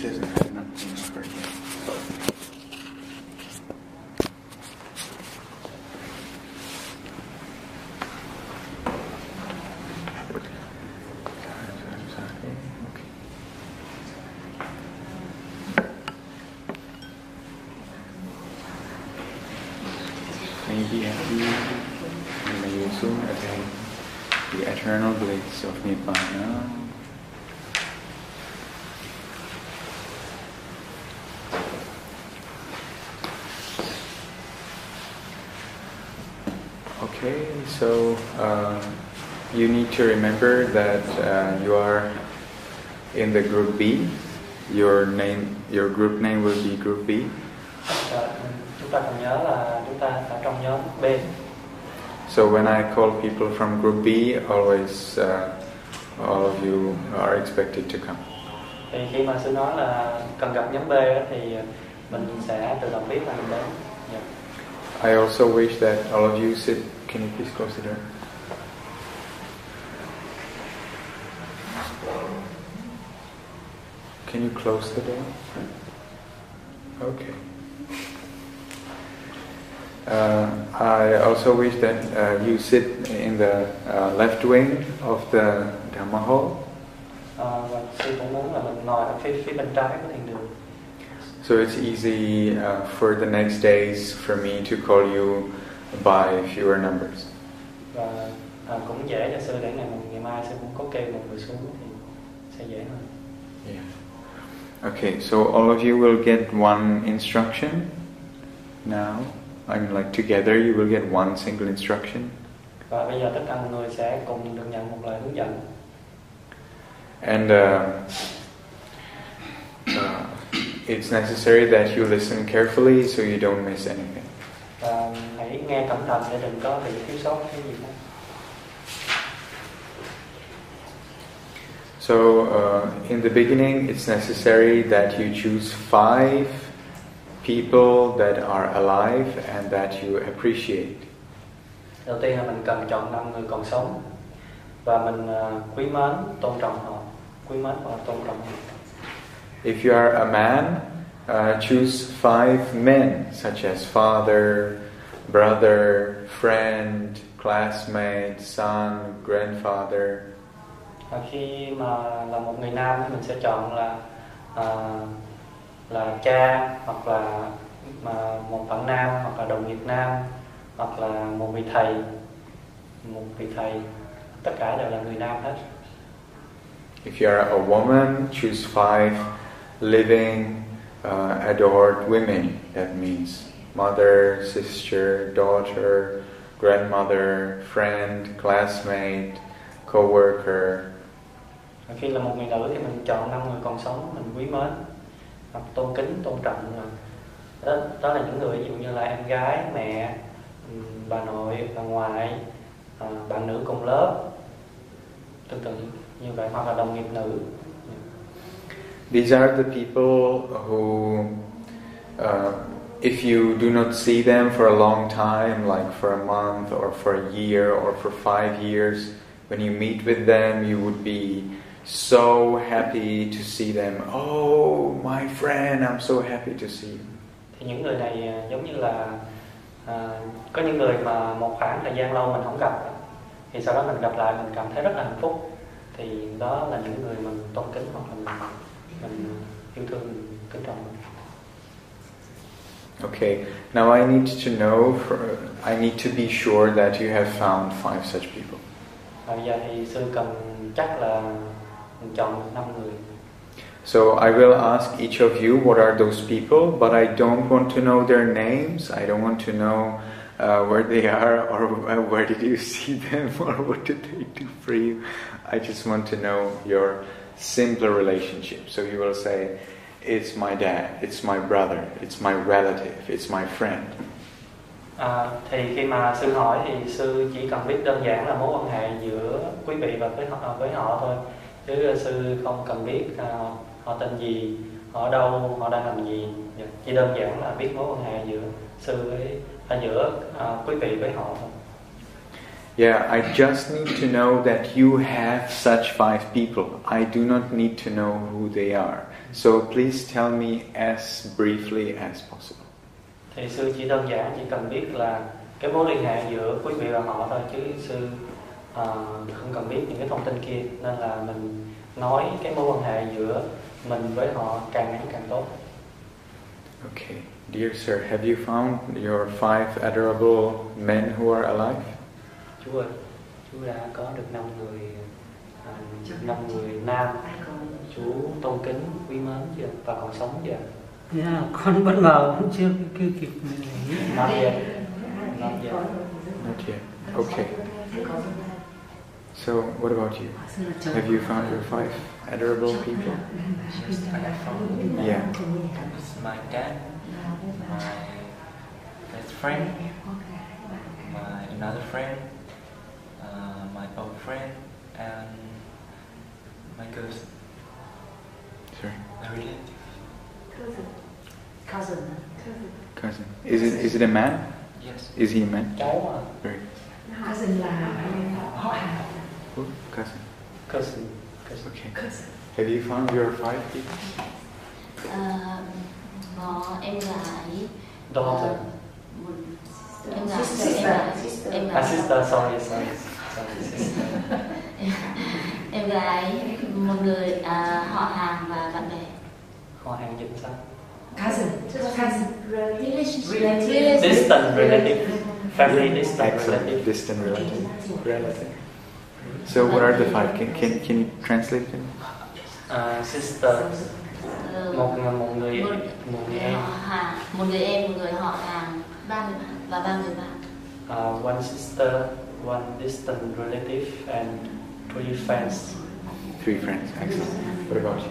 doesn't have nothing over here. Be happy, and may you soon attain the eternal bliss of Nibbana. Okay, so you need to remember that you are in the group B. Your group name will be group B. Chúng ta cần nhớ là chúng ta ở trong nhóm B. So when I call people from group B, always all of you are expected to come. Thì khi mà sư nói là cần gặp nhóm B đó, thì mình sẽ tự động biết là mình đến. Yeah. I also wish that all of you sit. Can you please close the door? Can you close the door? Okay. I also wish that you sit in the left wing of the Dhamma hall. Và sư cũng muốn là mình ngồi ở phía bên trái của thiền đường. So it's easy for the next days for me to call you by fewer numbers. Và cũng dễ cho sư để ngày mai sư cũng có kêu một người xuống thì sẽ dễ hơn. Yeah. Okay, so all of you will get one instruction now. I mean, like together you will get one single instruction. Và bây giờ tất cả mọi người sẽ cùng được nhận một lời hướng dẫn. And it's necessary that you listen carefully so you don't miss anything. Và hãy nghe cẩn thận để đừng có bị thiếu sót cái gì hết. So in the beginning, it's necessary that you choose 5 people that are alive and that you appreciate. Đầu tiên là mình cần chọn 5 người còn sống và mình quý mến, tôn trọng họ, quý mến và tôn trọng họ. If you are a man, choose 5 men such as father, brother, friend, classmate, son, grandfather. Và khi mà là một người nam thì mình sẽ chọn là cha, hoặc là một bạn nam, hoặc là đồng nghiệp nam, hoặc là một vị thầy, tất cả đều là người nam hết. If you are a woman, choose 5 living, adored women. That means mother, sister, daughter, grandmother, friend, classmate, co-worker. Khi là một người nữ thì mình chọn 5 người còn sống mình quý mến hoặc tôn kính, tôn trọng. Đó là những người ví dụ như là em gái, mẹ, bà nội, bà ngoại, bạn nữ cùng lớp, tương tự như vậy, hoặc là đồng nghiệp nữ. These are the people who, if you do not see them for a long time, like for a month or for a year or for 5 years, when you meet with them, you would be so happy to see them. Oh, my friend, I'm so happy to see you. Thì những người này giống như là có những người mà một khoảng thời gian lâu mình không gặp, thì sau đó mình gặp lại mình cảm thấy rất là hạnh phúc. Thì đó là những người mình tôn kính hoặc là mình yêu thương, mình kính trọng. Okay, now I need to know, I need to be sure that you have found 5 such people. Bây giờ thì sư cần chắc là mình chọn được 5 người. So I will ask each of you what are those people, but I don't want to know their names. I don't want to know where they are or where did you see them or what did they do for you. I just want to know your simpler relationship. So you will say, it's my dad, it's my brother, it's my relative, it's my friend. Thì khi mà sư hỏi thì sư chỉ cần biết đơn giản là mối quan hệ giữa quý vị và với họ thôi, chứ sư không cần biết họ tên gì, họ ở đâu, họ đang làm gì. Chỉ đơn giản là biết mối quan hệ giữa sư với giữa quý vị với họ thôi. Yeah, I just need to know that you have such 5 people. I do not need to know who they are. So please tell me as briefly as possible. Thì sư chỉ đơn giản chỉ cần biết là cái mối liên hệ giữa quý vị và họ thôi, chứ sư không cần biết những cái thông tin kia, nên là mình nói cái mối quan hệ giữa mình với họ càng ngắn càng tốt. Okay, dear sir, have you found your 5 adorable men who are alive? Chú ơi, chú đã có được 5 người nam chú tôn kính quý mến chưa, và còn sống chưa? Yeah, con bất ngờ cũng chưa kịp. Not yet. Not yet. Okay. So, what about you? Have you found your 5 adorable people? Yes, I have found. Yeah. My dad, my best friend, my another friend, my old friend, and my cousin. Sorry. My relative. Cousin. Is it a man? Yes. Is he a man? Cháu à? Right. Cousin là họ hàng. Who? Cousin. Cousin. Okay. Have you found your 5 people? Có em gái. Daughter. Em gái. Sister, sorry. Em gái, một người họ hàng và bạn bè. Họ hàng dịch sao? Cousin. Relative. Distant relative. Family distant Excellent. relative. Distant relative. So what are the 5? Can you translate them? Sister. Một người em. Một người em, một người họ hàng, 3 người bạn và 3 người bạn. One sister, one distant relative, and 3 friends. 3 friends. Excellent. What about you?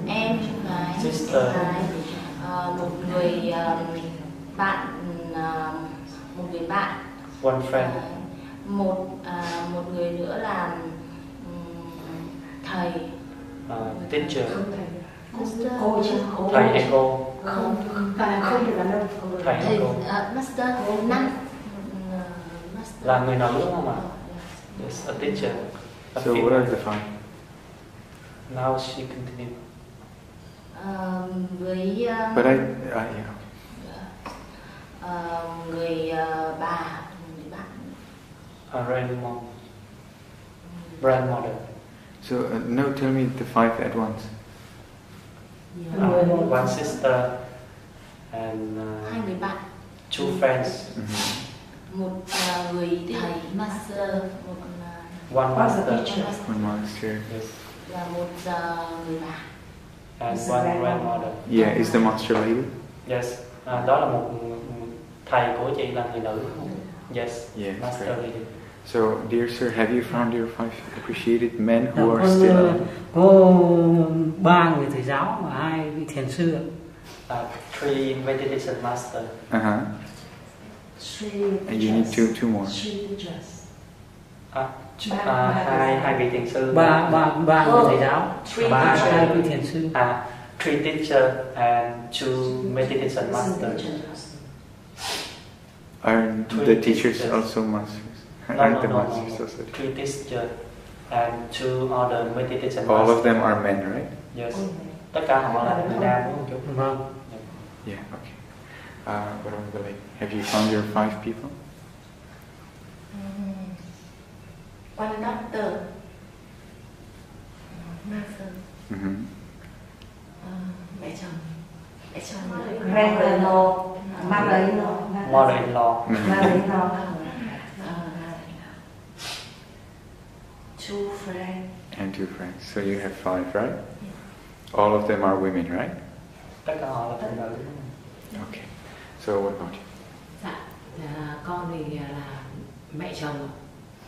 Em gái, Sister. một người bạn, One friend. một người nữa là thầy. Teacher. Cô chứ. Thầy hay cô? Không được là đâu. Thầy hay cô? Master 5. Là người nữ đúng không ạ? Yes, a teacher. A So female. what are the 5? Now she continued. Với But yeah. người bà, người bạn. Grandmother. So no, tell me the 5 at once. One sister and 2 người bạn. 2 friends. Một người thầy master, một One master. One master. Yes. và một người bạn. And one grandmother. Yeah, is the master lady? Yes. Đó là một thầy của chị là người nữ. Yes. Yeah, Master great. lady. So, dear sir, have you found your 5 appreciated men who are still alive? Có 3 người thầy giáo và 2 vị thiền sư. 3 meditation master. And you need two more. Hai vị thiền sư. 3 người thầy giáo và 2 vị thiền sư. 3 teacher and 2 meditation master. Are the teachers also masters? Aren't the No. masters also? 3 teachers and 2 other meditation All masters. of them are men, right? Yes. Tất cả họ là người nam đúng không chú? Vâng. Yeah, okay. What about the lady? Have you found your 5 people? One doctor, master, mẹ chồng, Grandmother-in-law, mother-in-law, Mother-in-law. mother-in-law. 2 friends. And 2 friends. So you have 5, right? All of them are women, right? Tất cả họ là phụ nữ. Okay. So what about you? Dạ, con thì là mẹ chồng,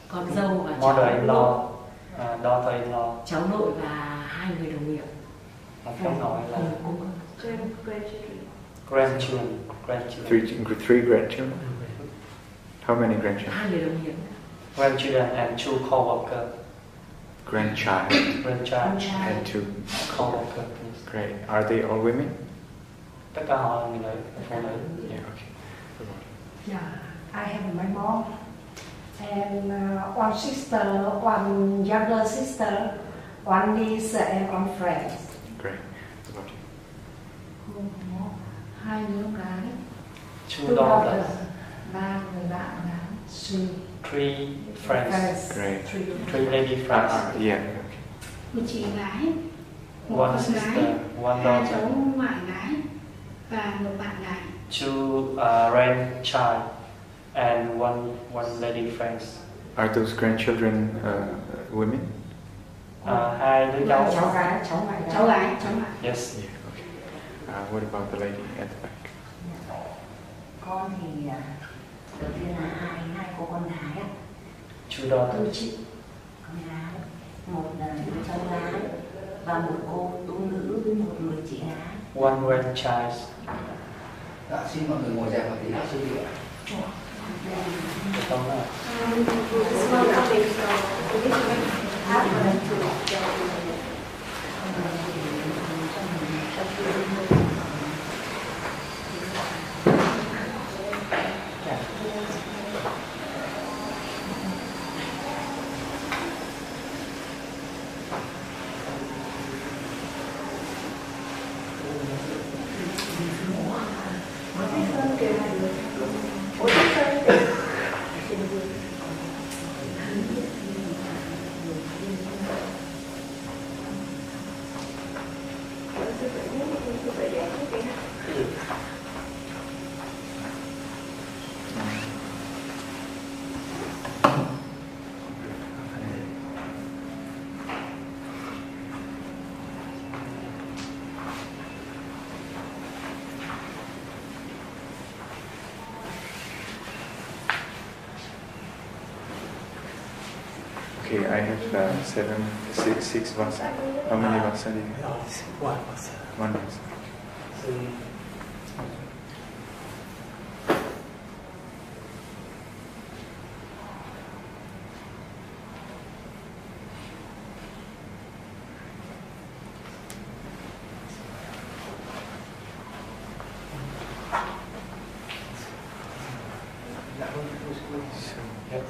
con dâu và Mother-in-law, daughter-in-law. cháu nội và 2 người đồng nghiệp. Cháu nội là grandchildren. 3 grandchildren? How many grandchildren? 2 người đồng nghiệp. Grandchildren and 2 co-workers. Grandchild Grandchild and 2. co-workers. Great. Are they all women? Tất cả họ là người nữ, phụ nữ. Yeah, okay. What about you? I have my mom and one sister, one younger sister, one niece and one friend. Great. What about you? Hai đứa gái. Two daughters. Ba người bạn gái. Three friends. Great. Three lady friends. Yeah. Một chị gái, một One con sister, gái, one hai daughter. cháu ngoại gái và một bạn gái. Two grandchild and one lady friends. Are those grandchildren women? Hai đứa cháu. Cháu gái. Cháu gái. Yes. Yeah. Okay. What about the lady at the back? Con thì đầu tiên là hai cô con gái á. Two daughters. Con gái, một đứa cháu gái và một cô tu nữ với một người chị gái. One grandchild. Xin mọi người ngồi dậy một tí đã sư vị ạ. Không nào. Okay, I have six vasana. How many vasana do you have? One vasana. One vasana.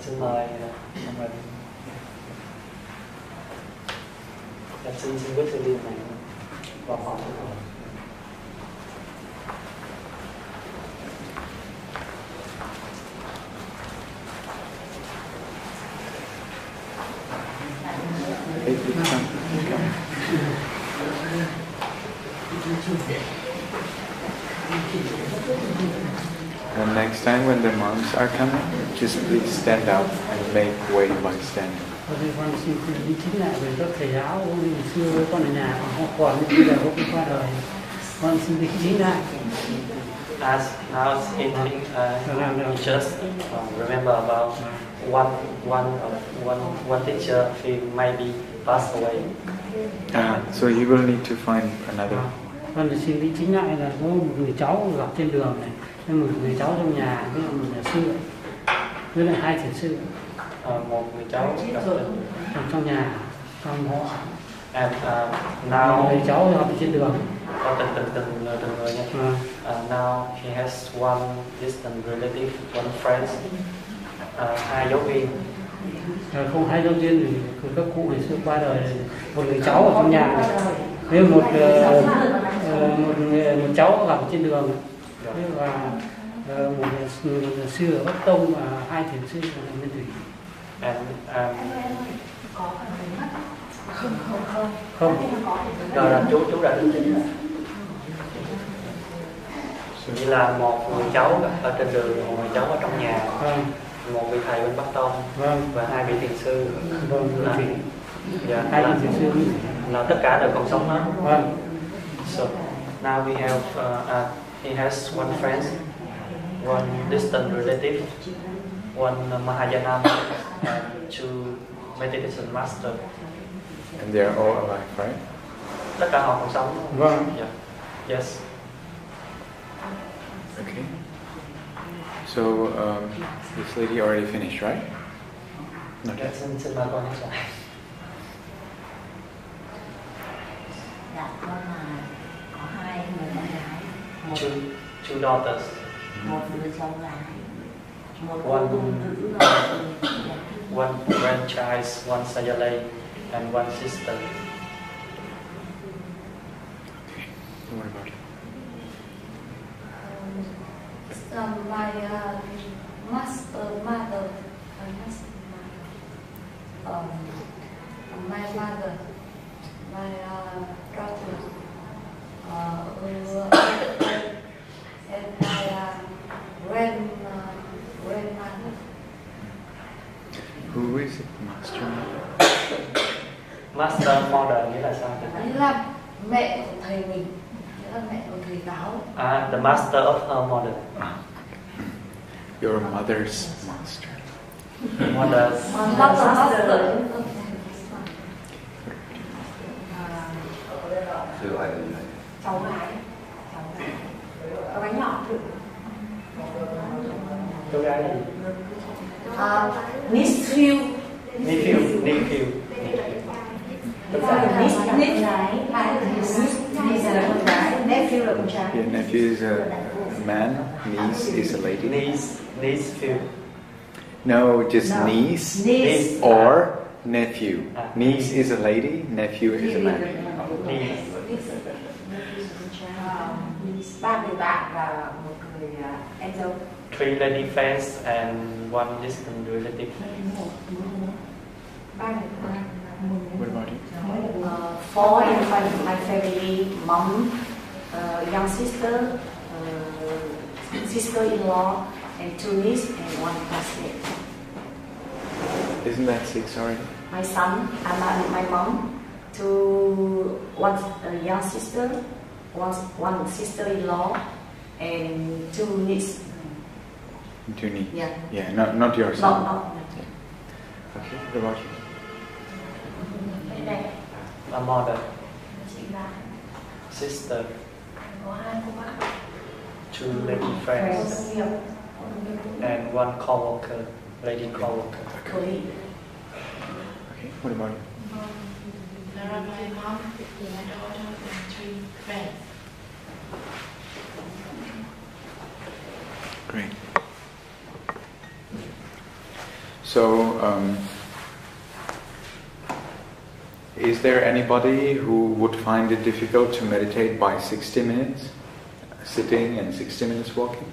Xin mời mình. Xin bước sự đi này vào phòng của mình. And next time when the monks are coming, just please stand up and make way by standing. Con xin ý chính lại về các thầy giáo ngày xưa với con ở nhà họ còn bây giờ cũng qua đời, con xin ý chính lại. As now eating, just remember about one teacher who maybe passed away. So you will need to find another. Con xin ý chính lại là có một người cháu gặp trên đường này, một người cháu trong nhà, với một nhà sư, với lại hai thiền sư. Một người cháu gặp trong nhà, trong họ. And now người cháu gặp trên đường. Có từng người nha. Now he has one distant relative, one friend. Hai giáo viên. Không, hai giáo viên thì các cụ ngày xưa qua đời, một người cháu ở trong nhà, với một cháu gặp trên đường, và một nhà sư ở Bắc Tông và hai thiền sư ở Nguyên Thủy. Không. Rồi là chú đã đứng chính. Như là một người cháu ở trên đường, một người cháu ở trong nhà, một vị thầy bên Bắc Tông và hai vị thiền sư. Hai vị thiền sư là tất cả đều còn sống hết. So now we have he has one friend, one distant relative, one Mahayana, and two meditation master. And they are all alive, right? Tất cả họ còn sống. Vâng. Yeah. Yes. Okay. So this lady already finished, right? Okay. Xin mời con nhé. Dạ, con là có hai người con gái. Two daughters. Một đứa cháu gái. Một cô tu nữ và một người gái. One grandchild, one sayalay, and one sister. What about you? My master mother, my mother, my daughter, and my grandmother. Who is it? Master? Master mother nghĩa là sao? Nghĩa là mẹ của thầy mình, nghĩa là mẹ của thầy giáo. The master of her mother. Your mother's master. Mother's Master. Cháu gái. Cháu gái nhỏ. Cháu gái là gì? Nephew. Nephew là con trai. Yeah, nephew is a man, niece is a lady. Niece. No, just niece or nephew. Niece is a lady, nephew is a man. Ba người bạn và một người em dâu. 3 lady friends and one distant relative. What about you? 4 in my family, mom, young sister, sister-in-law, and 2 nieces and 1 classmate. Isn't that 6 already? My son, my mom, one young sister, one sister-in-law, and 2 nieces. 2 nieces. Yeah. Yeah, not your son. No. Yeah. Okay, what about you? A mother. Sister. 2 lady friends. And 1 co-worker. Lady co-worker. Okay, what about you? There are my mom, my daughter, and 3 friends. Great. So, is there anybody who would find it difficult to meditate by 60 minutes sitting and 60 minutes walking?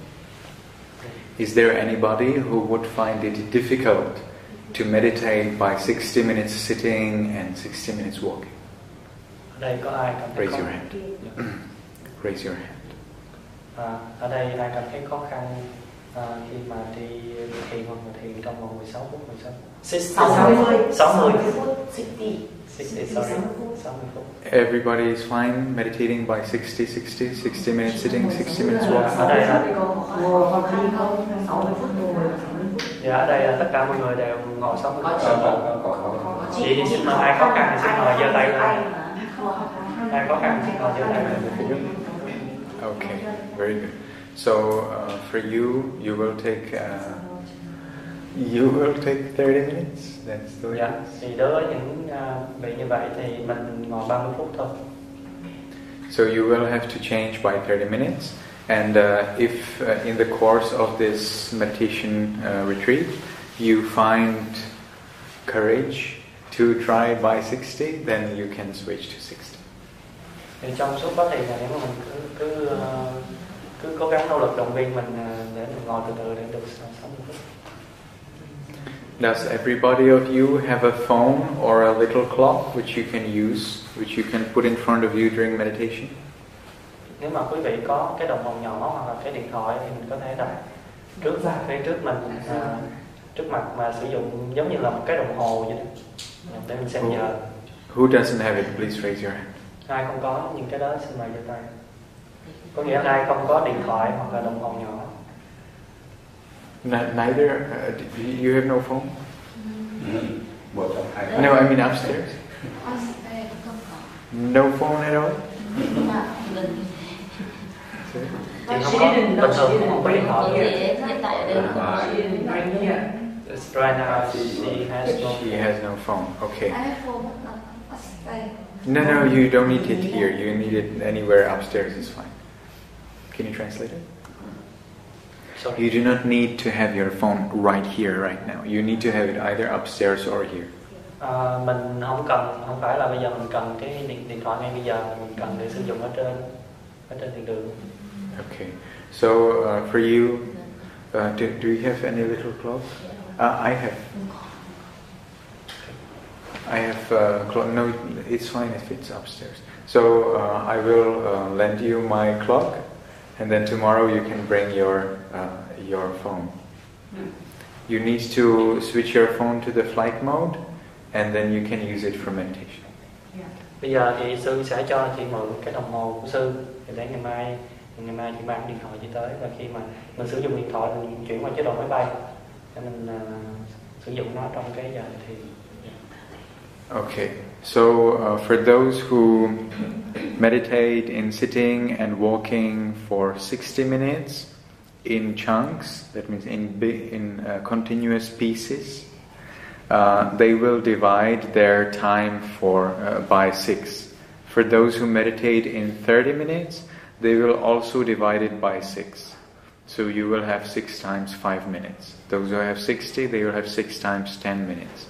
Is there anybody who would find it difficult to meditate by 60 minutes sitting and 60 minutes walking? Đây có ai cảm thấy Raise your hand. Raise your hand. Ở đây ai cảm thấy khó khăn khi mà đi thiền hoặc thiền trong vòng 16 phút, 60 phút. Everybody is fine meditating by 60 minutes sitting, 60 minutes walking. Ở đây ở đây tất cả mọi người đều ngồi 60 phút. Chị xin mời ai khó khăn thì xin mời giơ tay lên. Ai khó khăn xin mời giơ tay lên. Okay, very good. So for you, you will take 30 minutes. That's the way. Dạ. Thì đối với những vị như vậy thì mình ngồi 30 phút thôi. So you will have to change by 30 minutes. And if in the course of this meditation retreat you find courage to try by 60, then you can switch to 60. Thì trong suốt quá trình này nếu mà mình cứ cố gắng nỗ lực động viên mình để mình ngồi từ từ để được 60 phút. Does everybody of you have a phone or a little clock which you can use, which you can put in front of you during meditation? Nếu mà quý vị có cái đồng hồ nhỏ hoặc là cái điện thoại thì mình có thể đặt phía trước mình, trước mặt mà sử dụng giống như là một cái đồng hồ vậy đó, để mình xem giờ. Who doesn't have it? Please raise your hand. Ai không có những cái đó xin mời giơ tay. Có nghĩa là ai không có điện thoại hoặc là đồng hồ nhỏ. Neither. You have no phone? No, I mean upstairs. No phone at all? Chị không có, bình thường không có điện thoại. Hiện tại ở đây Right now she has no phone. Okay. I have phone upstairs. No, you don't need it here. You need it anywhere upstairs is fine. Can you translate it? You do not need to have your phone right here, right now. You need to have it either upstairs or here. Mình không phải là bây giờ mình cần cái điện thoại ngay bây giờ, mình cần để sử dụng ở trên thiền đường. Okay. So for you, do you have any little clock? I have clock. No, it's fine if it's upstairs. So I will lend you my clock, and then tomorrow you can bring your phone. You need to switch your phone to the flight mode, and then you can use it for meditation. Bây giờ thì sư sẽ cho chị mượn cái đồng hồ của sư, để ngày mai chị mang điện thoại chị tới, và khi mà mình sử dụng điện thoại mình chuyển qua chế độ máy bay để mình sử dụng nó trong cái giờ thì. Okay, so for those who meditate in sitting and walking for 60 minutes in chunks, that means in continuous pieces, they will divide their time by 6. For those who meditate in 30 minutes, they will also divide it by 6. So you will have 6 times 5 minutes. Those who have 60, they will have 6 times 10 minutes.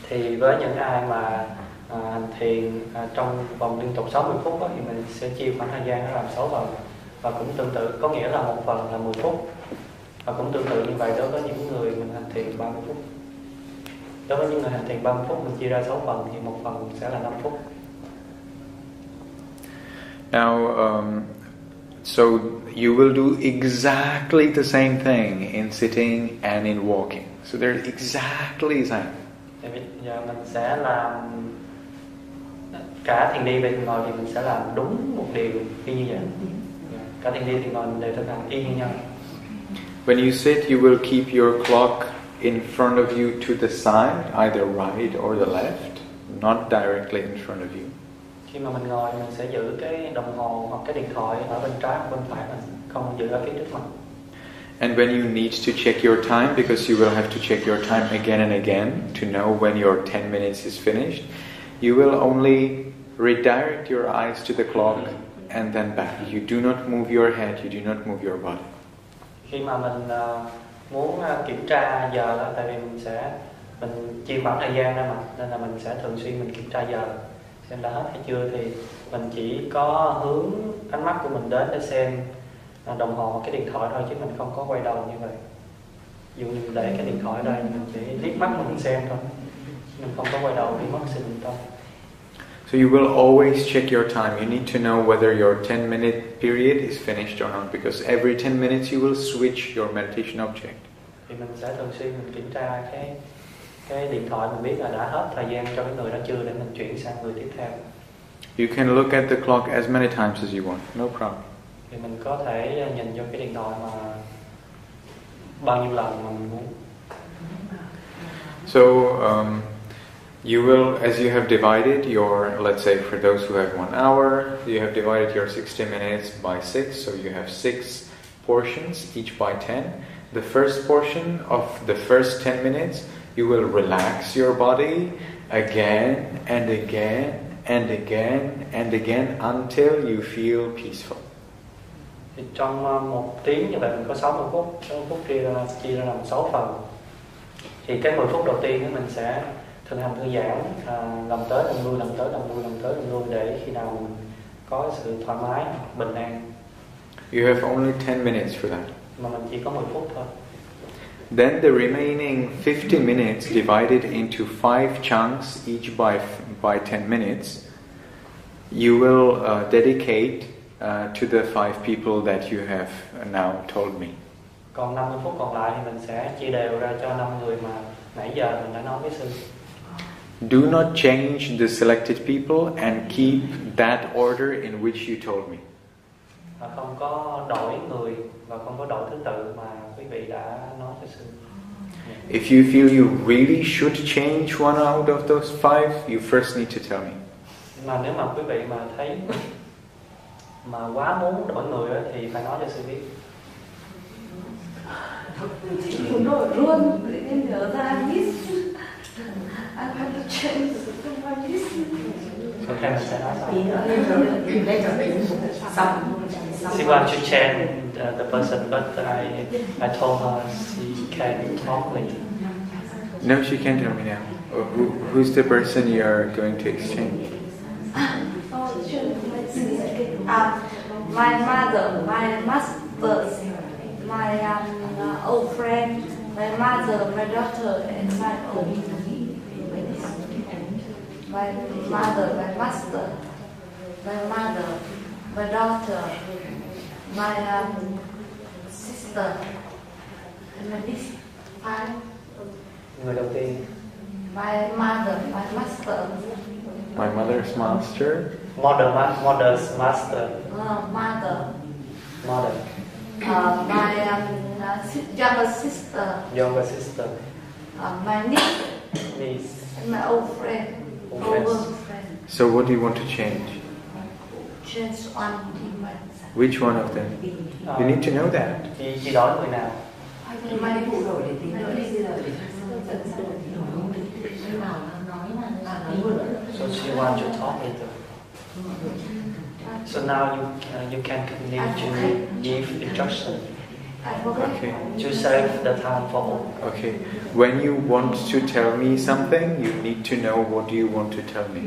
Thì với những ai mà hành thiền trong vòng liên tục 60 phút đó, thì mình sẽ chia khoảng thời gian nó làm 6 phần. Và cũng tương tự, có nghĩa là một phần là 10 phút. Và cũng tương tự như vậy đối với những người mình hành thiền 30 phút. Đối với những người hành thiền 30 phút mình chia ra 6 phần thì một phần sẽ là 5 phút. Now, so you will do exactly the same thing in sitting and in walking. So they're exactly the same. Thì bây giờ mình sẽ làm cả thiền đi và thiền ngồi thì mình sẽ làm đúng một điều y như vậy. Cả thiền đi thiền ngồi mình đều thực hành y như nhau. When you sit, you will keep your clock in front of you to the side, either right or the left, not directly in front of you. Khi mà mình ngồi mình sẽ giữ cái đồng hồ hoặc cái điện thoại ở bên trái hoặc bên phải mình, không giữ ở phía trước mặt. And when you need to check your time, because you will have to check your time again and again to know when your 10 minutes is finished, you will only redirect your eyes to the clock and then back. You do not move your head, you do not move your body. Khi mà mình muốn kiểm tra giờ đó, tại vì mình chia khoảng thời gian ra mà, nên là mình sẽ thường xuyên mình kiểm tra giờ xem đã hết hay chưa, thì mình chỉ có hướng ánh mắt của mình đến để xem đồng hồ hoặc cái điện thoại thôi, chứ mình không có quay đầu như vậy. Dù như mình để cái điện thoại ở đây mình chỉ liếc mắt mình xem thôi, mình không có quay đầu đi mất sự bình tâm. So you will always check your time. You need to know whether your 10-minute period is finished or not, because every 10 minutes you will switch your meditation object. Thì mình sẽ thường xuyên mình kiểm tra cái điện thoại, mình biết là đã hết thời gian cho cái người đó chưa, để mình chuyển sang người tiếp theo. You can look at the clock as many times as you want, no problem. Thì mình có thể nhìn vô cái điện thoại mà bao nhiêu lần mà mình muốn. So you will, as you have divided your, let's say for those who have 1 hour, you have divided your 60 minutes by 6, so you have 6 portions, each by 10. The first portion of the first 10 minutes, you will relax your body again and again and again and again until you feel peaceful. Thì trong 1 tiếng như vậy mình có 60 phút, 60 phút chia ra làm 6 phần. Thì cái 10 phút đầu tiên mình sẽ thực hành thư giãn, làm tới làm lui, làm tới làm lui, làm tới làm lui, để khi nào mình có sự thoải mái, bình an. You have only 10 minutes for that. Mà mình chỉ có 10 phút thôi. Then the remaining 50 minutes divided into 5 chunks, each by 10 minutes, you will dedicate to the 5 people that you have now told me. Còn 50 phút còn lại thì mình sẽ chia đều ra cho 5 người mà nãy giờ mình đã nói với sư. Do not change the selected people and keep that order in which you told me. Không có đổi người và không có đổi thứ tự mà quý vị đã nói cho sư. If you feel you really should change one out of those 5, you first need to tell me. Mà nếu mà quý vị mà thấy mà quá muốn đổi người thì phải nói cho sư biết. Chị muốn đổi luôn, tự nhiên nhớ ra miss. I want to change my miss. Mình sẽ nói sau. Đây trở nên xong She wants to change the person, but I told her she can talk later. No, she can't tell me now. Who's the person you are going to exchange? My mother, my master, my old friend, my mother, my daughter, and my old. My mother, my master, my mother, my daughter, my sister, and my niece. Người đầu tiên. My mother, my master. My mother's master. Mother's master. Mother. Mother. My younger sister. Younger sister. My niece. Niece. And my old friend. Old friend. So what do you want to change? Change one. Which one of them? You need to know that. Chị đổi người nào? So she wants to talk later. So now you can continue to give instruction. Okay. To save the time for all. Okay. When you want to tell me something, you need to know what you want to tell me.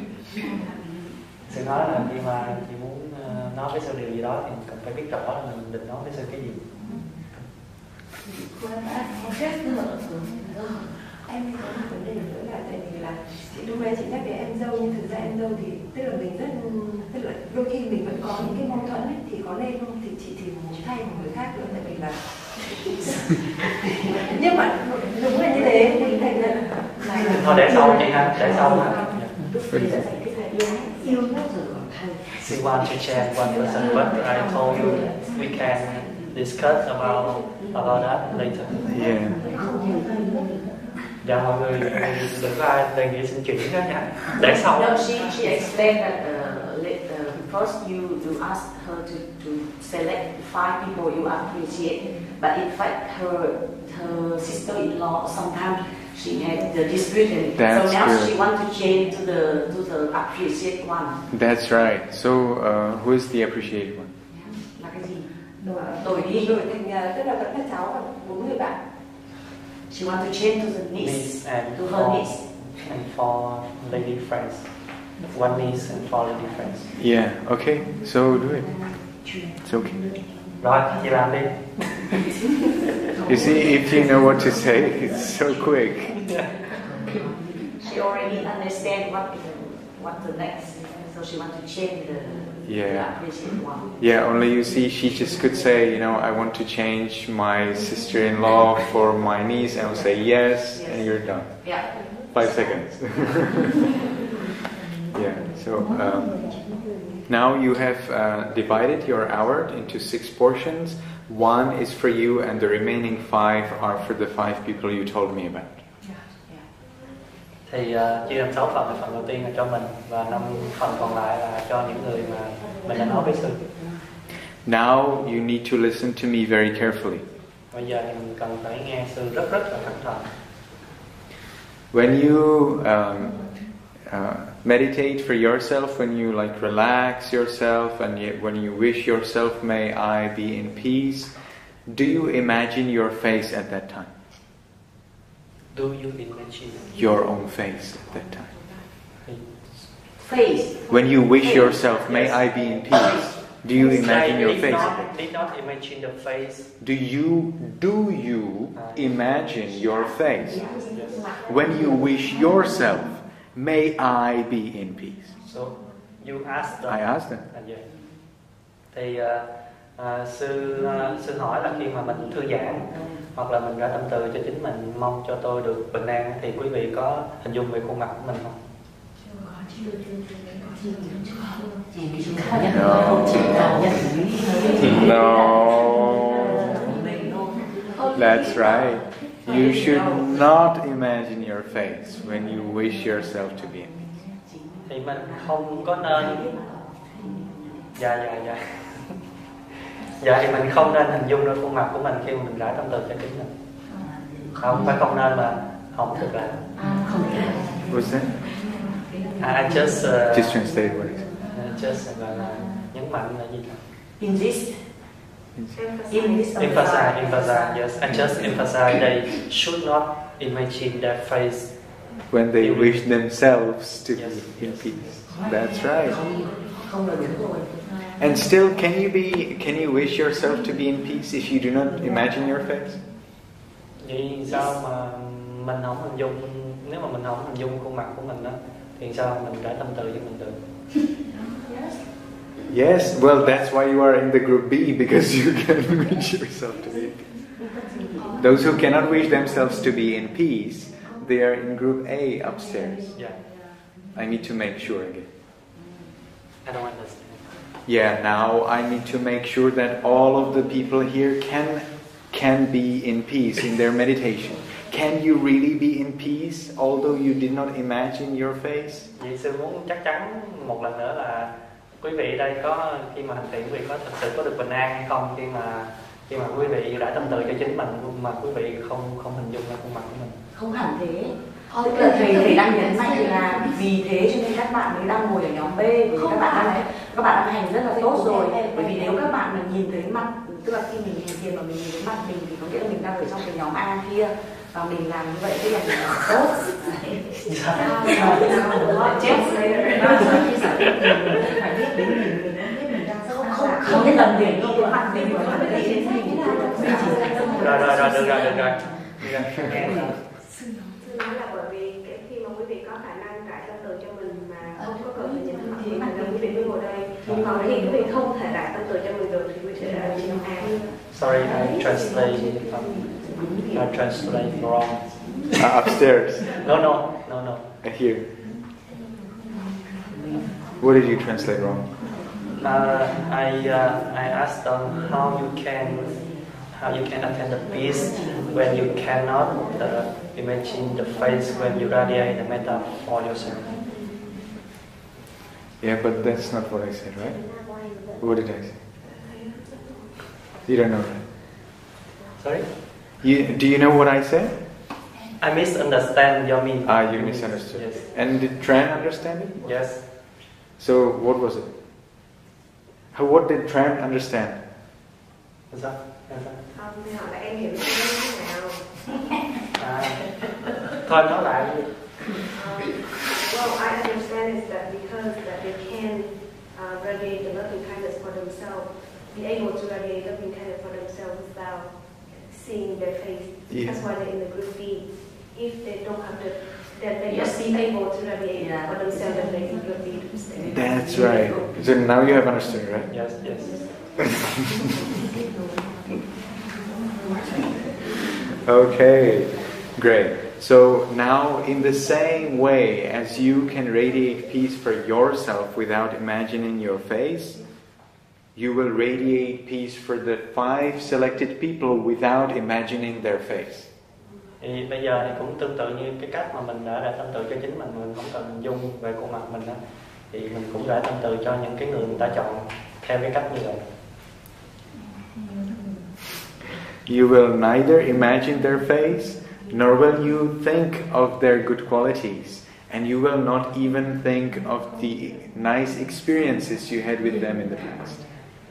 Sư nói là khi mà chị muốn nói với Sư điều gì đó thì cần phải biết rõ là mình định nói với Sư cái gì. Em có một vấn đề nữa là tại vì là lúc đấy chị nhắc đến em dâu, nhưng thực ra em dâu thì tức là mình rất, tức là đôi khi mình vẫn có những cái mâu thuẫn ấy, thì có nên không, thì chị thì muốn thay một người khác nữa, tại vì là nhưng mà đúng là như thế thì thành ra thôi để sau chị ha, để sau ha. She wants to change one person, but I told you we can discuss about that later. Yeah. Dạ mọi người đừng có ai đề nghị xin chuyển đó nha. Để sau. No, she explained that first you ask her to select 5 people you appreciate, but in fact her sister-in-law sometimes she had the dispute, so now good. she wants to change to the appreciate one. That's right. So who is the appreciated one? Là cái gì? đổi thành tức là vẫn là cháu và 4 người bạn. She wants to change to the niece and to her niece. And 4 lady friends. 1 niece and 4 lady friends. Yeah. Okay. So do it. It's okay. Rồi, chị làm đi. You see, if you know what to say, it's so quick. She already understands what the next, so she wants to change the appreciate one. Yeah, only you see, she just could say, you know, I want to change my sister-in-law for my niece, and I'll say yes, and you're done. Yeah. 5 seconds. Yeah, so now you have divided your hour into 6 portions. 1 is for you, and the remaining 5 are for the 5 people you told me about. Thì chia làm 6 phần, phần đầu tiên là cho mình và 5 phần còn lại là cho những người mà mình đã nói với Sư. Now you need to listen to me very carefully. Bây giờ thì mình cần phải nghe Sư rất là cẩn thận. When you meditate for yourself, when you like relax yourself, and when you wish yourself, may I be in peace, do you imagine your face at that time? Do you imagine your own face at that time? Face. When you wish yourself, may I be in peace, do you imagine your face? Did not imagine the face. Do you imagine your face? When you wish yourself, may I be in peace? So you asked them. I asked them. Yeah. Thì sư hỏi là khi mà mình thư giãn hoặc là mình ra tâm từ cho chính mình mong cho tôi được bình an, thì quý vị có hình dung về khuôn mặt của mình không? No. That's right. You should not imagine your face when you wish yourself to be in peace. Thì mình không có nên. Dạ thì mình không nên hình dung ra khuôn mặt của mình khi mà mình rải tâm từ cho chính mình. Không phải không nên mà không thực là. What's that? I just translate what it is. Just gọi là nhấn mạnh là gì? insist. Emphasize, yes. I just emphasize they should not imagine their face when they wish themselves to be in peace. That's right. And still, can you wish yourself to be in peace if you do not imagine your face? Vậy sao mà mình không hình dung, nếu mà mình không hình dung khuôn mặt của mình đó, thì sao mình trải tâm từ cho mình được? Yes, well, that's why you are in the group B, because you can wish yourself to be in peace. Those who cannot wish themselves to be in peace, they are in group A upstairs. Yeah. I need to make sure again. I don't understand. Yeah, now I need to make sure that all of the people here can be in peace in their meditation. Can you really be in peace, although you did not imagine your face? Vậy sư muốn chắc chắn một lần nữa là quý vị đây có khi mà hành thiện quý vị có thực sự có được bình an hay không khi mà quý vị đã tâm từ cho chính mình mà quý vị không hình dung ra khuôn mặt của mình. Không hẳn thế. Tức là thầy đang nhấn mạnh là vì thế cho nên các bạn mới đang ngồi ở nhóm B, bởi vì các bạn đang hành rất là tốt rồi. Bởi vì nếu các bạn mà nhìn thấy mặt, tức là khi mình hành thiền mà mình nhìn thấy mặt mình thì có nghĩa là mình đang ở trong cái nhóm A kia và mình làm như vậy tức là mình làm tốt. Phải biết đến mình biết mình đang không biết lần điểm đi cái mặt mình và vấn đề trên mình. Rồi được rồi. Sư nói là bởi vì khi mà quý vị có khả năng trải tâm từ cho mình mà không có cần phải nhìn thấy mặt của mình là quý vị mới ngồi đây. Nhưng mà khi quý vị không thể trải tâm từ cho mình được thì quý vị sẽ ở trong A. Sorry, I translate wrong. Upstairs. No. Here. What did you translate wrong? I asked them how you can attend the peace when you cannot imagine the face when you radiate the metta for yourself. Yeah, but that's not what I said, right? What did I say? You don't know that. Sorry? Do you know what I said? I misunderstand your meaning. You misunderstood. Yes. And did Tran understand it? Yes. So what was it? What did Tran understand? Sao? Thì họ là em hiểu như thế nào? Thôi nói lại. Well, I understand is that because that they can radiate the loving kindness for themselves, be able to radiate loving kindness for themselves without seeing their face. Yeah. That's why they're in the group B. If they don't have then they must be able to radiate for themselves and they in group B to stay. That's right. So now you have understood, right? Yes. Okay, great. So now in the same way as you can radiate peace for yourself without imagining your face, you will radiate peace for the 5 selected people without imagining their face. Thì bây giờ thì cũng tương tự như cái cách mà mình đã tâm từ cho chính mình không cần hình dung về khuôn mặt mình đó, thì mình cũng đã tâm từ cho những cái người ta chọn theo cái cách như vậy. You will neither imagine their face, nor will you think of their good qualities, and you will not even think of the nice experiences you had with them in the past.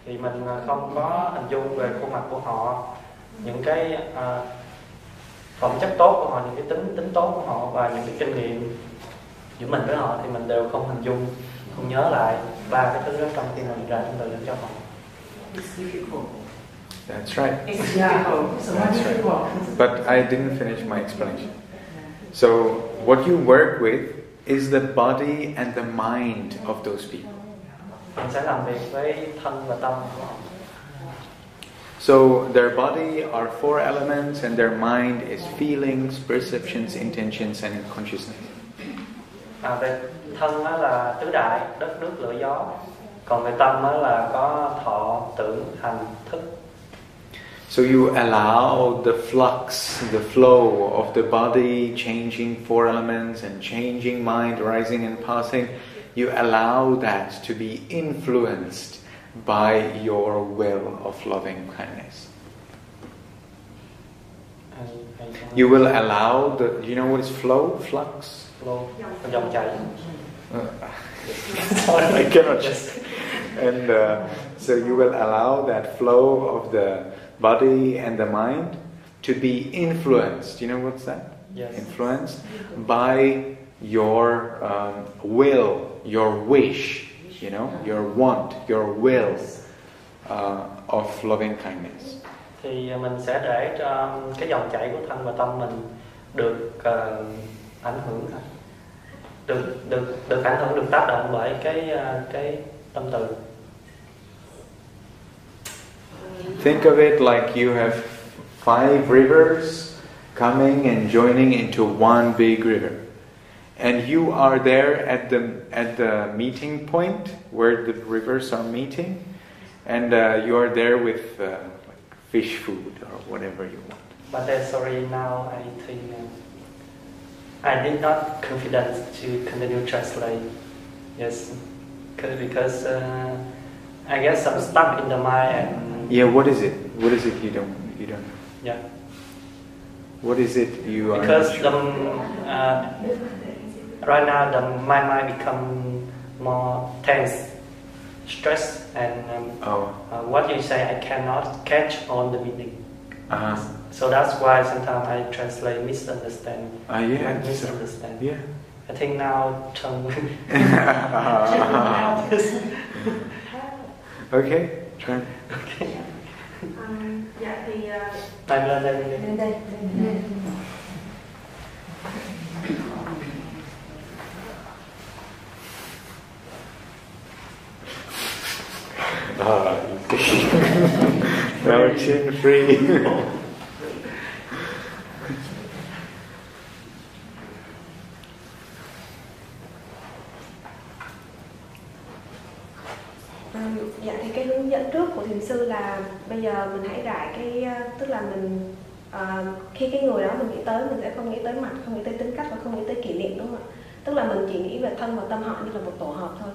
Thì mình không có hình dung về khuôn mặt của họ, những cái phẩm chất tốt của họ, những cái tính tốt của họ và những cái kinh nghiệm giữa mình với họ thì mình đều không hình dung, không nhớ lại 3 cái thứ đó trong khi mình ra tâm từ cho họ. That's right. It's difficult. That's right. But I didn't finish my explanation. So what you work with is the body and the mind of those people. Mình sẽ làm việc với thân và tâm của họ. So their body are 4 elements and their mind is feelings, perceptions, intentions and consciousness. Về thân đó là tứ đại, đất, nước, lửa, gió. Còn về tâm đó là có thọ, tưởng, hành, thức. So you allow the flux, the flow of the body changing 4 elements and changing mind, rising and passing. You allow that to be influenced by your will of loving kindness. You will allow you know what is flow? Flux? Flow, dòng chảy. Sorry, I cannot just. And so you will allow that flow of the body and the mind to be influenced. You know what's that? Yes. Influenced by your will, your wish, you know, your want, your will of loving kindness. Thì mình sẽ để cho cái dòng chảy của thân và tâm mình được ảnh hưởng, được ảnh hưởng, được tác động bởi cái tâm từ. Think of it like you have 5 rivers coming and joining into one big river, and you are there at the meeting point where the rivers are meeting, and you are there with like fish food or whatever you want. But sorry, now I think I did not confident to continue translate. Yes, because I guess I'm stuck in the mind. And yeah, what is it? What is it you don't? Yeah. What is it you are? Because not sure? Right now my mind become more tense, stress, and what you say I cannot catch on the meaning. So that's why sometimes I translate misunderstand. Yeah. Misunderstand. Yeah. I think now Okay, try. Okay. Dạ thì lên đây. Now chin free. Dạ thì cái hướng dẫn trước của thiền sư là bây giờ mình hãy rải cái, tức là mình khi cái người đó mình nghĩ tới, mình sẽ không nghĩ tới mặt, không nghĩ tới tính cách và không nghĩ tới kỷ niệm, đúng không ạ? Tức là mình chỉ nghĩ về thân và tâm họ như là một tổ hợp thôi.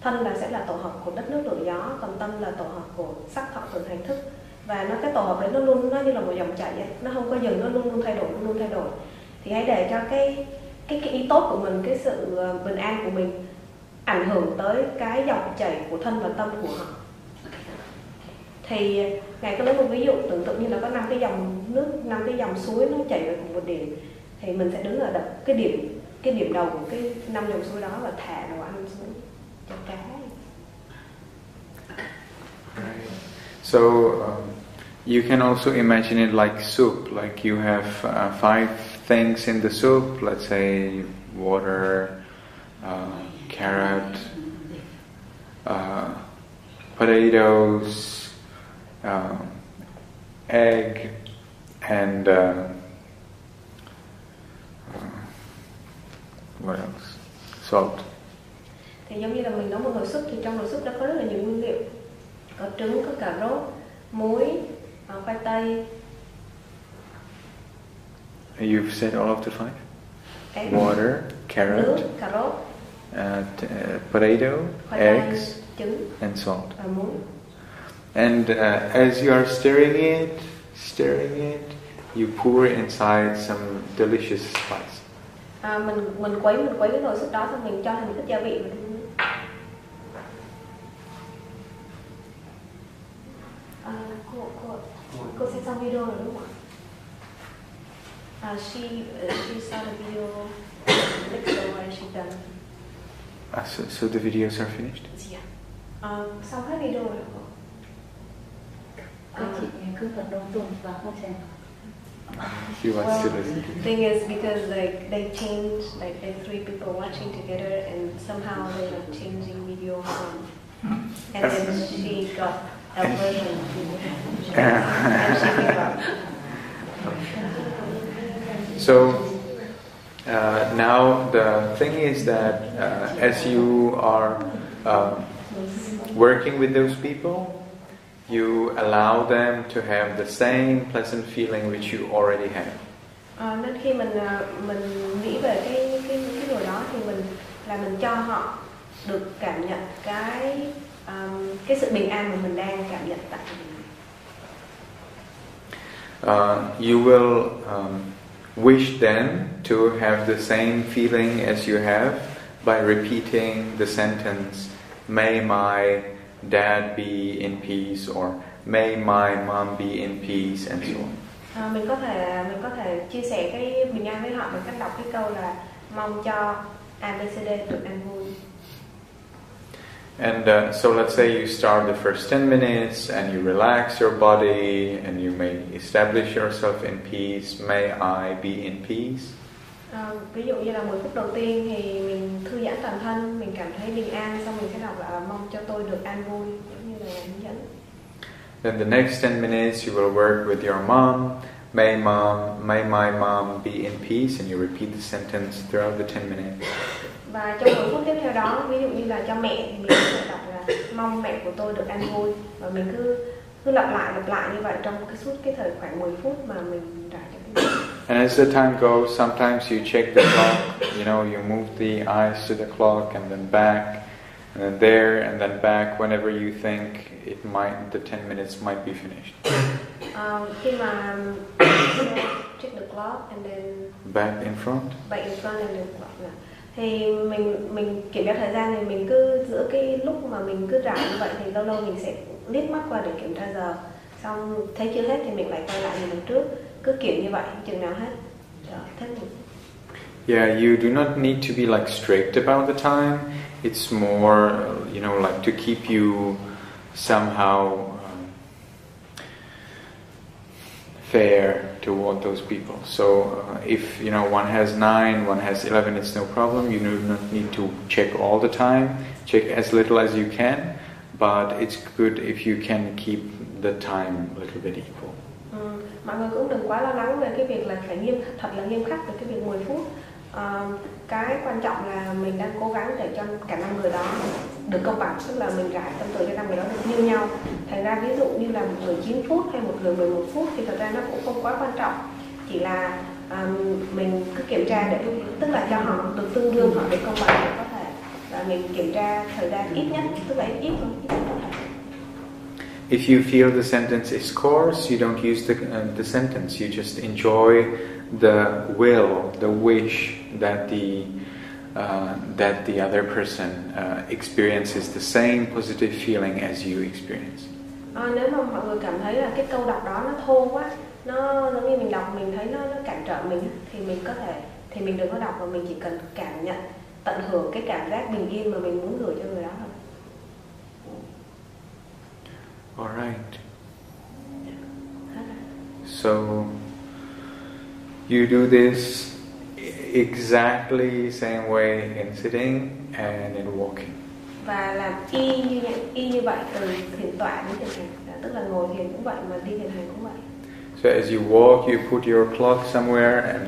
Thân sẽ là tổ hợp của đất nước lửa gió, còn tâm là tổ hợp của sắc thọ tưởng hành thức. Và cái tổ hợp đấy nó như là một dòng chảy ấy, nó không có dừng, nó luôn luôn thay đổi. Thì hãy để cho cái ý tốt của mình, cái sự bình an của mình ảnh hưởng tới cái dòng chảy của thân và tâm của họ. Thì Ngài có lấy một ví dụ tưởng tượng như là có 5 cái dòng nước, 5 cái dòng suối nó chảy về cùng một điểm. Thì mình sẽ đứng ở cái điểm đầu của cái 5 dòng suối đó và thả đồ ăn xuống cho cá. Right. So you can also imagine it like soup, like you have 5 things in the soup, let's say water, carrot, potatoes, egg, and what else? Salt. Thì giống như là mình nấu một nồi súp, thì trong nồi súp đó có rất là nhiều nguyên liệu, có trứng, có cà rốt, muối, khoai tây. You've said all of the 5? Water, carrot, nước, cà rốt, potato, khoai eggs, tây, trứng, and salt. và muối. And as you are stirring it, you pour inside some delicious spice. Mình quấy cái nồi súp đó, xong mình cho thêm một ít gia vị vào. Cô xem xong video rồi đúng không ạ? She saw the video next day when she done. So the videos are finished? Yeah. Xong hết video rồi. Các chị cứ vận động tuần và không xem. She wants to listen. The thing is because they changed, like the 3 people watching together, and somehow they were changing video and then she got a version and she gave up. So now the thing is that as you are working with those people, you allow them to have the same pleasant feeling which you already have. Nên khi mình nghĩ về cái người đó thì mình cho họ được cảm nhận cái sự bình an mà mình đang cảm nhận tại mình. You will wish them to have the same feeling as you have by repeating the sentence, "May my Dad be in peace, or may my mom be in peace, and so on. Mình có thể chia sẻ cái bình an với họ bằng cách đọc cái câu là mong cho ABCD được an vui. And so let's say you start the first 10 minutes and you relax your body and you may establish yourself in peace. May I be in peace. Ví dụ như là 10 phút đầu tiên thì mình thư giãn toàn thân, mình cảm thấy bình an, xong mình sẽ đọc là mong cho tôi được an vui, giống như là hướng dẫn. Then the next 10 minutes you will work with your mom. May my mom be in peace, and you repeat the sentence throughout the 10 minutes. Và trong 10 phút tiếp theo đó, ví dụ như là cho mẹ thì mình có thể đọc là mong mẹ của tôi được an vui, và mình cứ lặp lại như vậy trong suốt cái thời khoảng 10 phút mà mình rải cho cái. And as the time goes, sometimes you check the clock. You know, you move the eyes to the clock and then back, and then there and then back. Whenever you think the 10 minutes might be finished. Khi mà check the clock and then back in front and then clock, thì mình kiểm tra thời gian, thì mình cứ giữa cái lúc mà mình cứ rải như vậy thì lâu lâu mình sẽ liếc mắt qua để kiểm tra giờ, xong thấy chưa hết thì mình lại quay lại lần trước, cứ kiểm như vậy chừng nào hết. Yeah, you do not need to be like strict about the time. It's more, like to keep you somehow fair toward those people. So if one has 9, one has 11, it's no problem. You do not need to check all the time. Check as little as you can, but it's good if you can keep the time a little bit equal. Mọi người cũng đừng quá lo lắng về cái việc là phải thật là nghiêm khắc về cái việc 10 phút. Cái quan trọng là mình đang cố gắng để cho cả 5 người đó được công bằng, tức là mình rải tâm từ cho 5 người đó được như nhau. Thành ra ví dụ như là một người 9 phút hay một người 11 phút thì thật ra nó cũng không quá quan trọng. Chỉ là mình cứ kiểm tra để, tức là cho họ được tương đương, họ được công bằng để có thể, và mình kiểm tra thời gian ít nhất, tức là ít có thể. If you feel the sentence is coarse, you don't use the sentence. You just enjoy the will, the wish that the other person experiences the same positive feeling as you experience. Nếu mà mọi người cảm thấy là cái câu đọc đó nó thô quá, nó giống như mình đọc mình thấy nó cản trở mình, thì mình có thể, thì mình đừng có đọc, mà mình chỉ cần cảm nhận, tận hưởng cái cảm giác bình yên mà mình muốn gửi cho người đó thôi. All right. So you do this exactly same way in sitting and in walking. Và làm y như vậy từ thiền tọa đến thiền hành, tức là ngồi thiền cũng vậy mà đi thiền hành cũng vậy. So as you walk, you put your clock somewhere, and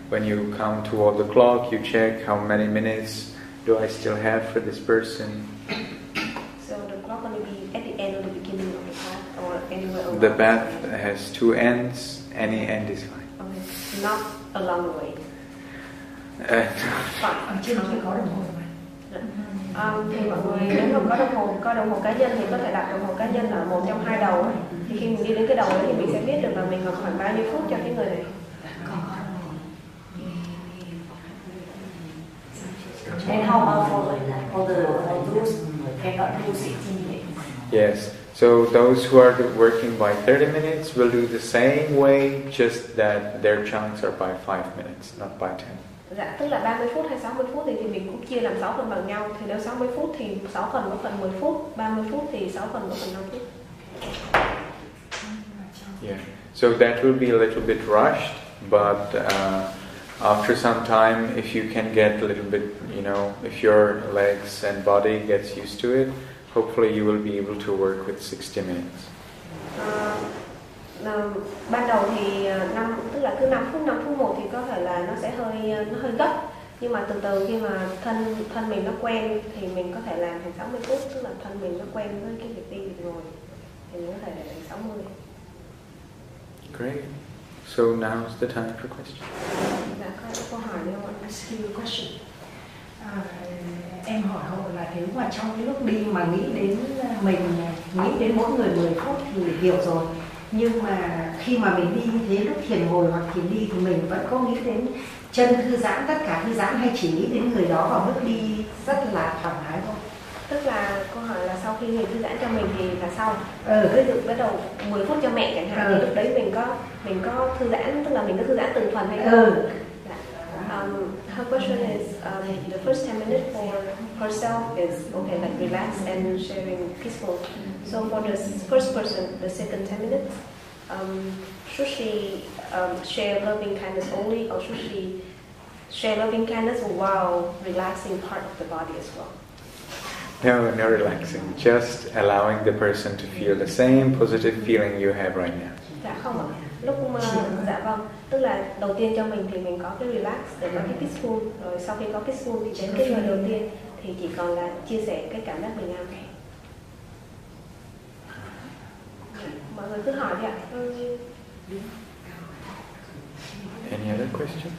when you come toward the clock, you check how many minutes do I still have for this person. So the clock going to be at the end or the beginning of the path, or anywhere along the path has 2 ends. Any end is fine. Okay. Not along the way. Ở trên kia có đồng hồ mà. Thì mọi người nếu mà có đồng hồ cá nhân thì có thể đặt đồng hồ cá nhân ở một trong 2 đầu ấy. Thì khi mình đi đến cái đầu đấy thì mình sẽ biết được là mình còn khoảng bao nhiêu phút cho cái người này. And how about for those cannot do 60 minutes? Yes. So those who are working by 30 minutes will do the same way, just that their chunks are by 5 minutes, not by 10. Dạ, tức là 30 phút hay 60 phút thì mình cũng chia làm 6 phần bằng nhau. Thì nếu 60 phút thì 6 phần có phần 10 phút, 30 phút thì 6 phần có phần 5 phút. Yeah. So that will be a little bit rushed, but after some time, if you can get a little bit, if your legs and body gets used to it, hopefully you will be able to work with 60 minutes. Ban đầu thì tức là cứ 5 phút 1 thì có thể là nó sẽ hơi gấp, nhưng mà từ từ khi mà thân mình nó quen thì mình có thể làm thành 60 phút, tức là thân mình nó quen với cái việc đi việc ngồi thì mình có thể để thành 60. Great. So now's the time for questions. Dạ, có câu hỏi nếu mà ask you a question. Em hỏi họ là nếu mà trong cái lúc đi mà nghĩ đến mình, nghĩ đến mỗi người 10 phút thì hiểu rồi. Nhưng mà khi mà mình đi như thế, lúc thiền ngồi hoặc thiền đi thì mình vẫn có nghĩ đến chân thư giãn, tất cả thư giãn, hay chỉ nghĩ đến người đó vào lúc đi rất là thoải mái thôi? Tức là câu hỏi là sau khi khi mình thư giãn cho mình thì là sau. Ví dụ bắt đầu 10 phút cho mẹ chẳng hạn, thì lúc đấy mình có thư giãn, tức là mình có thư giãn từng phần hay không? Her question is the first 10 minutes for herself is okay, like relax and sharing peaceful. So for the first person, the second 10 minutes, should she share loving kindness only, or should she share loving kindness while relaxing part of the body as well? No relaxing. Just allowing the person to feel the same positive feeling you have right now. Dạ không ạ. Lúc mà dạ vâng, tức là đầu tiên cho mình thì mình có cái relax để có cái peaceful, rồi sau khi có peaceful thì đến cái người đầu tiên thì chỉ còn là chia sẻ cái cảm giác bình an. Mọi người cứ hỏi đi ạ. Any other question?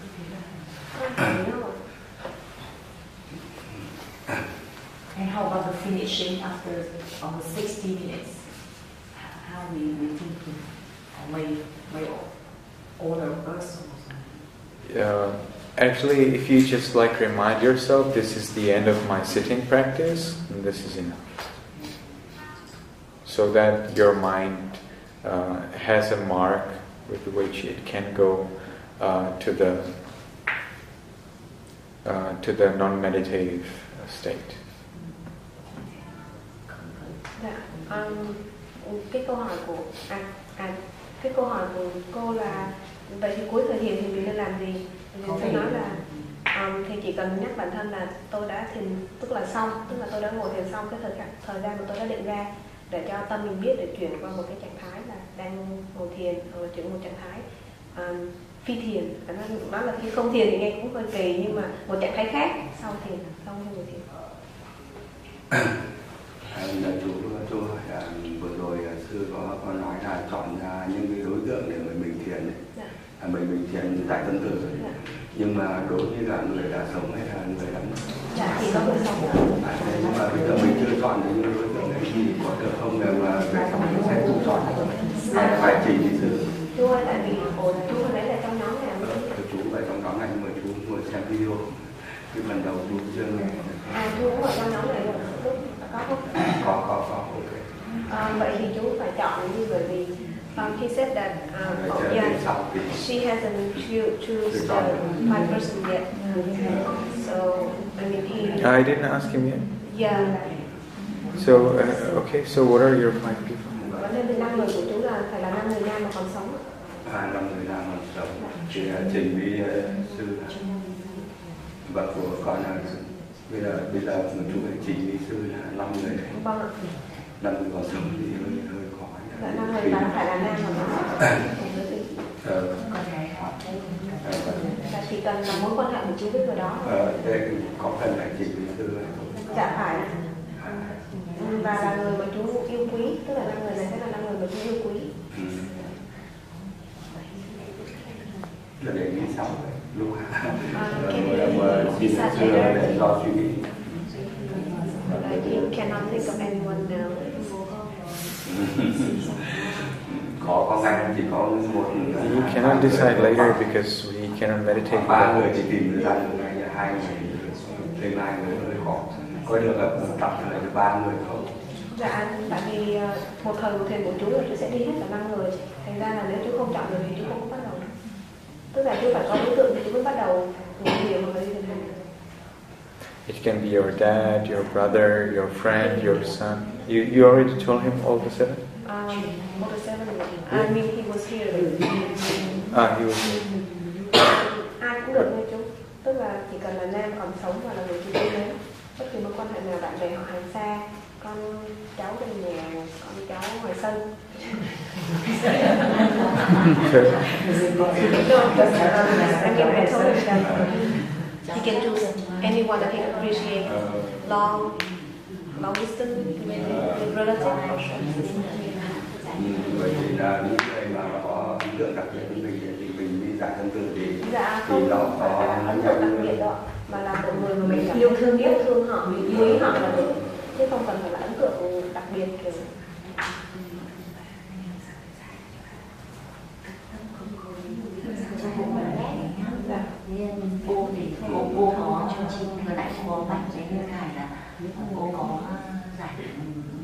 And how about the finishing after almost 60 minutes? How we think may older person? Actually, if you just like remind yourself, this is the end of my sitting practice, and this is enough. So that your mind has a mark with which it can go to the non-meditative state. Cái câu hỏi của cô là vậy thì cuối thời thiền thì mình nên làm gì? Mình sẽ nói là thì chỉ cần nhắc bản thân là tôi đã thiền, tức là xong, tức là tôi đã ngồi thiền xong cái thời gian mà tôi đã định ra, để cho tâm mình biết để chuyển qua một cái trạng thái là đang ngồi thiền, hoặc là chuyển một trạng thái phi thiền. Nói là khi không thiền thì nghe cũng hơi kỳ, nhưng mà một trạng thái khác sau thiền, sau ngồi thiền. Chú hỏi vừa rồi sư có nói là chọn ra những cái đối tượng để mình thiền ấy. Mình thiền tại tâm tử. Nhưng mà đối với là người đã sống hay là người đã mất? Dạ thì có người sống. Nhưng mà bây giờ mình chưa chọn được những đối tượng đấy thì có được không, mà về sau mình sẽ tự chọn phải chỉ thì sư. Chú ơi, tại vì chú hồi nãy là trong nhóm này. Chú ở trong nhóm này nhưng mà chú ngồi xem video. Cái lần đầu chú chưa nghe. Chú cũng ở trong nhóm này rồi. Có ok. Vậy thì chú phải chọn như bởi vì he said that she hasn't choose the right person yet. So I mean I didn't ask him yet. Yeah. So okay. So what are your 5 people? Vấn đề về 5 người của chú là phải là 5 người nam mà còn sống. 5 người nam còn sống. Thì Trình với sư và của con là bây giờ chú phải Trình với sư là 5 người đấy. Vâng ạ. 5 người còn sống thì hơi khó. Dạ, 5 người đó phải là nam mà chỉ cần là mối quan hệ của chú với người đó. Đây có cần phải Trình với sư hay không? Dạ phải. Và là người mà chú yêu quý, tức là 5 người này sẽ là 5 người mà chú yêu quý. Là để nghĩ sau lúc xin sư để lo suy nghĩ. You cannot think of anyone now. Có ngay chỉ có một. You cannot decide later because we cannot meditate. 3 người chỉ tìm ra được ngay 2 người, thêm 2 người hơi khó. Có được tập lại được 3 người không? Dạ, tại vì một thời một thiền của chú là chú sẽ đi hết cả 5 người. Thành ra là nếu chú không chọn được thì chú không có bắt đầu. Tức là chú phải có đối tượng thì chú mới bắt đầu ngồi thiền hoặc là đi thiền. It can be your dad, your brother, your friend, your son. You already told him all the 7? All the 7. I mean he was here. He was here. Ai cũng được nghe chú. Tức là chỉ cần là nam còn sống và là người chú yêu mến. Bất kỳ mối quan hệ nào, bạn bè họ hàng xa, con cháu trong nhà, con cháu ngoài sân. He can choose anyone that he appreciates, long distance, with relative or short distance. Vậy thì là những người mà có ấn tượng đặc biệt với mình thì mình đi giải thân tư thì không nó có ấn tượng đặc biệt đó, mà là một người mà mình yêu thương họ, mình quý họ là được, chứ không cần phải là ấn tượng đặc biệt kiểu. Cô thì cô có chương trình vừa nãy cô bạch với Ngài là cô có giải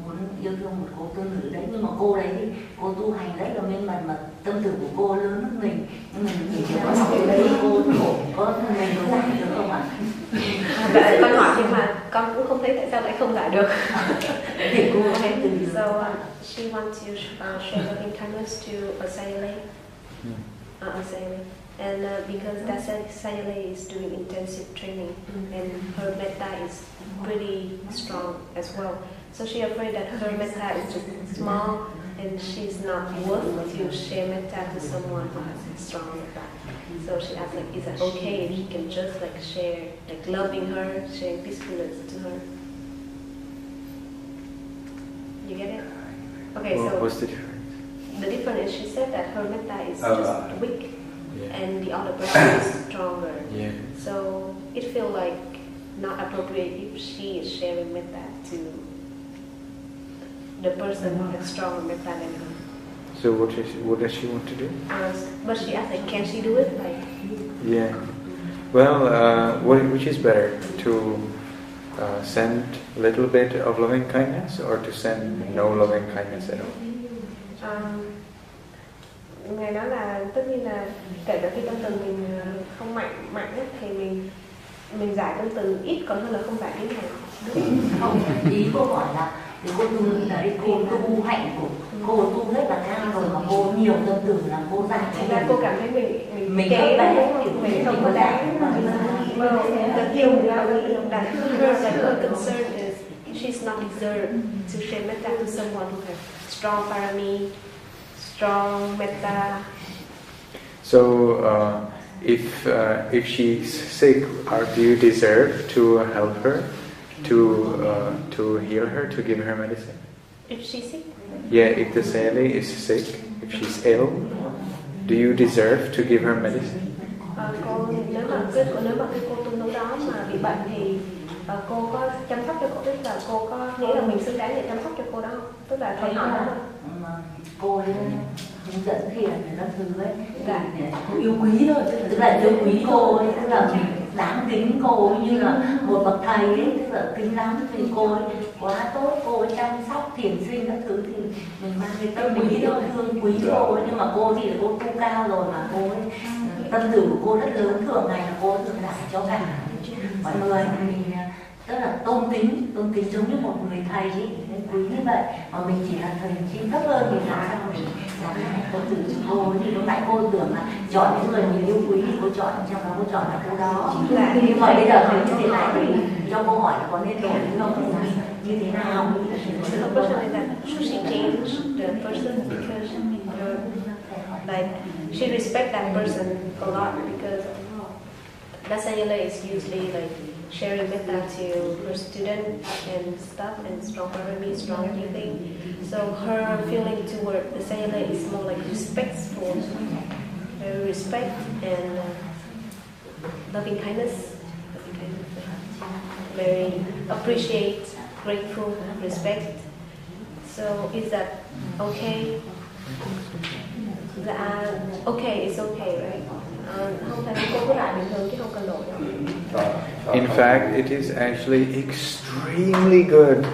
muốn yêu thương một cô tu nữ đấy, nhưng mà cô đấy thì cô tu hành rất là minh mật mà tâm từ của cô lớn hơn mình, nhưng mình chỉ có học cái đấy cô khổ có mình có giải được không ạ? Con hỏi nhưng mà con cũng không thấy tại sao lại không giải được. Thì cô hay từ So she wants to share loving kindness to a Sayalay. And because that Sayalay is doing intensive training and her metta is pretty strong as well. So she afraid that her metta is just small and she's not worth to share metta to someone who has strong metta. So she asked, like, is it okay if she can just like share, like loving her, sharing peacefulness to her? You get it? Okay, so what's the difference? The difference is she said that her metta is just weak, and the other person is stronger. Yeah. So it feels like not appropriate if she is sharing metta to the person who has stronger metta than her. So what does she want to do? But she asked, like, can she do it? Like, yeah. Well, which is better, to send a little bit of loving kindness or to send no loving kindness at all? Ngài nói là tất nhiên là kể cả khi tâm từ mình không mạnh nhất thì mình giải tâm từ ít còn hơn là không giải tí nào. Không, ý cô hỏi là cô tu đấy, cô tu hạnh của cô tu rất là cao rồi mà cô nhiều tâm từ là cô giải. Thành ra cô cảm thấy mình kém đấy, mình không có đáng. The thing that her concern is she's not deserved to share metta to someone who has strong parami, strong metta. So if she's sick, do you deserve to help her, to heal her, to give her medicine? If she's sick? Yeah, if the Sayalay is sick, if she's ill, do you deserve to give her medicine? Nếu mà cái cô tu nữ đó mà bị bệnh thì cô có chăm sóc cho cô, tức là cô có nghĩ là mình xứng đáng để chăm sóc cho cô đó không? Tức là thầy hỏi đó cô ấy hướng dẫn thiền này các thứ ấy, cô yêu quý thôi, tức là yêu quý cô ấy, tức là mình đáng kính cô ấy như là một bậc thầy ấy, tức là kính lắm thì cô ấy quá tốt, cô ấy chăm sóc thiền sinh các thứ thì mình mang cái tâm quý thôi, thương quý cô ấy, nhưng mà cô thì là cô tu cao rồi mà cô ấy tâm từ của cô rất lớn, thường ngày là cô thường giải cho cả mọi người, mình rất là tôn kính giống như một người thầy ấy, quý như vậy, mà mình chỉ là thầy chi thấp hơn thì làm sao mình làm cái tôn từ cho cô, thì lúc nãy cô tưởng là chọn những người mình yêu quý thì cô chọn, trong đó cô chọn là cô đó, nhưng mà bây giờ thấy như thế này thì cho cô hỏi là có nên đổi không, như thế nào? The question is that should she change the person because like she respect that person a lot because that Sayalay is usually like sharing metta to her student and stuff and strong parami, strong everything. So her feeling toward the Sayalay is more like respectful, respect and loving kindness, very appreciate, grateful, respect. So is that okay? Okay, it's okay, right? In fact, it is actually extremely good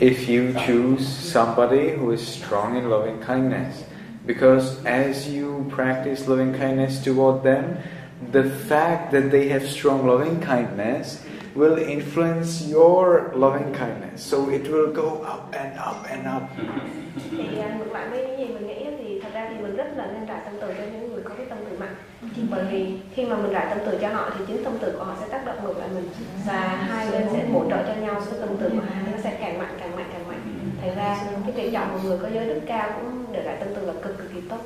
if you choose somebody who is strong in loving kindness, because as you practice loving kindness toward them, the fact that they have strong loving kindness will influence your loving kindness, so it will go up and up and up. Thì ngược lại với những gì mình nghĩ thì thật ra thì mình rất là nên rải tâm từ cho những người có cái tâm từ mạnh, bởi vì khi mà mình rải tâm từ cho họ thì chính tâm từ của họ sẽ tác động ngược lại mình và hai bên sẽ bổ trợ cho nhau, số tâm từ của hai nó sẽ càng mạnh. Thành ra cái tỷ trọng một người có giới đức cao cũng để rải tâm từ là cực kỳ tốt.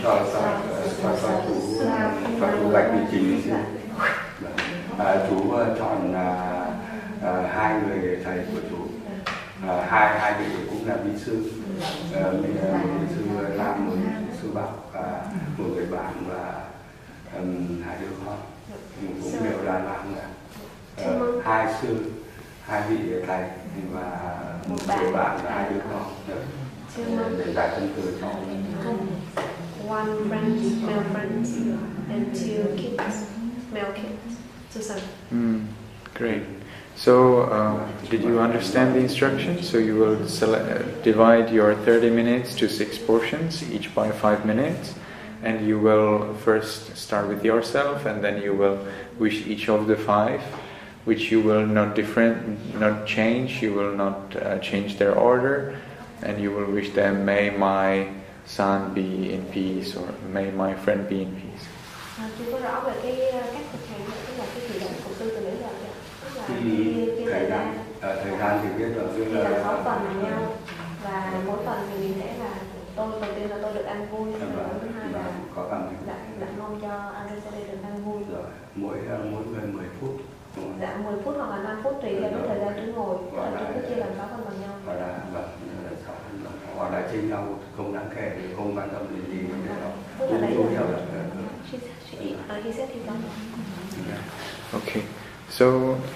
Cho chú gạch vị trí chú chọn hai người thầy của chú, hai vị cũng là vị sư, một vị sư Lam, một vị sư Bảo và một người bạn và hai đứa con cũng đều là Lam cả, hai sư, hai vị thầy và một người bạn và hai đứa con để giải thân từ cho one friend, male friends, and two kids, male kids, two sons. Great. So, did you understand the instructions? So you will divide your 30 minutes to 6 portions, each by 5 minutes. And you will first start with yourself, and then you will wish each of the 5, which you will not change. You will not change their order, and you will wish them, may my son be in peace, or may my friend be in peace. Tôi có rõ về cái cách thực hành, tức là cái chủ động của sư từ nãy giờ, tức là thời gian thì biết là 6 tuần với nhau, và mỗi tuần thì mình sẽ là tôi đầu tiên là tôi được ăn vui, thứ hai là dạ mong cho anh sẽ được ăn vui. Rồi, mỗi người 10 phút. Dạ 10 phút hoặc là 5 phút tùy theo cái thời gian chúng ngồi, chúng cứ chia làm 6 phần bằng nhau. Hoặc là trên nhau không đáng kể thì không quan tâm đến gì nữa. Tức là đấy là he said he done. Okay. So,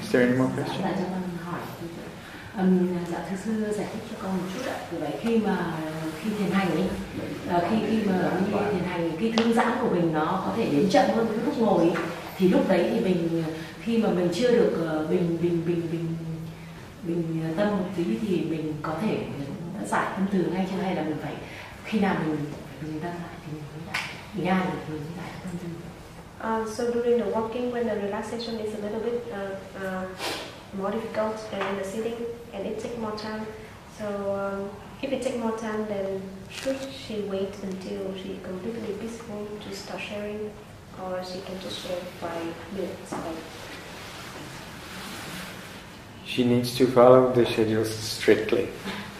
is there any more questions? Dạ thưa sư giải thích cho con một chút ạ. Vì vậy khi thiền hành ấy, khi mà thiền hành, cái thư giãn của mình nó có thể đến chậm hơn cái lúc ngồi ấy, thì lúc đấy thì mình khi mà mình chưa được bình tâm một tí thì mình có thể giải tâm từ ngay, chứ hay là mình phải khi nào mình bình tâm lại thì mình mới giải bình an được mình giải tâm từ. So during the walking, when the relaxation is a little bit more difficult than in the sitting, and it takes more time. So if it takes more time, then should she wait until she completely peaceful to start sharing, or she can just share 5 minutes? She needs to follow the schedules strictly.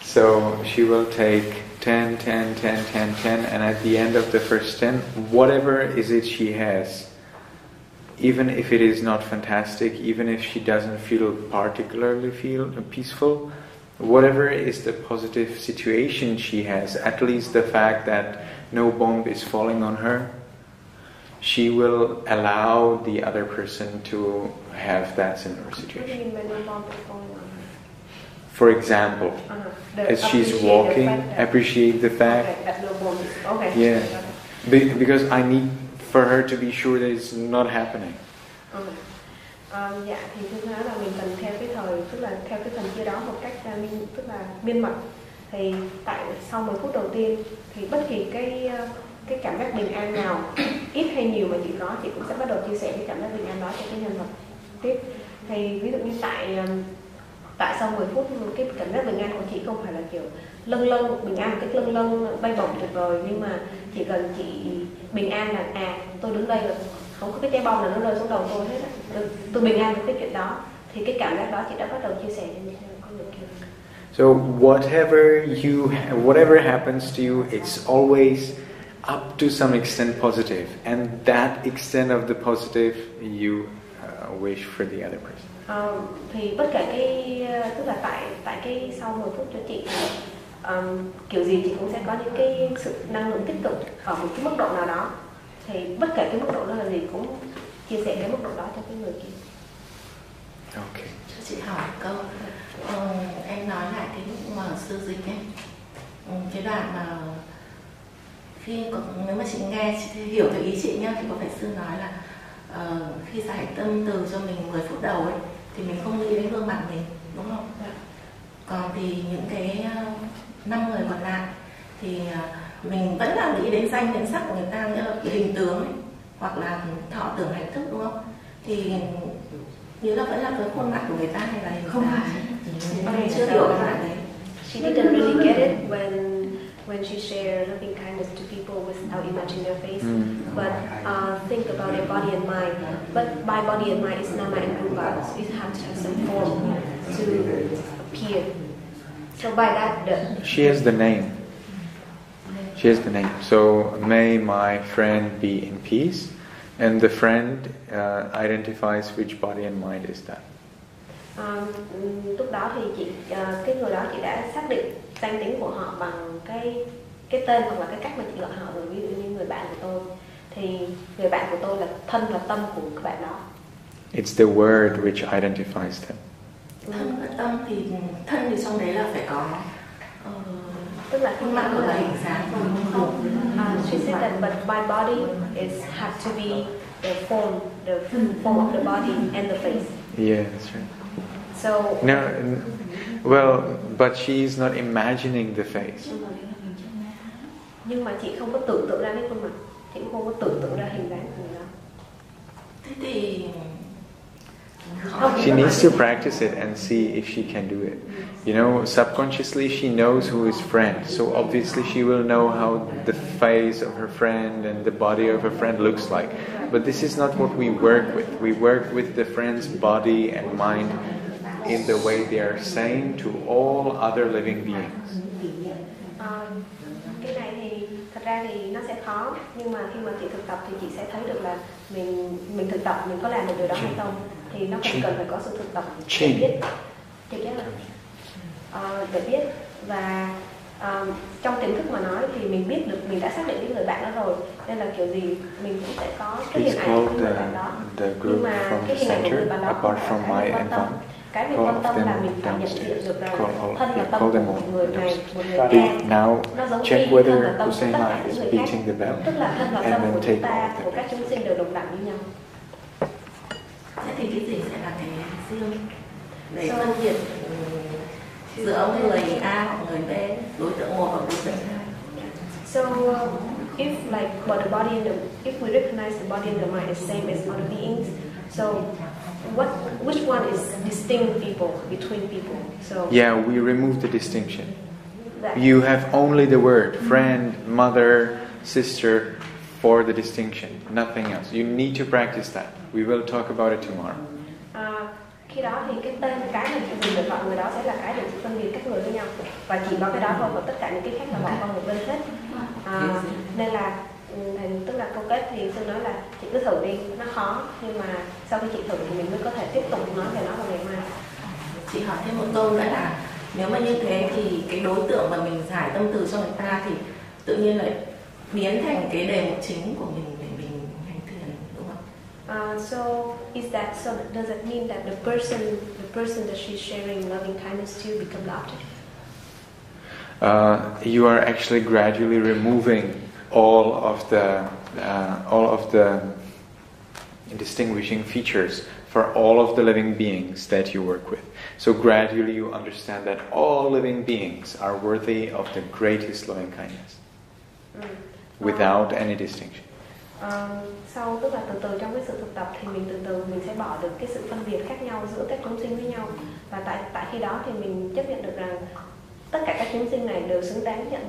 So she will take 10, 10, 10, 10, 10, and at the end of the first 10, whatever is it she has, even if it is not fantastic, even if she doesn't particularly feel peaceful, whatever is the positive situation she has, at least the fact that no bomb is falling on her, she will allow the other person to have that similar situation. For example, as she's walking, appreciate the fact. Yeah, because I need for her to be sure that it's not happening. Dạ, thì tôi nói là mình cần theo cái tức là theo cái phần chia đó một cách tức là miên mật. Thì sau 10 phút đầu tiên thì bất kỳ cái cảm giác bình an nào, ít hay nhiều mà chị có, chị cũng sẽ bắt đầu chia sẻ cái cảm giác bình an đó cho cái nhân vật tiếp. Thì ví dụ như tại sau 10 phút cái cảm giác bình an của chị không phải là kiểu lâng bình an một cách lâng bay bổng tuyệt vời, nhưng mà chỉ cần chị bình an là tôi đứng đây là không có cái trái bom nào nó rơi xuống đầu tôi hết, tôi bình an với cái chuyện đó, thì cái cảm giác đó chị đã bắt đầu chia sẻ cho những con người kia. So whatever happens to you, it's always up to some extent positive, and that extent of the positive you wish for the other person. Thì bất kể tức là tại cái sau 10 phút cho chị kiểu gì chị cũng sẽ có những cái sự năng lượng tích cực ở một cái mức độ nào đó, thì bất kể cái mức độ đó là gì cũng chia sẻ cái mức độ đó cho cái người kia. Okay. Cho chị hỏi câu, em nói lại cái lúc mà sư dịch ấy, cái đoạn mà nếu mà chị nghe, chị hiểu theo ý chị nhá, thì có phải sư nói là khi giải tâm từ cho mình 10 phút đầu ấy, thì mình không nghĩ đến gương mặt mình, đúng không? Còn thì những cái 5 người còn lại thì mình vẫn là nghĩ đến danh đến sắc của người ta, như là hình tướng ấy, hoặc là thọ tưởng hành thức, đúng không? Thì như là vẫn là cái khuôn mặt của người ta hay là hình không phải chưa hiểu cái đoạn đấy. She didn't really get it when she shared loving kindness to people without imagining their face, but think about their body and mind. But by body and mind, it's nama and rupa, so it has to have some form to appear. So by that, she has the name. She has the name. So may my friend be in peace, and the friend identifies which body and mind is that. Lúc đó thì cái người đó chị đã xác định danh tính của họ bằng cái tên hoặc là cái cách mà chị gọi họ rồi. Ví dụ như người bạn của tôi thì người bạn của tôi là thân và tâm của các bạn đó. It's the word which identifies them. Thân và tâm thì thân thì trong đấy là phải có tức là khuôn mặt hoặc là hình dáng. She said that but my body has to be the form of the body and the face. Yeah, that's right. No, well, but she's not imagining the face. Nhưng mà chị không có tưởng tượng ra cái khuôn mặt, chị cũng không có tưởng tượng ra hình dáng của người đó. Thế thì she needs to practice it and see if she can do it. You know, subconsciously she knows who is friend, so obviously she will know how the face of her friend and the body of her friend looks like. But this is not what we work with. We work with the friend's body and mind in the way they are same to all other living beings. Cái này thì thật ra thì nó sẽ khó, nhưng mà khi mà chị thực tập thì chị sẽ thấy được là mình thực tập mình có làm được điều đó hay không, thì nó không cần phải có sự thực tập để biết, để biết. Và trong tiềm thức mà nói thì mình biết được, mình đã xác định cái người bạn đó rồi, nên là kiểu gì mình cũng sẽ có cái hình ảnh của người bạn đó. Nhưng mà cái hình ảnh của người bạn đó không phải cái quan tâm. Cái mình quan tâm là mình phải nhận diện được rằng thân là tâm của một người này, một người khác. Nó giống như thân là tâm của tất cả những người khác. Tức là thân là tâm của chúng ta, của các chúng sinh đều đồng đẳng như nhau. Thế thì cái gì sẽ là cái siêu để phân biệt giữa ông người A hoặc người B, đối tượng 1 và đối tượng 2? So if like the body and if we recognize the body and the mind as same as other beings, so which one is distinct people between people? So yeah, we remove the distinction. You have only the word friend, mother, sister for the distinction, nothing else. You need to practice that. We will talk about it tomorrow. Khi đó thì cái tên, cái mình dùng để gọi người đó sẽ là cái để phân biệt các người với nhau, và chỉ có cái đó thôi, và tất cả những cái khác là bỏ qua một bên hết. Nên là tức là câu kết thì tôi nói là chị cứ thử đi, nó khó, nhưng mà sau khi chị thử thì mình mới có thể tiếp tục nói về nó vào ngày mai. Chị hỏi thêm một câu nữa là nếu mà như thế thì cái đối tượng mà mình giải tâm từ cho người ta thì tự nhiên lại biến thành cái đề mục chính của mình để mình hành thiền, đúng không? So does it mean that the person that she's sharing loving kindness to become the object? You are actually gradually removing all of the distinguishing features for all of the living beings that you work with. So gradually you understand that all living beings are worthy of the greatest loving kindness, without any distinction. Sau tức là từ từ trong cái sự thực tập thì mình từ từ mình sẽ bỏ được cái sự phân biệt khác nhau giữa các chúng sinh với nhau, và tại khi đó thì mình chấp nhận được rằng tất cả các chúng sinh này đều xứng đáng nhận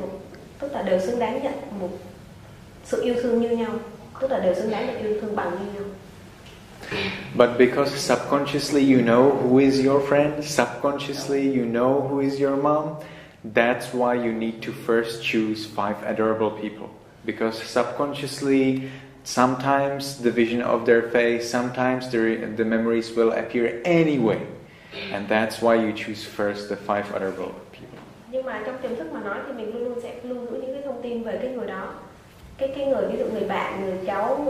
một sự yêu thương như nhau, tức là đều xứng đáng được yêu thương bằng như nhau. But because subconsciously you know who is your friend, subconsciously you know who is your mom, that's why you need to first choose 5 adorable people. Because subconsciously, sometimes the vision of their face, sometimes the memories will appear anyway. And that's why you choose first the 5 adorable people. Nhưng mà trong tiềm thức mà nói thì mình luôn luôn sẽ lưu giữ những cái thông tin về cái người đó. Cái người, ví dụ người bạn, người cháu,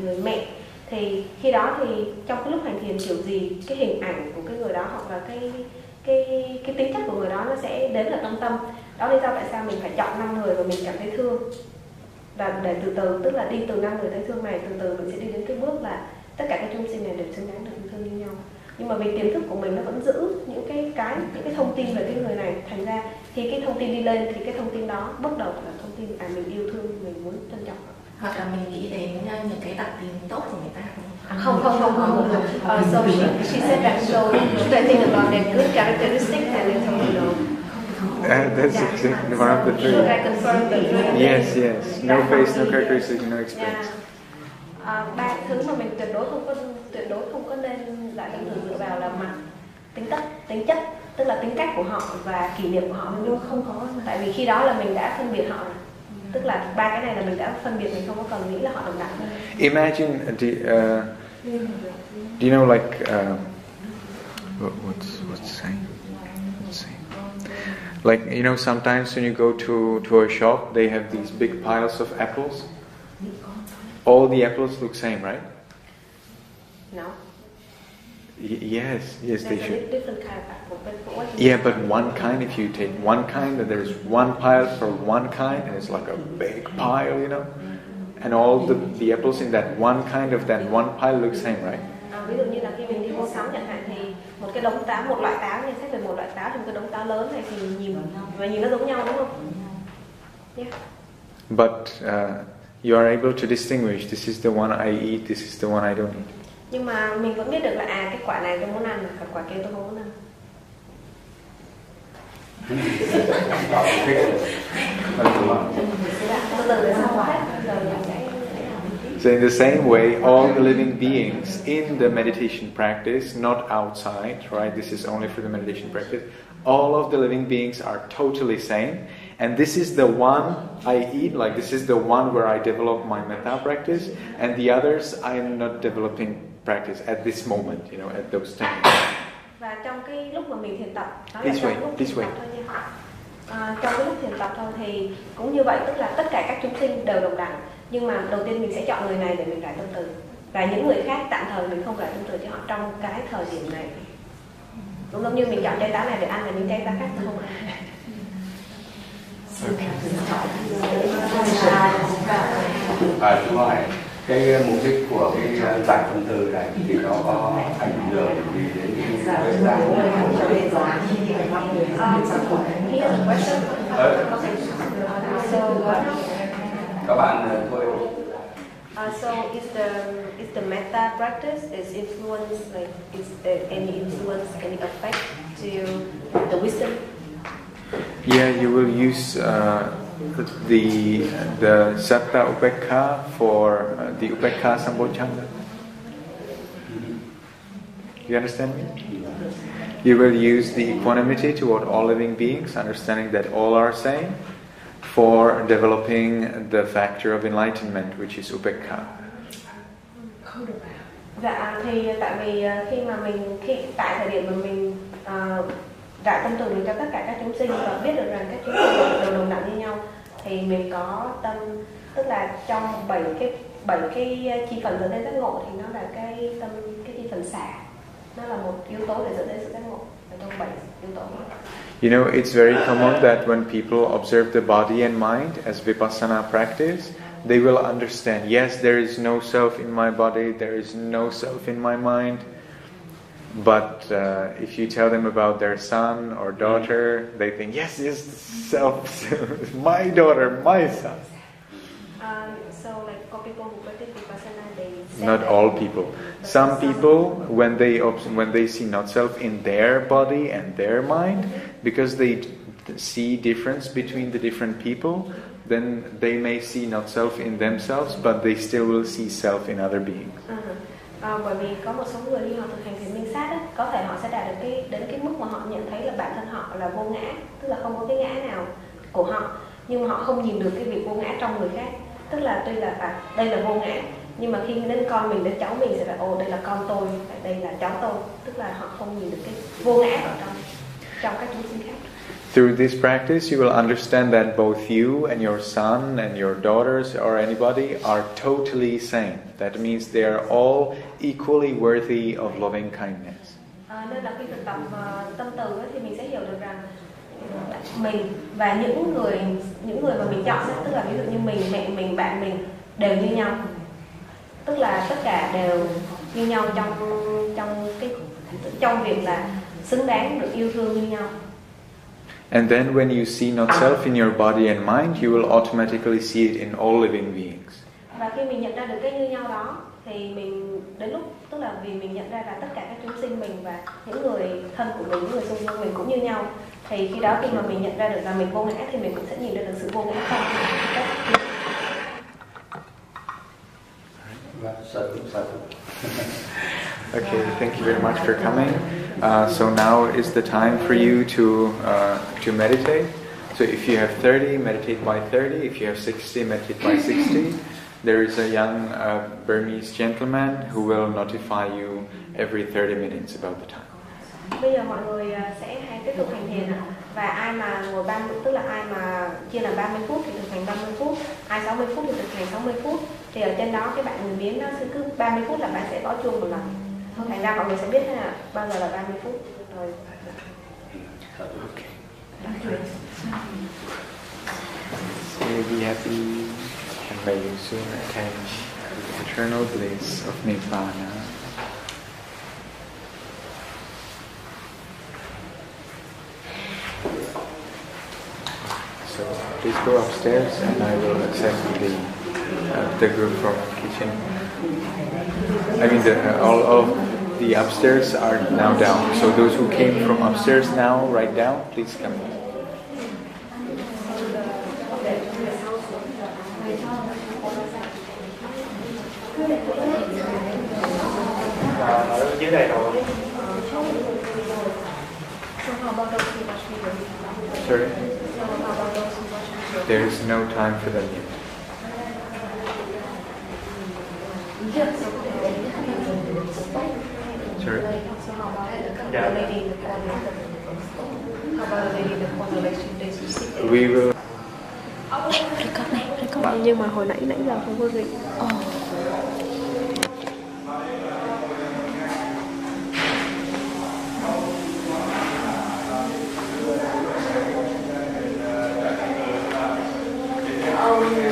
người mẹ. Thì khi đó thì trong cái lúc hành thiền kiểu gì, cái hình ảnh của cái người đó hoặc là cái tính chất của người đó nó sẽ đến ở trong tâm. Đó là lý do tại sao mình phải chọn 5 người và mình cảm thấy thương. Và để từ từ, tức là đi từ 5 người thấy thương này, từ từ mình sẽ đi đến cái bước là tất cả các chúng sinh này đều xứng đáng được yêu thương như nhau. Nhưng mà vì tiềm thức của mình nó vẫn giữ những cái thông tin về cái người này, thành ra khi cái thông tin đi lên thì cái thông tin đó bắt đầu là thông tin mình yêu thương, mình muốn trân trọng. Hoặc là mình nghĩ đến những cái đặc tính tốt của người ta. Không. So she said that, so I think about the good characteristics and then that's exactly one of the three. Should I confirm the three? Yes. No face, no characteristics, no experience. 3 thứ mà mình tuyệt đối không có nên giải tâm từ dựa vào là mặt, tính chất, tức là tính cách của họ và kỷ niệm của họ, nhưng không có, tại vì khi đó là mình đã phân biệt họ, tức là 3 cái này là mình đã phân biệt, mình không có cần nghĩ là họ đồng đẳng. Imagine, do you know like what's saying? Like, you know, sometimes when you go to a shop, they have these big piles of apples. All the apples look same, right? No. Yes, they should. Different kind of apple, but yeah, but one kind. If you take one kind, then there's one pile for one kind, and it's like a big pile, you know. And all the apples in that one kind of that one pile look same, right? Ví dụ như là khi mình đi mua sắm chẳng hạn thì một cái đống táo, một loại táo, như xét về một loại táo trong cái đống táo lớn này thì nhìn nó giống nhau đúng không? Yeah. But you are able to distinguish, this is the one I eat, this is the one I don't eat. Nhưng mà mình vẫn biết được là cái quả này tôi muốn ăn, còn quả kia tôi không muốn ăn. So in the same way, all the living beings in the meditation practice, not outside, right? This is only for the meditation practice. All of the living beings are totally same. And this is the one I eat, like this is the one where I develop my metta practice. And the others, I am not developing practice at this moment, you know, at those times. Và trong cái lúc mà mình thiền tập, this way. Trong cái lúc thiền tập thôi thì cũng như vậy, tức là tất cả các chúng sinh đều đồng đẳng. Nhưng mà đầu tiên mình sẽ chọn người này để mình rải tâm từ, và những người khác tạm thời mình không rải tâm từ cho họ trong cái thời điểm này. Cũng giống như mình chọn trái táo này để ăn là những trái táo khác không ăn. Chú hỏi cái mục đích của cái giải tâm từ này thì nó có ảnh hưởng gì đến cái các bạn thôi. So is the metta practice is influence, like is there any influence, any effect to the wisdom? Yeah, you will use the satta upekha for the upekha sambodhana. You understand me? You will use the equanimity toward all living beings, understanding that all are same, for developing the factor of enlightenment, which is upekha. Dạ, thì tại vì tại thời điểm mà mình rải tâm từ mình cho tất cả các chúng sinh và biết được rằng các chúng sinh đều đồng đẳng như nhau, thì mình có tâm, tức là trong 7 cái chi phần dẫn đến giác ngộ thì nó là cái chi phần xả, nó là một yếu tố để dẫn đến sự giác ngộ ở trong 7 yếu tố. You know, it's very common that when people observe the body and mind as Vipassana practice, they will understand, yes, there is no self in my body, there is no self in my mind. But if you tell them about their son or daughter, they think, yes, self, my daughter, my son. So like for people who practice Vipassana, they not all people. Some people, when they see not self in their body and their mind, because they see difference between the different people, then they may see not self in themselves, but they still will see self in other beings. Bởi vì có một số người khi họ thực hành thiền minh sát ấy, có thể họ sẽ đạt được đến cái mức mà họ nhận thấy là bản thân họ là vô ngã, tức là không có cái ngã nào của họ, nhưng mà họ không nhìn được cái việc vô ngã trong người khác. Tức là tuy là đây là vô ngã, nhưng mà khi đến con mình, đến cháu mình sẽ là đây là con tôi, đây là cháu tôi, tức là họ không nhìn được cái vô ngã ở trong các chúng sinh khác. Through this practice, you will understand that both you and your son and your daughters or anybody are totally same. That means they are all equally worthy of loving kindness. Nên là khi thực tập tâm từ thì mình sẽ hiểu được rằng mình và những người mà mình chọn, tức là ví dụ như mình, mẹ mình, bạn mình đều như nhau, tức là tất cả đều như nhau trong việc là xứng đáng được yêu thương như nhau. And then when you see not self in your body and mind, you will automatically see it in all living beings. Và khi mình nhận ra được cái như nhau đó, thì mình đến lúc, tức là vì mình nhận ra là tất cả các chúng sinh mình và những người thân của mình, những người xung quanh mình cũng như nhau, thì khi đó khi mà mình nhận ra được là mình vô ngã thì mình cũng sẽ nhìn ra được sự vô ngã không. Okay, thank you very much for coming. So now is the time for you to meditate. So if you have 30, meditate by 30. If you have 60, meditate by 60. There is a young Burmese gentleman who will notify you every 30 minutes about the time. Bây giờ mọi người sẽ hay tiếp tục hành thiền, và ai mà ngồi 30, tức là ai mà chia làm 30 phút thì thực hành 30 phút, ai 60 phút thì thực hành 60 phút. Thì ở trên đó cái bạn người Miến nó cứ 30 phút là bạn sẽ gõ chuông một lần. Thành ra mọi người sẽ biết là bao giờ là 30 phút rồi. Okay. May be happy and may you soon attain the eternal bliss of Nibbana. So please go upstairs and I will accept the group from kitchen. I mean, all of the upstairs are now down. So those who came from upstairs now, right down, please come. Ở dưới đây rồi. Sorry? There is no time for them yet. Sorry? We will. Nhưng mà hồi nãy giờ không có gì.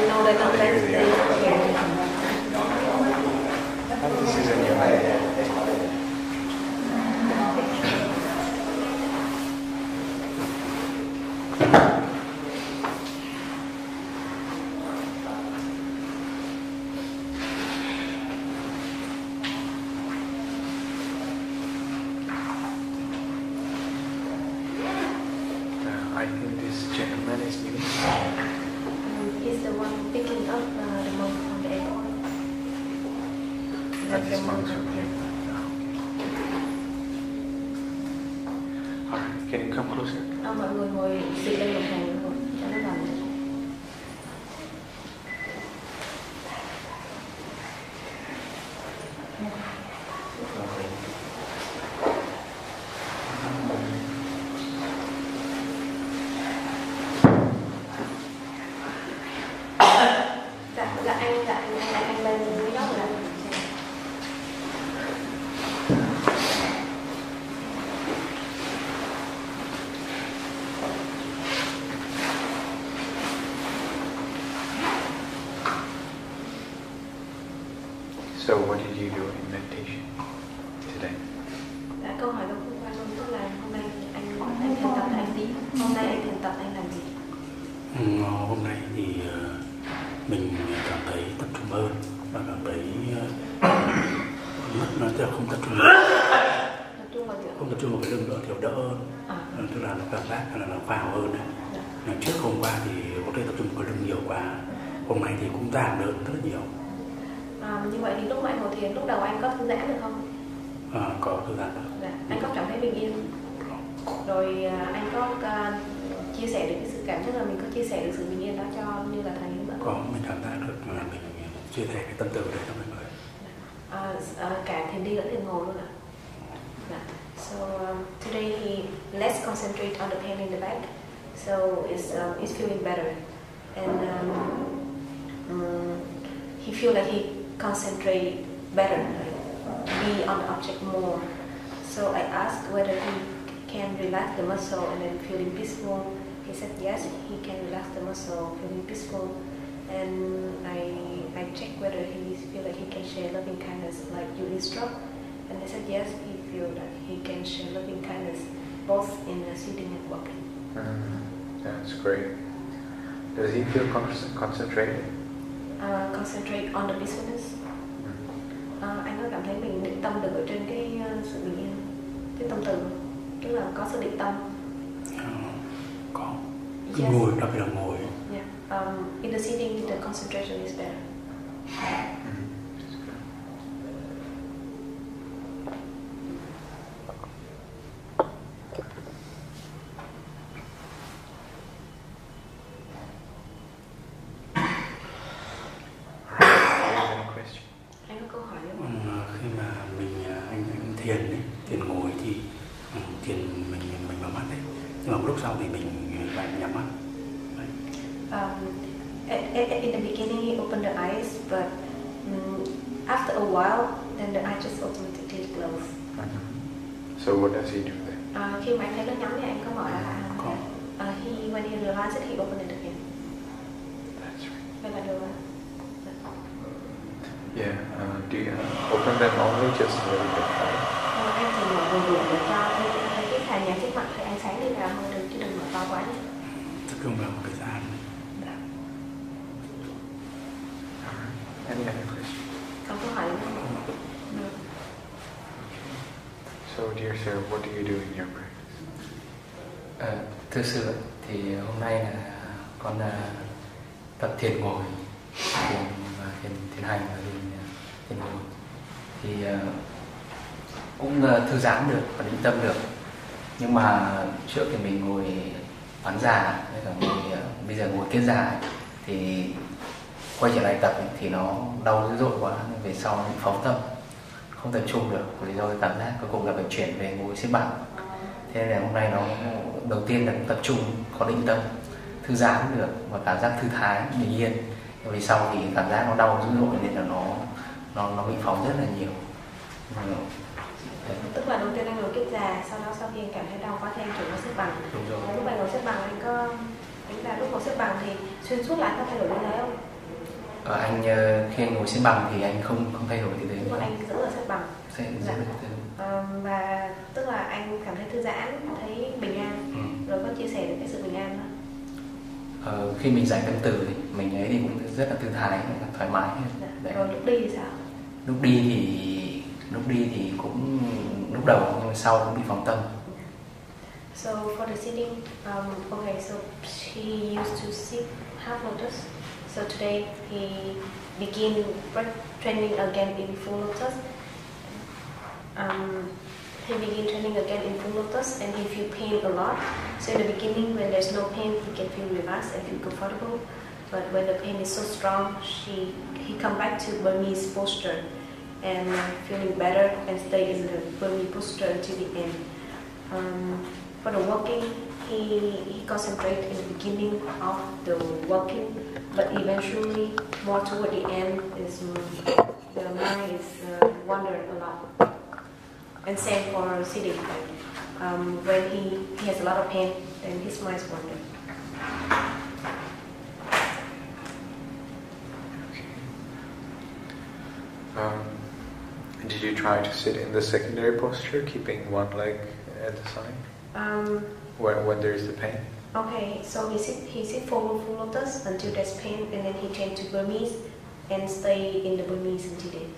No, they don't let stay. This is in your head. I think this gentleman is new. He's the one picking up the monk from the airport. This monk's from here. Alright, can you come closer? Mọi người ngồi xịt lên một hàng rồi, cho nó gần. Anh lên dưới góc rồi. So what did you do in meditation today? Câu hỏi đó cũng quan luôn, tức là hôm nay anh thiền tập là anh tí. Hôm nay anh thiền tập anh làm gì? Hôm nay thì mình cảm thấy tập trung hơn và cảm thấy nó không tập trung nữa. Không tập trung vào cái lưng nữa thì đỡ hơn. Tức là nó cảm giác là nó vào hơn đấy. Trước hôm qua thì có thể tập trung vào lưng nhiều quá, hôm nay thì cũng giảm được rất là nhiều. Như vậy thì lúc mà anh ngồi thiền, lúc đầu anh có thư giãn được không? Có thư giãn được. Dạ. Anh có cảm thấy bình yên? Rồi anh có chia sẻ được cái sự cảm giác là mình có chia sẻ được sự bình yên đó cho như là thầy hướng dẫn? Có, mình cảm giác được là mình chia sẻ cái tâm tư đấy cho mọi người. Cả thiền đi lẫn thiền ngồi luôn ạ? So today he let's concentrate on the pain in the back, so it's feeling better, and he feel like he concentrate better, be on the object more. So I asked whether he can relax the muscle and then feeling peaceful. He said yes, he can relax the muscle, feeling peaceful. And I checked whether he feel like he can share loving kindness like you instruct. And they said yes, he feel that he can share loving kindness both in sitting and walking. That's great. Does he feel concentrated? Concentrate on the peacefulness. Anh có cảm thấy mình định tâm được ở trên cái sự bình yên, cái tâm từ, tức là có sự định tâm. Có. Cứ ngồi, đặc biệt là ngồi. Yeah. In the sitting, the concentration is better. Thiền ngồi thì thiền mình mở mắt đấy, nhưng mà một lúc sau thì mình lại nhắm mắt. In the beginning he opened the eyes, but after a while, then the eyes just automatically close. So what does he do then? Khi mà anh thấy nó nhắm thì anh có mở ra lại không? When he realized it, he opened it again. That's right. Vậy là được rồi. Yeah. Do you open them only just a little bit, right? Anh chỉ mở vừa vừa để cho thấy cái sàn nhà trước mặt thấy ánh sáng đi vào thôi, chứ đừng mở to quá nhé. Thực chung là một cái gian. Any other question? Không có hỏi nữa. So, dear sir, what do you do in your practice? Thưa sư, thì hôm nay là con tập thiền ngồi, thiền và thiền hành và thiền ngồi, thì cũng thư giãn được và định tâm được. Nhưng mà trước thì mình ngồi bán già, bây giờ ngồi kiết già thì quay trở lại tập thì nó đau dữ dội quá, về sau nó phóng tâm, không tập trung được, vì do cảm giác cuối cùng là phải chuyển về ngồi xếp bằng. Thế nên là hôm nay nó đầu tiên là tập trung, có định tâm, thư giãn được và cảm giác thư thái, bình yên. Vì sau thì cảm giác nó đau dữ dội nên là nó bị phóng rất là nhiều. Tức là đầu tiên anh ngồi kiết già, sau đó sau khi anh cảm thấy đau quá thì anh chuyển vào xếp bằng. Đúng rồi. Lúc anh ngồi xếp bằng anh có đánh là lúc ngồi xếp bằng thì xuyên suốt lại có thay đổi như thế không? Anh khi anh ngồi xếp bằng thì anh không thay đổi gì đấy. Tức là anh giữ ở xếp bằng. Dạ. Và tức là anh cảm thấy thư giãn, thấy bình an, rồi có chia sẻ được cái sự bình an không? Khi mình giải tâm từ thì mình ấy thì cũng rất là thư thái, thoải mái. Rồi lúc đi thì sao? Lúc đi thì cũng lúc đầu nhưng mà sau cũng bị phóng tâm. So for the sitting, okay, so he used to sit half lotus. So today he begin training again in full lotus. He began training again in full lotus and he feel pain a lot. So in the beginning when there's no pain, he can feel relaxed and feel comfortable. But when the pain is so strong, he come back to Burmese posture and feeling better and stay in the Burmese posture until the end. For the walking, he concentrate in the beginning of the walking, but eventually more toward the end is the mind is wander a lot. And same for sitting. When he has a lot of pain, then his mind is wandering. Did you try to sit in the secondary posture, keeping one leg at the side? When there is the pain? Okay, so he sit full lotus until there's pain, and then he change to Burmese and stay in the Burmese until then.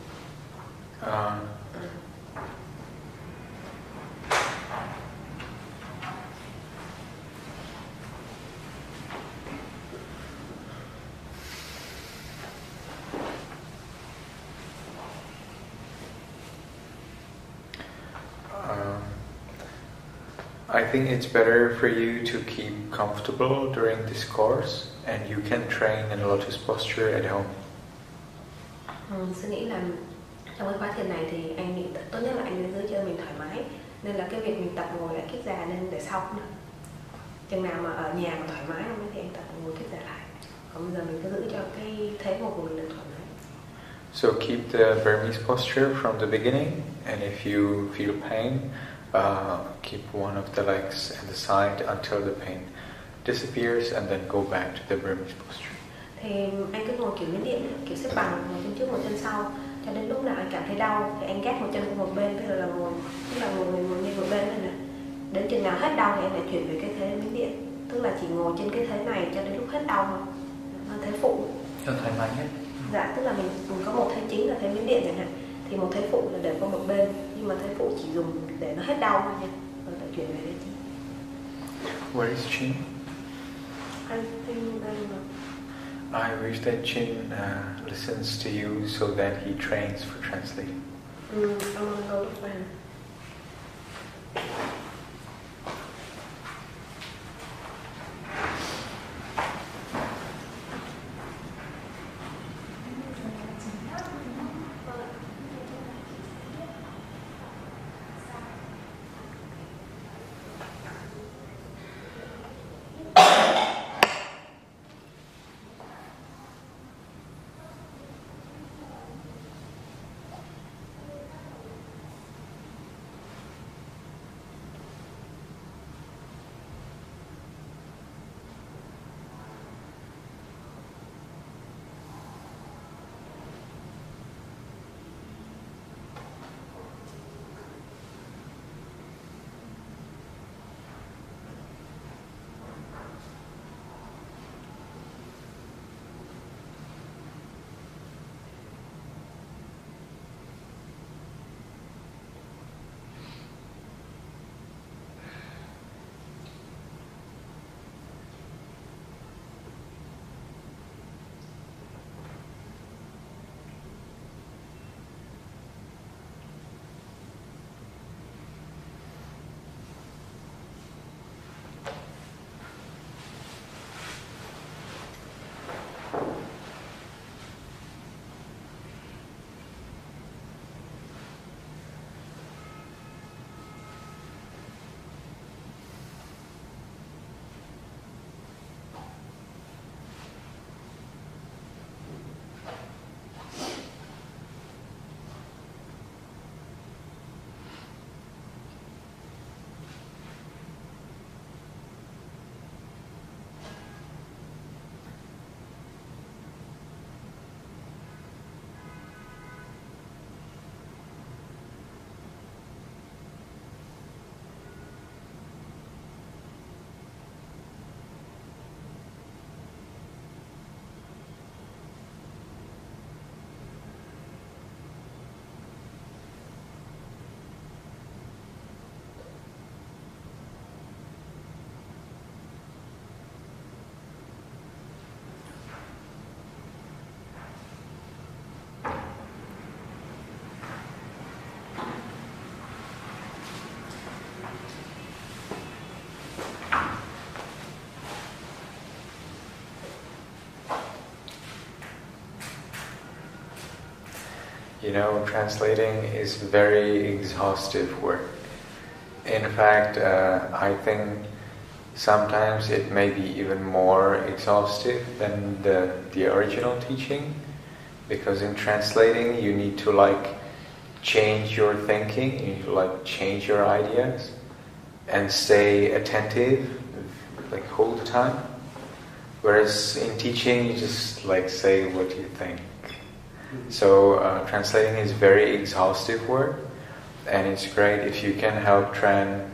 I think it's better for you to keep comfortable during this course, and you can train in lotus posture at home. Tôi nghĩ là trong cái khóa thiền này thì anh nghĩ tốt nhất là anh nên giữ cho mình thoải mái, nên là cái việc mình tập ngồi lại kiết già nên để sau cũng được. Chừng nào mà ở nhà mà thoải mái không thì anh tập ngồi kiết già lại. Còn bây giờ mình cứ giữ cho cái thế ngồi của mình được thoải mái. So keep the Burmese posture from the beginning, and if you feel pain, keep one of the legs at the side until the pain disappears, and then go back to the Burmese posture. Thì anh cứ ngồi kiểu Miến Điện, kiểu xếp bằng, ngồi chân trước ngồi chân sau, cho đến lúc nào anh cảm thấy đau thì anh gác một chân qua một bên, bây giờ là ngồi, tức là ngồi như một bên này nè. Đến chừng nào hết đau thì anh lại chuyển về cái thế Miến Điện, tức là chỉ ngồi trên cái thế này cho đến lúc hết đau mà. Thế phụ. Cho thoải mái nhất. Dạ, tức là mình có một thế chính là thế Miến Điện chẳng hạn, thì một thế phụ là để qua một bên, nhưng mà thế phụ chỉ dùng để nó hết đau thôi nha, rồi lại chuyển về thế chính. Where is Chin? I think I wish that Chin listens to you so that he trains for translating. I want to go to Vàng. You know, translating is very exhaustive work. In fact, I think sometimes it may be even more exhaustive than the original teaching, because in translating you need to change your thinking, you need to change your ideas and stay attentive whole the time. Whereas in teaching you just say what you think. So translating is very exhaustive work, and it's great if you can help Tran,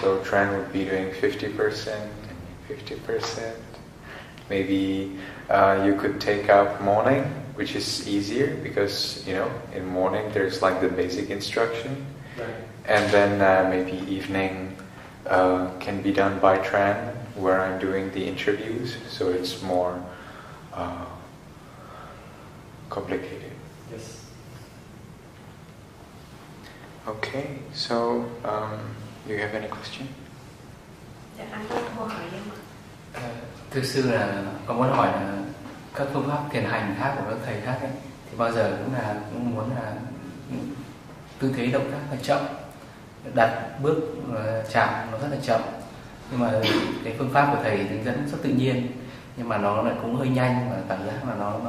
so Tran would be doing 50% and 50%. Maybe you could take up morning, which is easier because, in morning there's the basic instruction. Right. And then maybe evening can be done by Tran, where I'm doing the interviews, so it's more complicated. Yes. Okay, so do you have any question? Dạ, anh có câu hỏi không ạ? Thực sự là có muốn hỏi là các phương pháp thiền hành khác của các thầy khác ấy, thì bao giờ cũng muốn là tư thế động tác là chậm, đặt bước chạm nó rất là chậm, nhưng mà cái phương pháp của thầy hướng dẫn rất tự nhiên, nhưng mà nó lại cũng hơi nhanh, và cảm giác là nó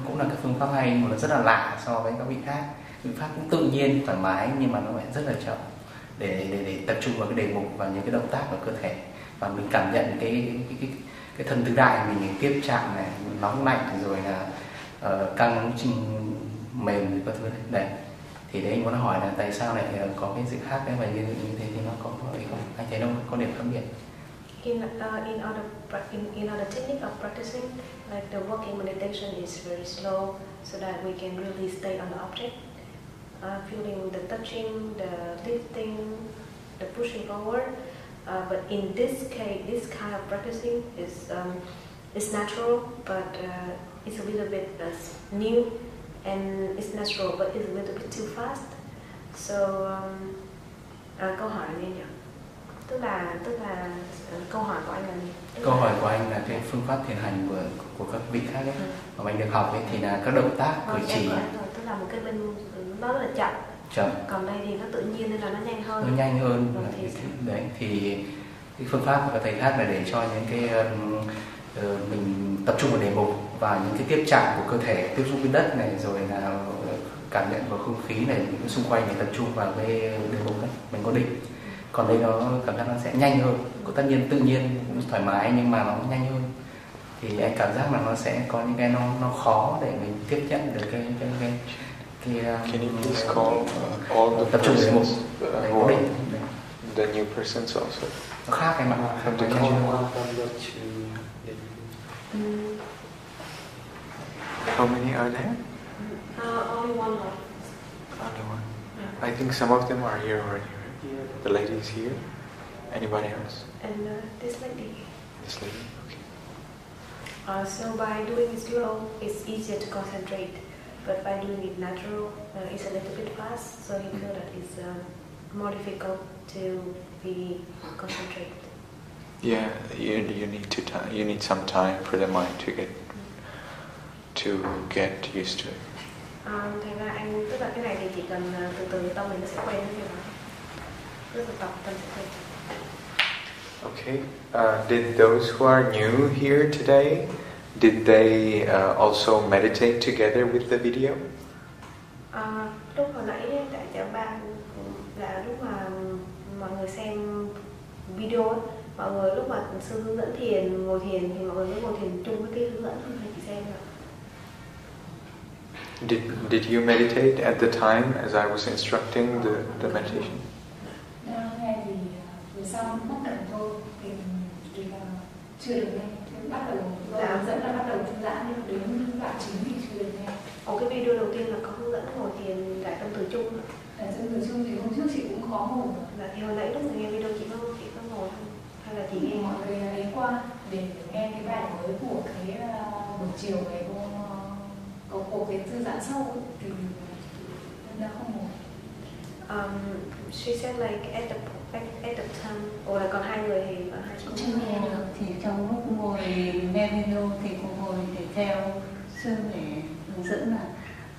cũng là cái phương pháp hay, nhưng mà nó rất là lạ so với các vị khác. Phương pháp cũng tự nhiên thoải mái, nhưng mà nó lại rất là chậm, để tập trung vào cái đề mục và những cái động tác của cơ thể, và mình cảm nhận cái thân tứ đại mình tiếp chạm này, nóng lạnh rồi là căng mềm các thứ đấy. Thì đấy anh muốn hỏi là tại sao lại có cái sự khác đấy, và như thế thì nó có hay không? Anh thấy nó có điểm khác biệt? In other technique of practicing, like the walking meditation is very slow, so that we can really stay on the object, feeling the touching, the lifting, the pushing forward. But in this case, this kind of practicing is natural, but it's a little bit new, and it's natural, but it's a little bit too fast. So câu hỏi là gì nhỉ? Tức là câu hỏi của anh là gì? Câu hỏi của anh là cái phương pháp thiền hành của các vị khác ấy, mà anh được học ấy, thì là các động tác cử chỉ. Tức là một cái bên nó rất là chậm. Còn đây thì nó tự nhiên nên là nó nhanh hơn. Nó nhanh hơn. Đấy thì cái phương pháp của các thầy khác là để cho những cái mình tập trung vào đề mục và những cái tiếp chạm của cơ thể, tiếp xúc với đất này, rồi là cảm nhận vào không khí này, những cái xung quanh, để tập trung vào cái đề mục đấy, mình có định. Còn đây nó cảm giác nó sẽ nhanh hơn, có tất nhiên tự nhiên cũng thoải mái, nhưng mà nó nhanh hơn. Thì anh cảm giác là nó sẽ có những cái nó khó để mình tiếp nhận được cái Can you please call all the persons who are the new persons also? Nó khác cái mặt from the kitchen. How many are there? Only one left. Only one. I think some of them are here already. Right? The lady is here. Anybody else? And this lady. This lady. Okay. So by doing it slow, it's easier to concentrate. But by doing it natural, it's a little bit fast, so he feel that it's more difficult to be concentrated. Yeah, you need some time for the mind to get used to it. Thành ra anh, tức là cái này thì chỉ cần từ từ tâm mình nó sẽ quen với điều đó. Cứ tập tâm sẽ quen. Okay. Did those who are new here today, did they also meditate together with the video? Lúc hồi nãy tại chợ ba là lúc mà mọi người xem video ấy, mọi người lúc mà sư hướng dẫn thiền, ngồi thiền thì mọi người mới ngồi thiền chung với cái hướng dẫn hay chỉ xem thôi. Did you meditate at the time as I was instructing the meditation? Nghe thì vừa xong bắt đầu thôi thì chưa được nghe. Bắt đầu hướng dẫn là bắt đầu thư giãn, nhưng đến đoạn chính thì chưa được nghe. Cái video đầu tiên là có hướng dẫn ngồi thiền giải tâm từ chung. Giải tâm từ chung thì hôm trước chị cũng khó ngồi. Thì hồi nãy lúc mình nghe video chị có ngồi không? Hay là chỉ nghe mọi người đến qua để nghe cái bài mới của cái buổi chiều ngày có cuộc cái thư giãn sâu ấy, thì đã không ngồi. She said like at the time, là còn hai người thì còn hai chị chưa nghe được, thì trong lúc ngồi nghe video thì cũng ngồi để theo sư để hướng dẫn là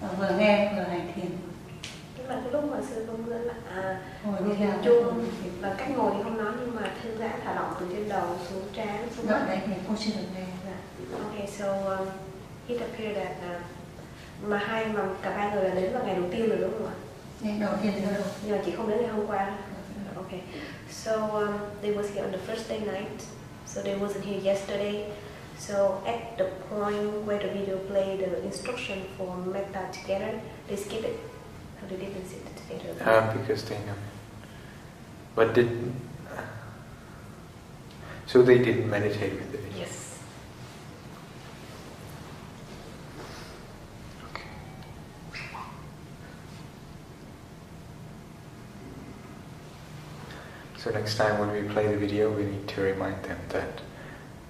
vừa nghe vừa hành thiền. Tức là cái lúc mà sư hướng dẫn là ngồi thiền chung và cách ngồi thì không nói, nhưng mà thư giãn thả lỏng từ trên đầu xuống trán xuống mắt đấy thì cô chưa được nghe. Okay, so it appeared that mà cả ba người là đến vào ngày đầu tiên rồi đúng không ạ? Ngày đầu tiên rồi. Nhưng mà chỉ không đến ngày hôm qua. Okay, so they was here on the first day night, so they wasn't here yesterday. So at the point where the video played the instruction for metta together, they skip it. So they didn't sit together. Because they know. But so they didn't meditate with the video. Yes. So next time when we play the video, we need to remind them that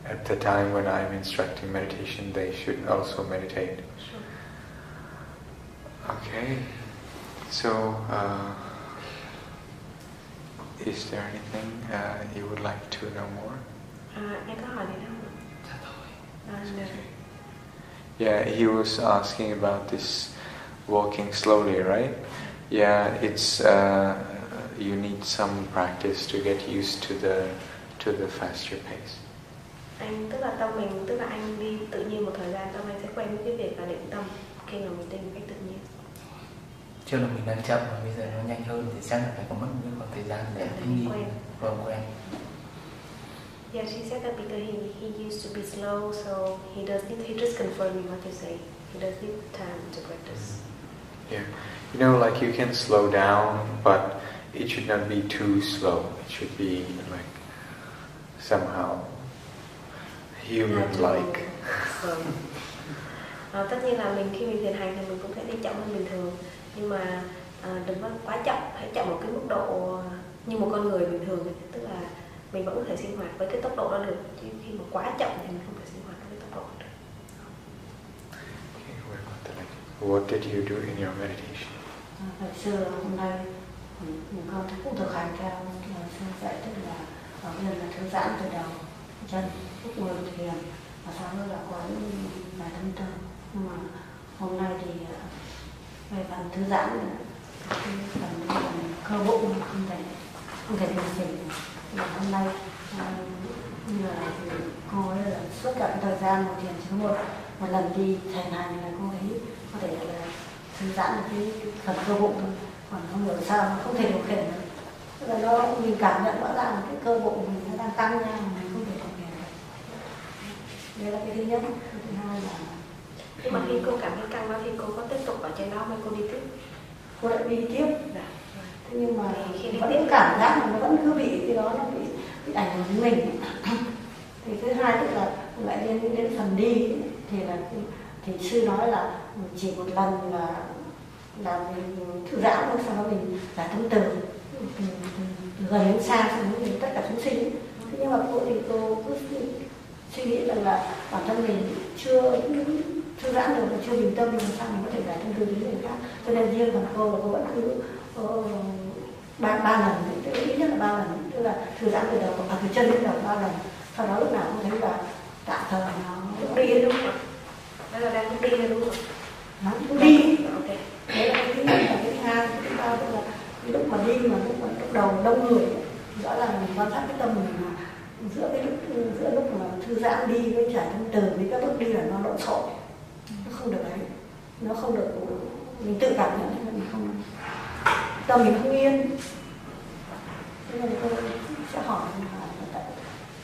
at the time when I'm instructing meditation, they should also meditate. Sure. Okay. So, is there anything you would like to know more? Em có hỏi gì đâu? Yeah, he was asking about this walking slowly, right? Yeah, it's you need some practice to get used to the faster pace. Anh tức là tâm mình, tức là anh đi tự nhiên một thời gian, tâm anh sẽ quen với cái việc là định tâm khi mà mình đi một cách tự nhiên. Trước là mình đang chậm mà bây giờ nó nhanh hơn thì chắc là phải có mất những khoảng thời gian để thích nghi và quen. Yeah, she said that because he used to be slow, so he just confirming what you say. He does need time to practice. Yeah, you know, like you can slow down, but it should not be too slow. It should be like somehow human-like. Tất nhiên là khi mình thiền hành thì mình cũng sẽ đi chậm hơn bình thường, nhưng mà đừng có quá chậm, hãy chậm một cái mức độ như một con người bình thường ấy. Tức là mình vẫn có thể sinh hoạt với cái tốc độ đó được, chứ khi mà quá chậm thì mình không thể sinh hoạt với cái tốc độ được. What did you do in your meditation? Hồi xưa hôm nay mình cũng thực hành theo sư dạy, tức là đầu tiên là thư giãn từ đầu chân, lúc ngồi thiền, và sau nữa là có vài tâm tư. Nhưng mà hôm nay thì về phần thư giãn, phần cơ bụng không thể điều chỉnh. Và hôm nay như là cô ấy là suốt cả thời gian một thiền chỉ một lần đi thiền hành là cô ấy có thể là thư giãn được cái phần cơ bụng thôi, còn không hiểu sao nó không thể điều khiển được. Tức là mình cảm nhận rõ ràng là cái cơ bụng mình nó đang tăng nha, mà mình không thể điều khiển được. Đây là cái thứ nhất. Cái thứ hai là nhưng mà khi cô cảm thấy căng đó thì cô có tiếp tục ở trên đó hay cô đi tiếp? Cô lại đi tiếp. Thế nhưng mà khi vẫn cảm giác là nó vẫn cứ bị cái đó, nó bị ảnh hưởng đến mình. Thì thứ hai tức là lại đến phần đi thì sư nói là chỉ một lần là mình thư giãn thôi, sau đó mình giải tâm từ gần đến xa, xong rồi tất cả chúng sinh. Thế nhưng mà cô thì cô cứ suy nghĩ rằng là bản thân mình chưa thư giãn được, chưa bình tâm được, sao mình có thể giải tâm từ đến người khác. Cho nên riêng phần cô là cô vẫn cứ ba lần, tức là ít nhất là 3 lần, tức là thư giãn từ đầu từ chân đến đầu 3 lần. Sau đó lúc nào cũng thấy là tạm thời nó đi đúng không? Đó là đang đi đúng không? Nó cũng đi. Okay. Đấy là cái thứ nhất. Là cái thứ hai, cái thứ ba tức là lúc mà đi mà lúc đầu đông người ấy, rõ ràng mình quan sát cái tâm mình là giữa lúc mà thư giãn đi với trải tâm từ với các bước đi là nó lộn xộn, nó không được ấy, nó không được, mình tự cảm nhận là mình không, tâm mình không yên. Thế nên tôi sẽ hỏi là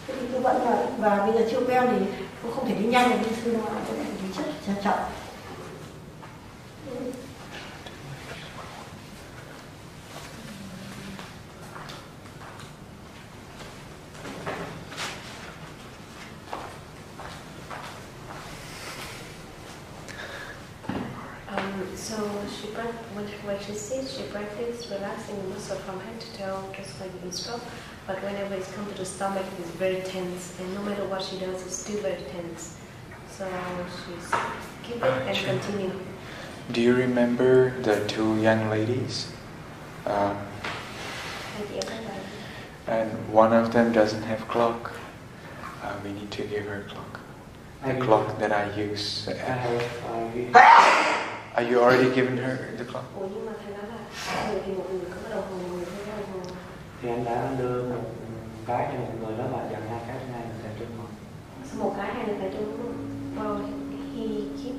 thế thì cứ vẫn là, và bây giờ chưa quen thì cũng không thể đi nhanh được như xưa đâu, cho nên đi chất chậm. So when she sits, she practices relaxing the muscle from head to toe, just like you instruct. But whenever it's come to the stomach, it's very tense, and no matter what she does, it's still very tense. So she's keep it and continue. Do you remember the 2 young ladies? And one of them doesn't have clock. We need to give her a clock. The clock that I use. Are you already given her the clock? Ủa nhưng mà thầy nói là người thì một người có cái đồng hồ, người không có đồng hồ. Thì anh đã đưa một cái cho một người đó và dành 2 cái cho 2 người thầy chung mà. Một cái 2 người thầy chung đúng không? Well, he keep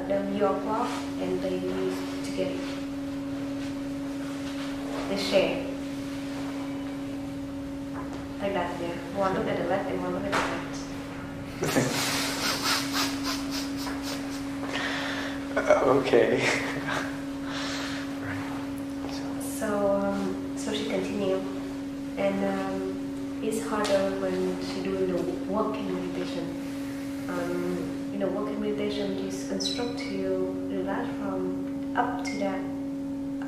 them your clock and they use together. They share. Like that, yeah. One look at the left and one look at the right. Okay. So she continued, and it's harder when she doing the walking meditation. Walking meditation is instruct you relax from up to down,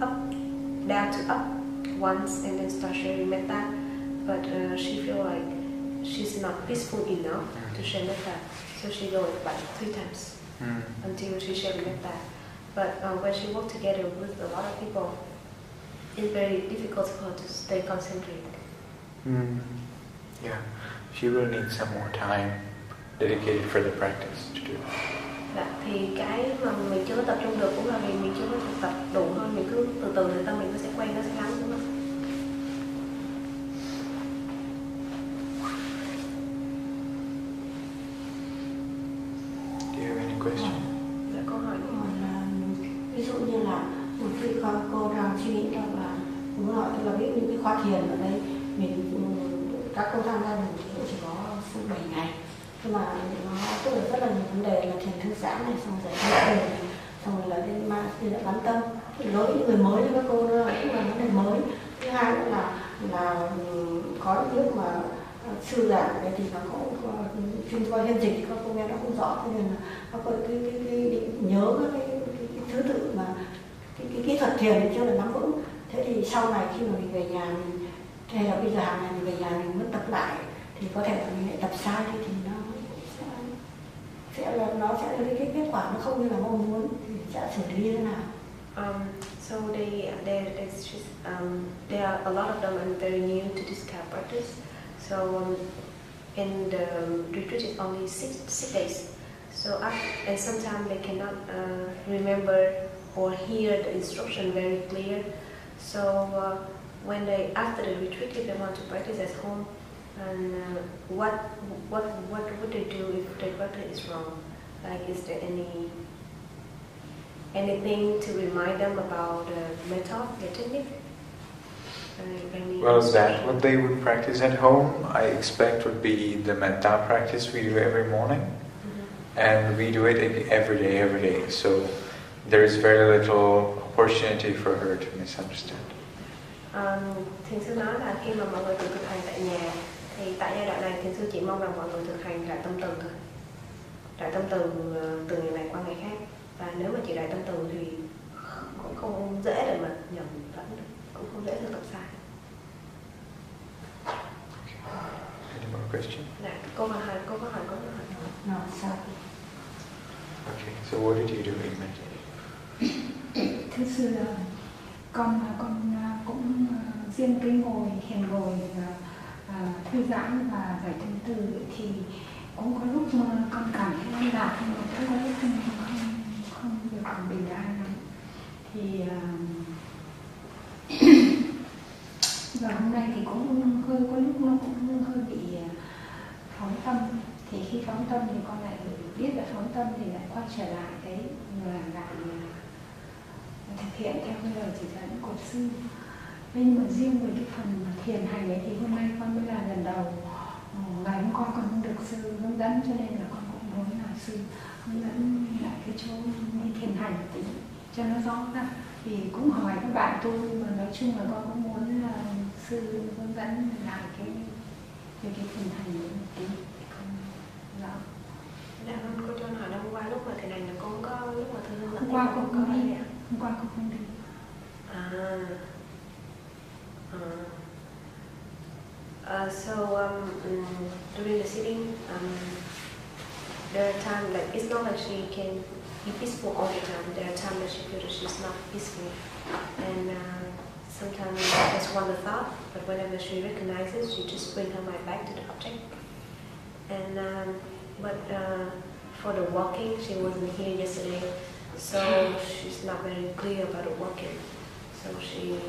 up, down to up once, and then start sharing metta. But she feel like she's not peaceful enough to share metta, so she go like 3 times until she share metta. But when she work together with a lot of people, it's very difficult for her to stay concentrated. Yeah, she will need some more time dedicated for the practice to do that. Dạ, thì cái mà mình chưa có tập trung được cũng là vì mình chưa có thực tập đủ thôi, mình cứ từ từ thì tâm mình nó sẽ quen, nó sẽ lắng đúng không? Do you have any question? Dạ, câu hỏi của mình là ví dụ như là một khi cô đang suy nghĩ rằng là muốn hỏi tức là biết những cái khóa thiền ở đây mình các cô tham gia mình chỉ có 7 ngày, nhưng mà nó tức là rất là nhiều vấn đề là thiền thư giãn này, xong rồi giải thích này, xong rồi là đến mà thì lại bán tâm. Đối với những người mới như các cô đó cũng là vấn đề mới. Thứ hai nữa là có những lúc mà sư giảng đấy thì nó cũng chuyên qua phiên dịch thì các cô nghe nó không rõ, cho nên là các cô cái nhớ cái thứ tự mà cái kỹ thuật thiền để cho là nắm vững. Thế thì sau này khi mà mình về nhà mình hay là bây giờ hàng ngày mình về nhà mình muốn tập lại thì có thể là mình lại tập sai thì nó sẽ là nó sẽ là cái kết quả nó không như là mong muốn, thì sẽ xử lý như thế nào? So there are a lot of them and very new to this kind of practice. So in the retreat is only six days. So and sometimes they cannot remember or hear the instruction very clear. So when they after the retreat, if they want to practice at home, and what would they do if their practice is wrong? Like, is there anything to remind them about the method, the technique? Well, that what they would practice at home, I expect would be the metta practice we do every morning, and we do it every day. So there is very little opportunity for her to misunderstand. Thiền sư nói là khi mà mọi người tự thực hành tại nhà thì tại giai đoạn này thiền sư chỉ mong rằng mọi người thực hành đại tâm từ thôi, đại tâm từ từ ngày này qua ngày khác, và nếu mà chỉ đại tâm từ thì cũng không dễ để mà nhầm lẫn được, cũng không dễ thực tập sai. Any more questions? Dạ, cô có hỏi có hỏi. No, sorry. Okay, so what did you do in meditation? Thưa sư, con cũng riêng cái thiền ngồi thư giãn và giải thân từ thì cũng có lúc con cảm thấy an lạc, nhưng mà cũng có lúc không được bình an lắm. Thì giờ hôm nay thì cũng hơi có lúc nó cũng hơi bị phóng tâm. Thì khi phóng tâm thì con lại biết là phóng tâm thì lại quay trở lại đấy, lại thực hiện theo cái lời chỉ dẫn của sư. Nhưng mà riêng về cái phần thiền hành ấy thì hôm nay con mới là lần đầu, ngày hôm qua con không được sư hướng dẫn, cho nên là con cũng muốn là sư hướng dẫn lại cái chỗ thiền hành tí cho nó rõ ra. Vì cũng hỏi các bạn tôi, nhưng mà nói chung là con cũng muốn là sư hướng dẫn lại cái thiền hành một tí. Rõ. Dạ vâng, cô cho hỏi hôm qua lúc mà thiền hành là con có lúc mà thư hôm qua con không đi. Hôm qua con không đi. During the sitting, there are times like it's not like she can be peaceful all the time. There are times that she feels that she's not peaceful, and sometimes she just want the thought. But whenever she recognizes, she just bring her mind back to the object. And for the walking, she wasn't here yesterday, So she's not very clear about the walking. So she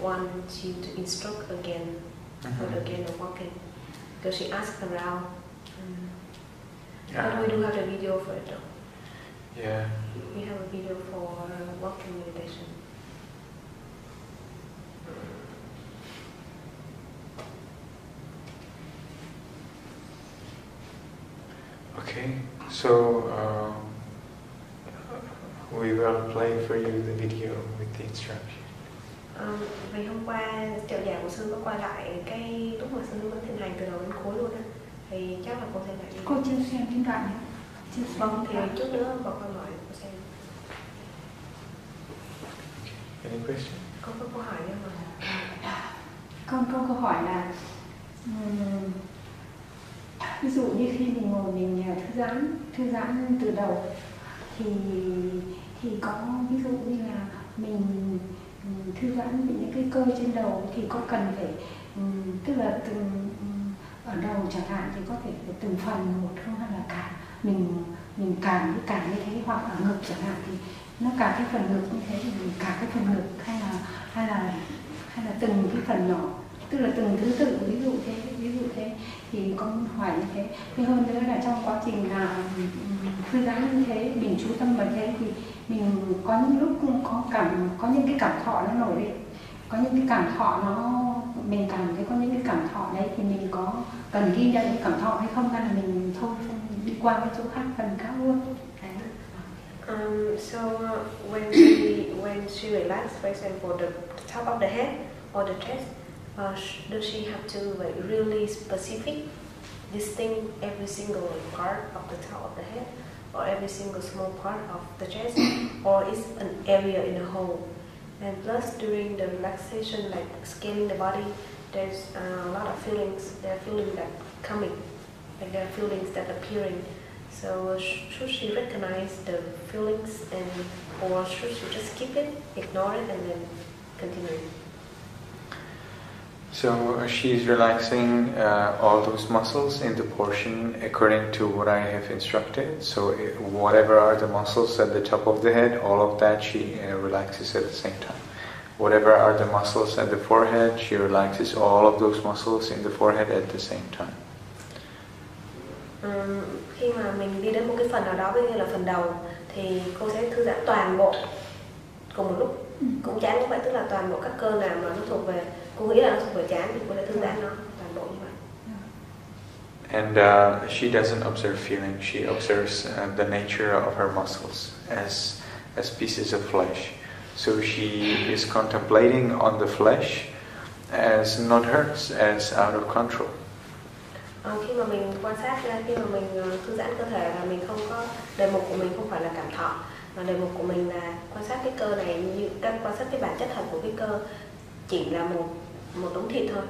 wants you to instruct again, again of walking. Because she asked around. But we do have a video for it though. Yeah. We have a video for walking meditation. Okay, so we will play for you the video with the instruction. Vì hôm qua trợ giảng của sư có quay lại cái lúc mà sư vẫn thiền hành từ đầu đến cuối luôn á, thì chắc là cô sẽ lại. Cô chưa xem cái đoạn này. Vâng, thì chút nữa bọn con nói cô xem. Any question? Con có câu hỏi nhưng mà con có câu hỏi là ví dụ như khi mình ngồi mình thư giãn từ đầu thì có ví dụ như là mình thư giãn những cái cơ trên đầu thì có cần phải tức là từng ở đầu chẳng hạn thì có thể từng phần một không, hay là cả mình cảm như thế, hoặc ở ngực chẳng hạn thì nó cả cái phần ngực như thế thì mình cả cái phần ngực, hay là từng cái phần nhỏ, tức là từng thứ tự, ví dụ thế thì con hỏi như thế. Thế hơn nữa là trong quá trình là thư giãn như thế, mình chú tâm vào thế thì mình có những lúc có những cái cảm thọ nó nổi lên, có những cái cảm thọ mình cảm thấy có những cái cảm thọ đấy thì mình có cần ghi nhận những cảm thọ hay không, hay là mình thôi đi qua cái chỗ khác phần khác luôn. So when she relaxes, for example, the top of the head or the chest, does she have to like really specific, distinct every single part of the top of the head, or every single small part of the chest, or is an area in a whole? And plus, during the relaxation, like scanning the body, there's a lot of feelings. There are feelings that coming, like there are feelings that appearing. So should she recognize the feelings, or should she just keep it, ignore it, and then continue? So she's relaxing all those muscles in the portion according to what I have instructed. So whatever are the muscles at the top of the head, all of that she relaxes at the same time. Whatever are the muscles at the forehead, she relaxes all of those muscles in the forehead at the same time. Khi mà mình đi đến một cái phần nào đó, ví dụ như là phần đầu, thì cô sẽ thư giãn toàn bộ cùng một lúc. Cũng chán cũng vậy, tức là toàn bộ các cơ nào mà nó thuộc về, cô nghĩ là nó thuộc về chán thì cô sẽ thư giãn nó toàn bộ như vậy. And she doesn't observe feeling, she observes the nature of her muscles as pieces of flesh. So she is contemplating on the flesh as not hers, as out of control. Khi mà mình quan sát ra, khi mà mình thư giãn cơ thể là mình không có, đề mục của mình không phải là cảm thọ, mà đề mục của mình là quan sát cái cơ này, như quan sát cái bản chất thật của cái cơ, chỉ là một đống thịt thôi,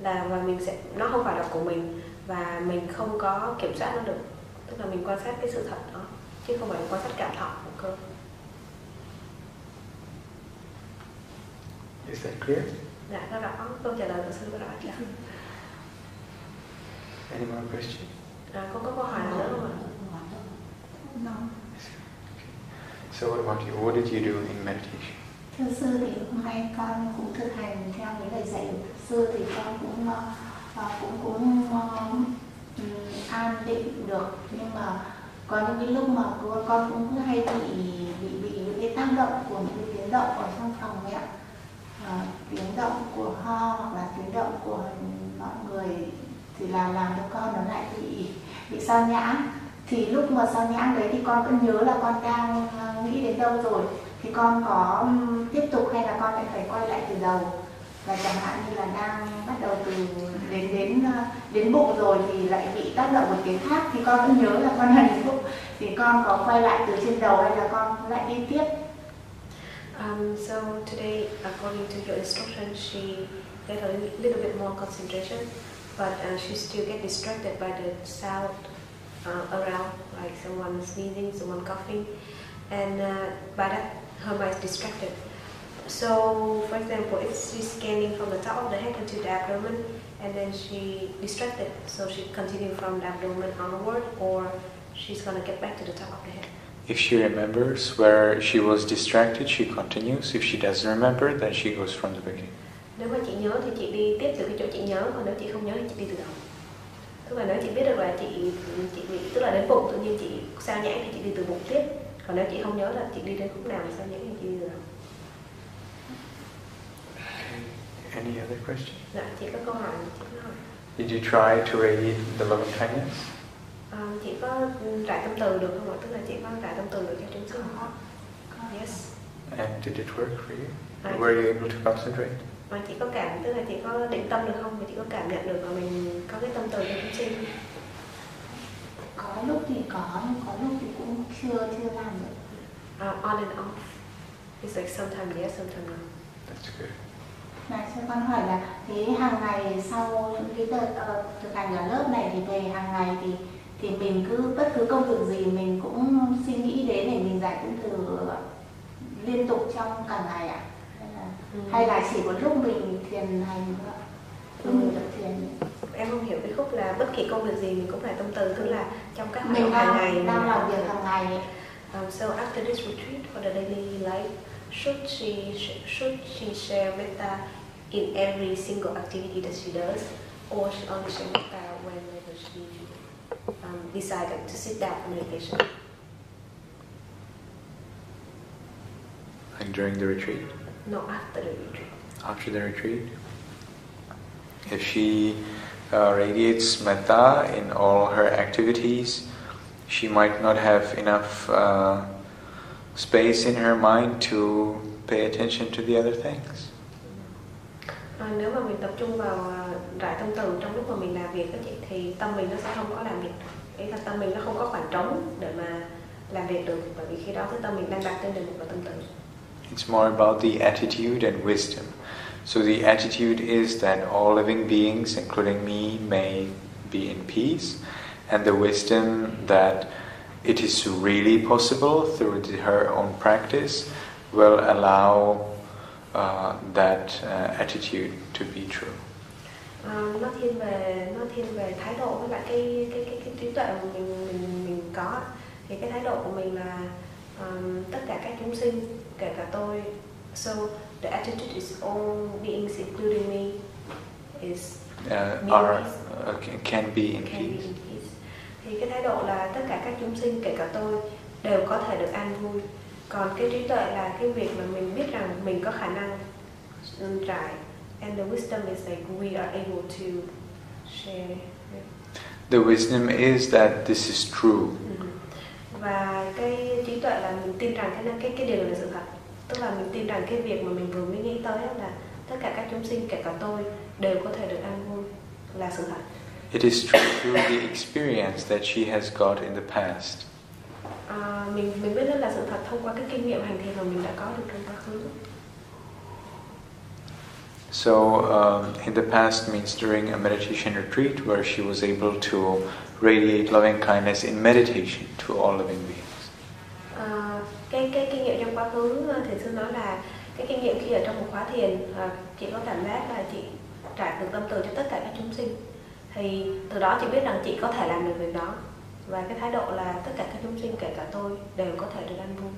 và mình sẽ, nó không phải là của mình và mình không có kiểm soát nó được, tức là mình quan sát cái sự thật đó chứ không phải là quan sát cảm thọ của cơ. Is that clear? Dạ, nó rõ. Câu trả lời của sư có rõ chưa? Any more questions? Con có câu hỏi nào nữa không ạ? No. So what about you? What did you do in meditation? Thưa sư, thì hôm nay con cũng thực hành theo những lời dạy của sư, thì con cũng an định được, nhưng mà có những cái lúc mà con cũng hay bị những cái tác động của những cái tiếng động ở trong phòng mẹ, tiếng động của ho hoặc là tiếng động của mọi người thì làm cho con nó lại bị sao nhãng. Thì lúc mà sao nhãng đấy thì con vẫn nhớ là con đang nghĩ đến đâu rồi, thì con có tiếp tục hay là con lại phải quay lại từ đầu, và chẳng hạn như là đang bắt đầu từ đến bụng rồi thì lại bị tác động một tiếng khác, thì con vẫn nhớ là con đang đến bụng, thì con có quay lại từ trên đầu hay là con lại đi tiếp. So today, according to your instruction, she get a little bit more concentration, but she still get distracted by the sound around, like someone sneezing, someone coughing, and by that her mind is distracted. So, for example, if she's scanning from the top of the head into the abdomen, and then she distracted, so she continue from the abdomen onward, or she's gonna get back to the top of the head. If she remembers where she was distracted, she continues. If she doesn't remember, then she goes from the beginning. Nếu mà chị nhớ thì chị đi tiếp từ cái chỗ chị nhớ, còn nếu chị không nhớ thì chị đi từ đầu. Tức là nếu chị biết được là chị bị, tức là đến bụng tự nhiên chị sao nhãng thì chị đi từ bụng tiếp. Còn nếu chị không nhớ là chị đi đến khúc nào mà sao nhãng thì chị đi từ đầu. Any other question? Dạ, chị có câu hỏi, chị có hỏi. Did you try to radiate the loving kindness? Chị có trải tâm từ được không ạ? Tức là chị có trải tâm từ được cho chúng sinh không? Yes. And did it work for you? Were you able to concentrate? Mà chị có cảm, tức là chị có định tâm được không? Và chị có cảm nhận được là mình có cái tâm từ cho chúng sinh? Có lúc thì có, nhưng có lúc thì cũng chưa làm được. On and off. It's like sometimes yes, sometimes no. That's good. Này, cho con hỏi là thế hàng ngày sau những cái đợt thực hành ở lớp này thì về hàng ngày thì mình cứ bất cứ công việc gì mình cũng suy nghĩ đến để mình giải tâm từ liên tục trong cả ngày ạ? Hay là chỉ có lúc mình thiền hành thôi? Lúc mình tập thiền. Em không hiểu cái khúc là bất kỳ công việc gì mình cũng phải tâm từ, tức là trong các hoạt mình động hàng ngày đang làm việc hàng ngày. So after this retreat for the daily life, should she share metta in every single activity that she does, or she only share metta whenever she decided to sit down for meditation? Like during the retreat? No, after the retreat. After the retreat? If she radiates metta in all her activities, she might not have enough space in her mind to pay attention to the other things. Nếu mà mình tập trung vào rải tâm từ trong lúc mà mình làm việc đó chị, thì tâm mình nó sẽ không có làm việc được. Ý là tâm mình nó không có khoảng trống để mà làm việc được, bởi vì khi đó cái tâm mình đang đặt trên đề mục là tâm từ. It's more about the attitude and wisdom. So the attitude is that all living beings, including me, may be in peace, and the wisdom that it is really possible through her own practice will allow that attitude to be true. Nó thiên về thái độ với lại cái trí tuệ mà mình có. Thì cái thái độ của mình là tất cả các chúng sinh, kể cả tôi. So the attitude is all beings, including me, is can be in peace. Thì cái thái độ là tất cả các chúng sinh, kể cả tôi, đều có thể được an vui. Còn cái trí tuệ là cái việc mà mình biết rằng mình có khả năng trải. And the wisdom is like we are able to share. The wisdom is that this is true. Và cái trí tuệ là mình tin rằng cái điều là sự thật. Tức là mình tin rằng cái việc mà mình vừa mới nghĩ tới là tất cả các chúng sinh, kể cả tôi, đều có thể được an vui, là sự thật. It is true through the experience that she has got in the past. Mình biết đó là sự thật thông qua cái kinh nghiệm hành thiền mà mình đã có được trong quá khứ. So in the past means during a meditation retreat where she was able to radiate loving kindness in meditation to all living beings. Cái kinh nghiệm trong quá khứ, Thiền sư nói là cái kinh nghiệm khi ở trong một khóa thiền, chị có cảm giác là chị trải được tâm từ cho tất cả các chúng sinh. Thì từ đó chị biết rằng chị có thể làm được việc đó. Và cái thái độ là tất cả các chúng sinh, kể cả tôi, đều có thể được an vui.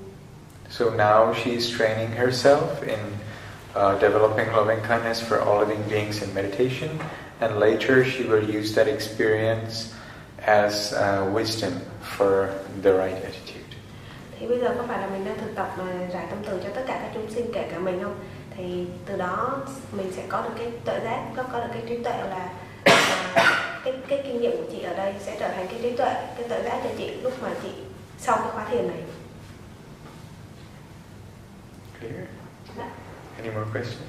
So now she is training herself in developing loving kindness for all living beings in meditation, and later she will use that experience as wisdom for the right attitude. Thì bây giờ có phải là mình đang thực tập mà rải tâm từ cho tất cả các chúng sinh, kể cả mình không? Thì từ đó mình sẽ có được cái tuệ giác, có được cái trí tuệ là cái kinh nghiệm của chị ở đây sẽ trở thành cái trí tuệ, cái tuệ giác cho chị lúc mà chị sau cái khóa thiền này. Clear? Any more questions?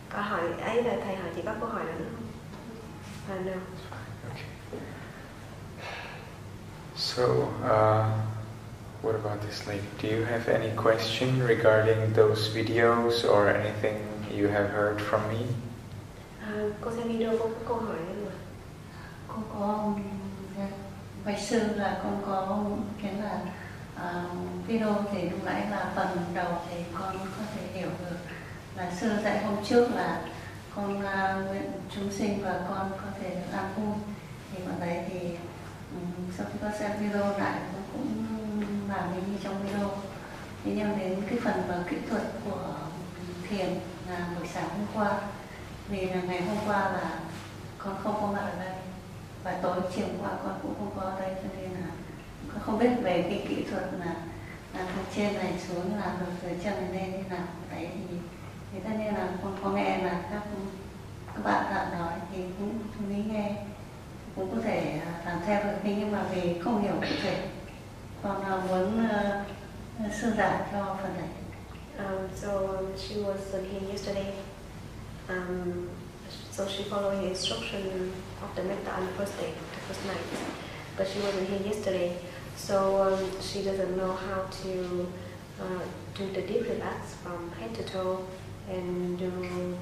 Câu hỏi ấy là thầy hỏi chị có câu hỏi nào nữa không? No. Okay. So, what about this lady? Do you have any question regarding those videos or anything you have heard from me? Cô xem video có câu hỏi không ạ? Con có bạch sư là con có cái là video thì lúc nãy là phần đầu thì con có thể hiểu được là sư dạy hôm trước là con nguyện chúng sinh và con có thể an vui. Thì vào đấy thì sau khi con xem video lại con cũng làm như trong video. Thế nhưng đến cái phần và kỹ thuật của thiền là buổi sáng hôm qua, vì là ngày hôm qua là con không có mặt ở đây và tối chiều qua con cũng không có ở đây, cho nên là con không biết về cái kỹ thuật là từ trên này xuống làm được từ chân này lên như nào đấy, thì tất nhiên là con có nghe là các bạn nói thì cũng lý nghe, cũng có thể làm theo được, nhưng mà vì không hiểu cụ thể, con muốn sư giảng cho phần này. She was here yesterday. So she followed the instruction of the metta on the first day, the first night. But she wasn't here yesterday, so she doesn't know how to do the deep relax from head to toe and do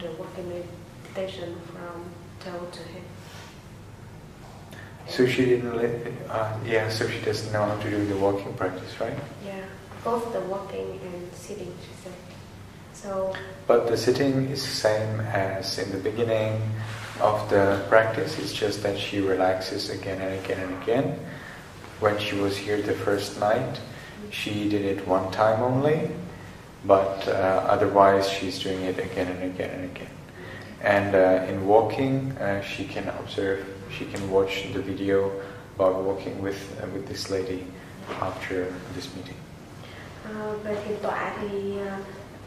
the walking meditation from toe to head. So she didn't so she doesn't know how to do the walking practice, right? Yeah, both the walking and sitting, she said. So, but the sitting is the same as in the beginning of the practice. It's just that she relaxes again and again and again. When she was here the first night, she did it one time only, but otherwise she's doing it again and again and again. And in walking, she can observe, she can watch the video about walking with this lady after this meeting. Về thiền tọa thì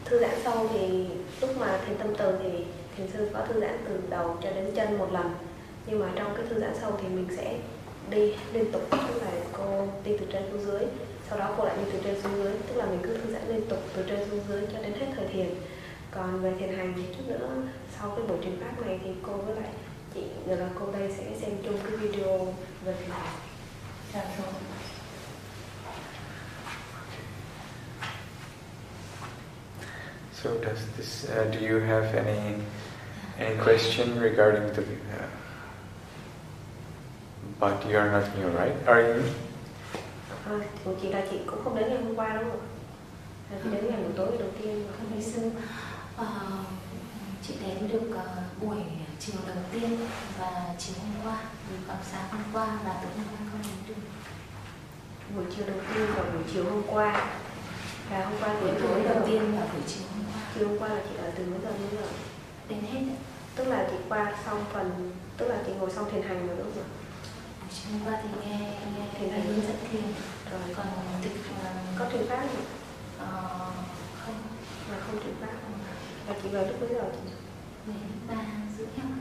thư giãn sâu thì lúc mà thiền tâm từ thì thiền sư có thư giãn từ đầu cho đến chân một lần, nhưng mà trong cái thư giãn sâu thì mình sẽ đi liên tục, tức là cô đi từ trên xuống dưới, sau đó cô lại đi từ trên xuống dưới, tức là mình cứ thư giãn liên tục từ trên xuống dưới cho đến hết thời thiền. Còn về thiền hành thì chút nữa sau cái buổi truyền pháp này thì cô với lại chị rồi là cô đây sẽ xem chung cái video về thiền hành. So does this? Do you have any question regarding the? But you are not new, right? Are you? Chị là chị cũng không đến ngày hôm qua đúng không? Chị đến ngày buổi tối đầu tiên. Không biết sư, chị đến được buổi chiều đầu tiên và chiều hôm qua, còn sáng hôm qua là tối hôm qua không đến được. Buổi chiều đầu tiên và buổi chiều hôm qua. Và hôm qua buổi tối đầu tiên và buổi chiều hôm qua. Chiều hôm qua là chị ở từ mấy giờ đến giờ? Đến hết đấy. Tức là chị qua xong phần, tức là chị ngồi xong thiền hành rồi đúng không? Chiều hôm qua thì nghe thiền hành hướng dẫn thiền. Rồi còn thực có truyền pháp không? Không, là không truyền pháp. Và chị về lúc mấy giờ chị? 3:30 không?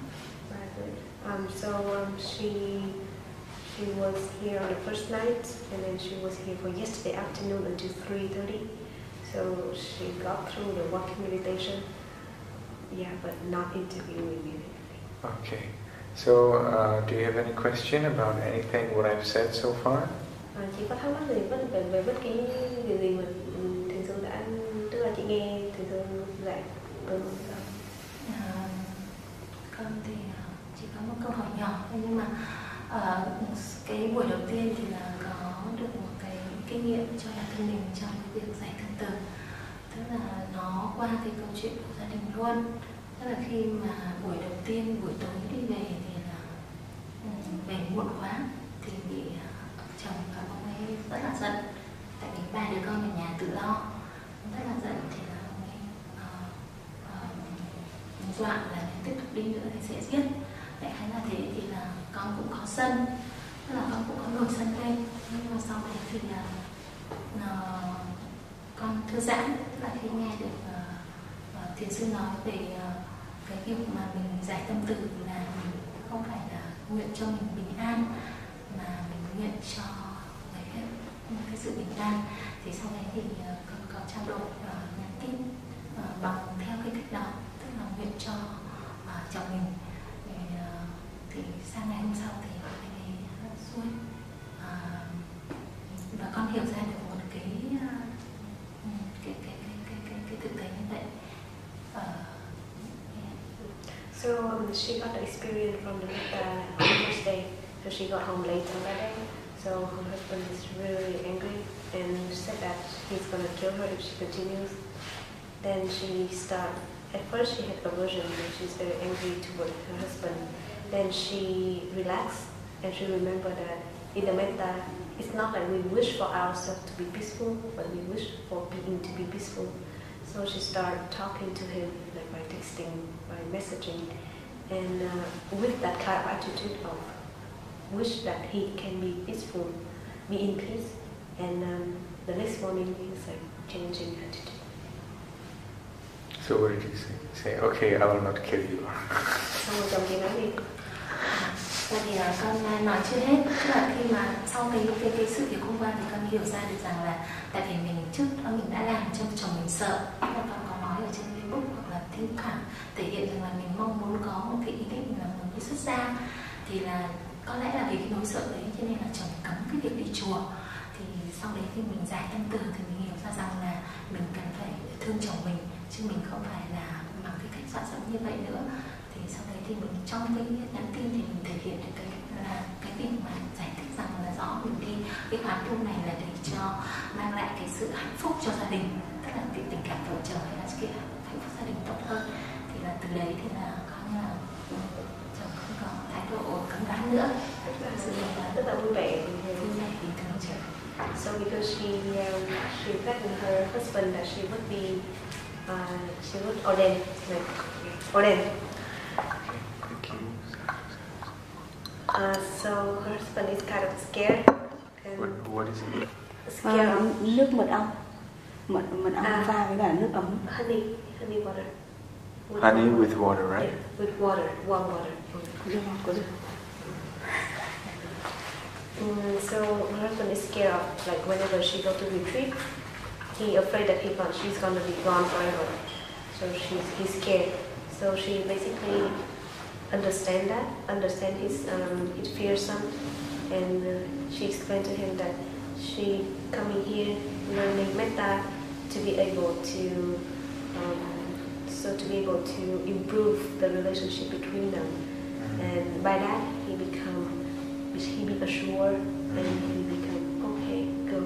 3:30. She was here on the first night, and then she was here for yesterday afternoon until 3:30. So she got through the walking meditation. Yeah, but not interviewing me. Okay. So, do you have any question about anything what I've said so far? Chị có thắc mắc gì về bất kỳ điều gì mà thiền sư đã, tức là chị nghe thiền sư dạy từ con thì chỉ có một câu hỏi nhỏ, nhưng mà cái buổi đầu tiên thì là có được một cái kinh nghiệm cho bản thân mình trong cái việc giải thân từ, tức là nó qua cái câu chuyện của gia đình luôn. Tức là khi mà buổi đầu tiên buổi tối đi về thì là về muộn quá thì bị chồng và ông ấy rất là giận, tại vì 3 đứa con ở nhà tự lo, rất là giận, thì là ông ấy dọa là nếu tiếp tục đi nữa thì sẽ giết. Đại khái là thế, thì là con cũng có sân, tức là con cũng có nổi sân lên, nhưng mà sau đấy thì là con thư giãn, tức là khi nghe được thiền sư nói về cái việc mà mình giải tâm từ là mình không phải là nguyện cho mình bình an, mà mình nguyện cho người khác cái sự bình an. Thì sau đấy thì con có trao đổi nhắn tin bằng theo cái cách đó, tức là nguyện cho chồng mình. Thì sang ngày hôm sau thì anh ấy xuôi, và con hiểu ra được một cái thực tế như vậy. So she got the experience from the metta on the first day. So she got home late on that day. So her husband is really angry and said that he's going to kill her if she continues. Then at first she had aversion and she's very angry toward her husband. Then she relaxed and she remembered that in the metta, it's not like we wish for ourselves to be peaceful, but we wish for being to be peaceful. So she started talking to him, like by texting, by messaging, and with that kind of attitude of wish that he can be peaceful, be in peace, and the next morning he's like changing attitude. So what did you say? Okay, I will not kill you. Xong rồi chồng chị nói gì? Thì con nói chưa hết, tức là khi mà sau cái sự việc hôm qua thì con hiểu ra được rằng là tại vì mình trước đó mình đã làm cho chồng mình sợ, và con có nói ở trên Facebook hoặc là thỉnh thoảng thể hiện rằng là mình mong muốn có một cái ý định là muốn đi xuất gia, thì là có lẽ là vì cái nỗi sợ đấy cho nên là chồng cấm cái việc đi chùa. Thì sau đấy khi mình giải tâm từ thì mình hiểu ra rằng là mình cần phải thương chồng mình, chứ mình không phải là bằng cái cách dọa dẫm như vậy nữa. Thì sau đấy thì mình trong cái nhắn tin thì mình thể hiện được cái việc mà giải thích rằng là rõ mình đi cái khóa tu này là để cho mang lại cái sự hạnh phúc cho gia đình, tức là cái tình cảm vợ chồng hay là cái hạnh phúc gia đình tốt hơn. Thì là từ đấy thì là coi như là chồng không có thái độ cứng rắn nữa, rất là vui vẻ, bình thường chứ. So because she threatened her husband that she would ordain. So her husband is kind of scared. What is it? Scared. Nước mật ong. Mật ong pha với cả nước ấm. Honey water. Honey with water, right? Yeah, with water, warm water. Có được. So her husband is scared of, like, whenever she go to retreat, he afraid that she's gonna be gone forever. So he's scared. So she basically understand his fearsome, and she explained to him that she coming here learning metta to be able to improve the relationship between them, and by that he be assured and he become okay, go.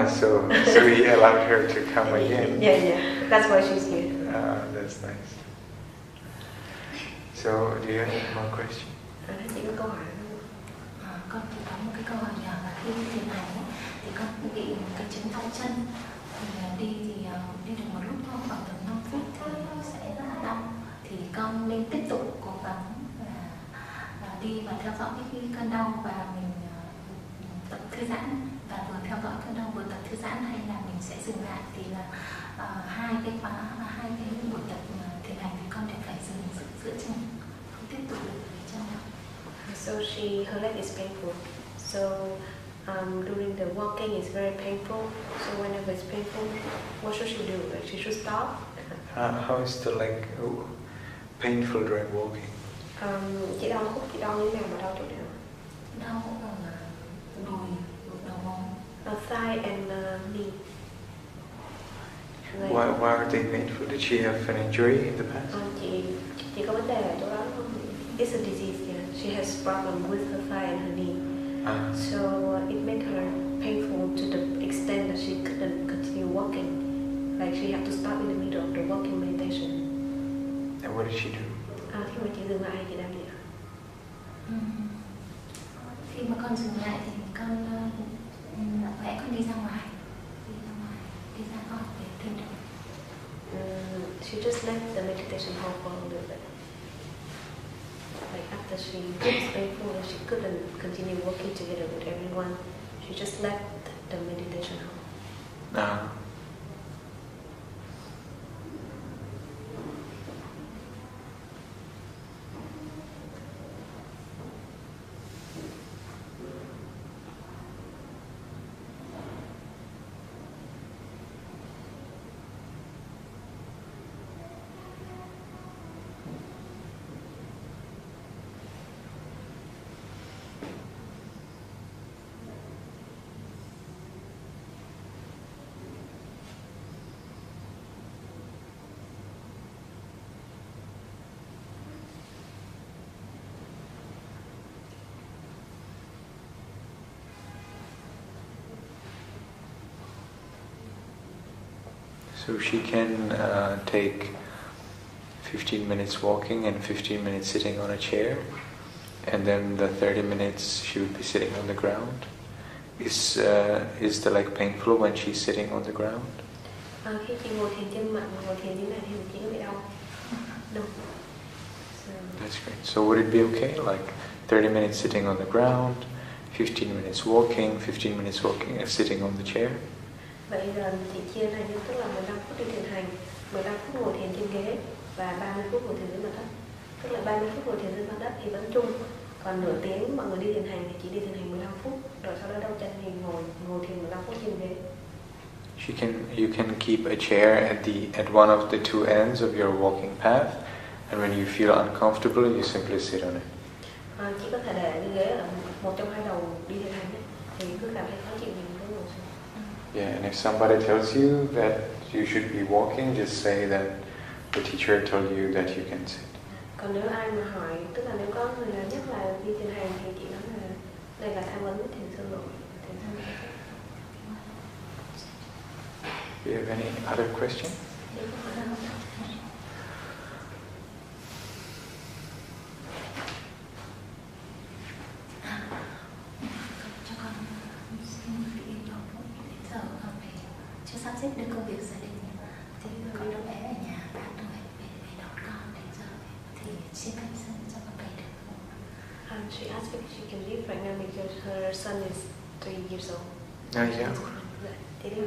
So he allowed her to come again. Yeah. That's why she's here. That's nice. So, do you have any more questions? Chị có câu hỏi không? Con thì có một cái câu hỏi nhỏ là khi thiền hành thì con bị một cái chứng đau chân, thì đi được một lúc thôi, khoảng tầm 5 phút thì sẽ rất là đau. Thì con nên tiếp tục cố gắng là đi và theo dõi cái cơn đau và mình tập thư giãn, và vừa theo dõi cơn đau vừa tập thư giãn, hay là mình sẽ dừng lại. Thì là hai cái buổi tập thiền hành thì con đều phải dừng giữa chừng, không tiếp tục được với chân đâu. So her leg is painful. So during the walking it's very painful. So whenever it's painful, what should she do? Like she should stop. How is the leg painful during walking? Chị đau khúc, chị đau như thế nào mà đau chỗ nào? Đau ở đùi, đầu gối. Thigh and knee. Why are they painful? Did she have an injury in the past? Chị có vấn đề ở chỗ đó không? It's a disease, yeah. She has problem with her thigh and her knee. So it made her painful to the extent that she couldn't continue walking. Like she had to stop in the middle of the walking meditation. And what did she do? Khi mà chị dừng lại chị làm gì ạ? Khi mà con dừng lại thì con vẽ con đi ra ngoài để thiền được. She just left the meditation hall for a little bit. Like after she was painful and she couldn't continue working together with everyone, she just left the meditation hall. So she can take 15 minutes walking and 15 minutes sitting on a chair, And then the 30 minutes she would be sitting on the ground. Is the leg painful when she's sitting on the ground? Khi chị ngồi thiền chân mạnh, ngồi thiền như này thì chị có bị đau. Đúng. That's great. So would it be okay, like 30 minutes sitting on the ground, 15 minutes walking, 15 minutes walking and sitting on the chair? Vậy giờ chị chia này như tức là 15 phút đi thiền hành, 15 phút ngồi thiền trên ghế và 30 phút ngồi thiền dưới mặt đất. Tức là 30 phút ngồi thiền dưới mặt đất thì vẫn chung. Còn nửa tiếng mọi người đi thiền hành thì chỉ đi thiền hành 15 phút, rồi sau đó đau chân thì ngồi thiền 15 phút trên ghế. You can keep a chair at one of the two ends of your walking path, and when you feel uncomfortable, you simply sit on it. Chỉ có thể để cái ghế ở một trong hai đầu đi thiền hành ấy, thì cứ cảm thấy khó chịu thì mình cứ ngồi xuống. Yeah, and if somebody tells you that you should be walking, just say that the teacher told you that you can sit. Còn nếu ai mà hỏi, tức là nếu có người nào nhắc là đi thiền hành thì chị nói là đây là tham vấn thiền sư nội, thiền sư. Do you have any other question? Chưa sắp xếp được công việc gia đình thì có đứa bé ở nhà 3 tuổi về đón con đến giờ thì xin phép xin cho con về được không? She asked if she can leave right now because her son is 3 years old. Yeah. Thế đi.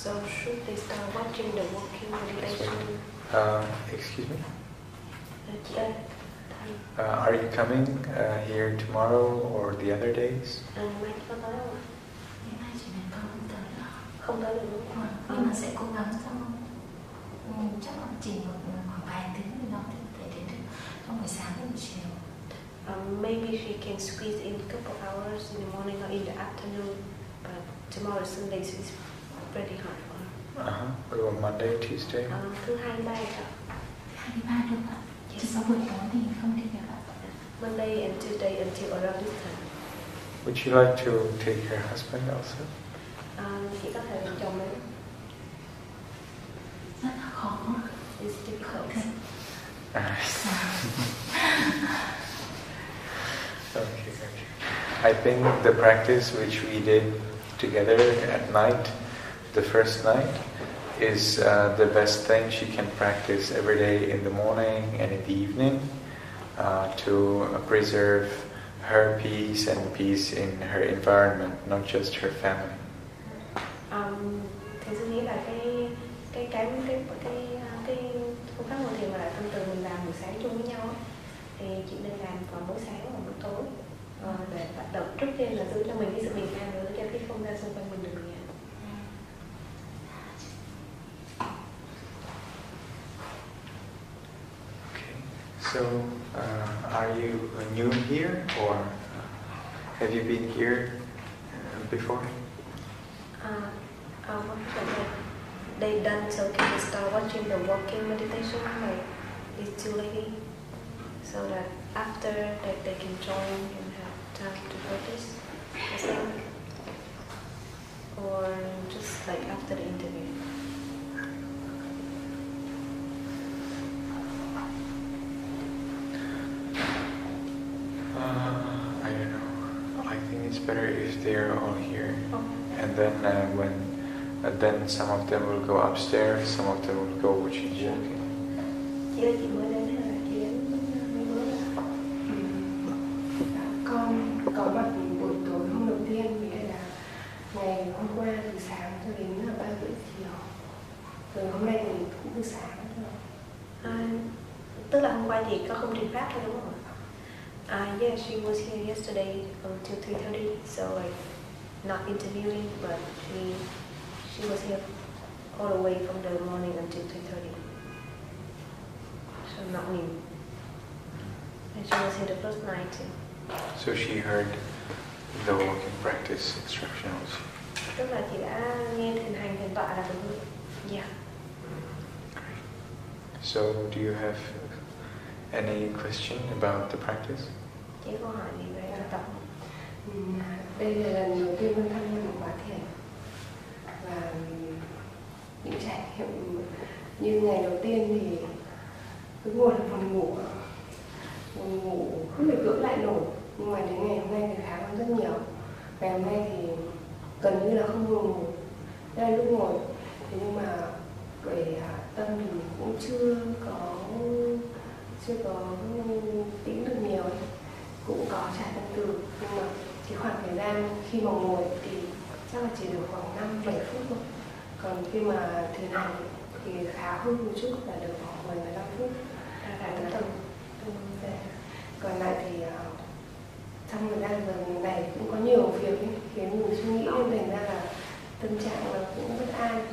So should they start watching the walking meditation? Excuse me? Chị ơi. Are you coming here tomorrow or the other days? Mai chị có tới không ạ? Ngày mai chị mình không tới đâu. Không tới được đúng không? Nhưng mà sẽ cố gắng trong chắc là chỉ khoảng vài tiếng gì đó để đến được trong buổi sáng và buổi chiều. Maybe she can squeeze in a couple hours in the morning or in the afternoon, but tomorrow is Sunday, so it's pretty hard for her. What about Monday, Tuesday? Thứ hai ba ạ. 23 được ạ. Chỉ có buổi tối thì không đi được ạ. Monday and Tuesday until around this time. Would you like to take your husband also? Chị có thể làm chồng đấy. Rất là khó. It's difficult. Okay. I think the practice which we did together at night, the first night, is the best thing she can practice every day in the morning and in the evening to preserve her peace and peace in her environment, not just her family. Thì tôi nghĩ là cái phương pháp ngồi thiền mà lại tâm từ mình làm buổi sáng chung với nhau ấy, thì chị nên làm vào buổi sáng và buổi tối để hoạt động trước tiên là giữ cho mình cái sự bình an, rồi cho cái không gian xung quanh mình được bình an. So, are you new here or have you been here before? They done, so can we start watching the walking meditation like these two ladies, so that after that they can join and have time to practice the same, or just like after the interview. I don't know. I think it's better if they're all here, and then then some of them will go upstairs, some of them will go which is walking. Chị ơi, chị mới đến hay là chị đến mấy bữa là con có mặt buổi tối hôm đầu tiên, vì đây là ngày hôm qua từ sáng cho đến 3 rưỡi chiều, rồi hôm nay thì cũng từ sáng thôi. Tức là hôm qua chị có không trình pháp thôi đúng không ạ? Yeah, she was here yesterday until 3:30, so like not interviewing, but she was here all the way from the morning until 3:30. So not new. And she was here the first night too. So she heard the walking practice instruction also. Tức là chị đã nghe thiền hành thiền tọa là được. Yeah. So do you have any question about the practice? Chỉ câu hỏi gì về thực tập? Đây là lần đầu tiên con tham gia một khóa thiền và những trải nghiệm như ngày đầu tiên thì cứ ngồi là buồn ngủ không thể cưỡng lại nổi, nhưng mà đến ngày hôm nay thì khá hơn rất nhiều. Ngày hôm nay thì gần như là không buồn ngủ. Đây là lúc ngồi thế nhưng mà về tâm thì mình cũng chưa có tĩnh được nhiều ấy. Cũng có trải tâm từ, nhưng mà cái khoảng thời gian khi mà ngồi thì chắc là chỉ được khoảng 5-7 phút thôi. Còn khi mà thiền hành thì khá hơn một chút, là được khoảng 10-15 phút. Còn lại thì trong thời gian giờ này cũng có nhiều việc ấy, khiến mình suy nghĩ nên thành ra là tâm trạng là cũng bất an.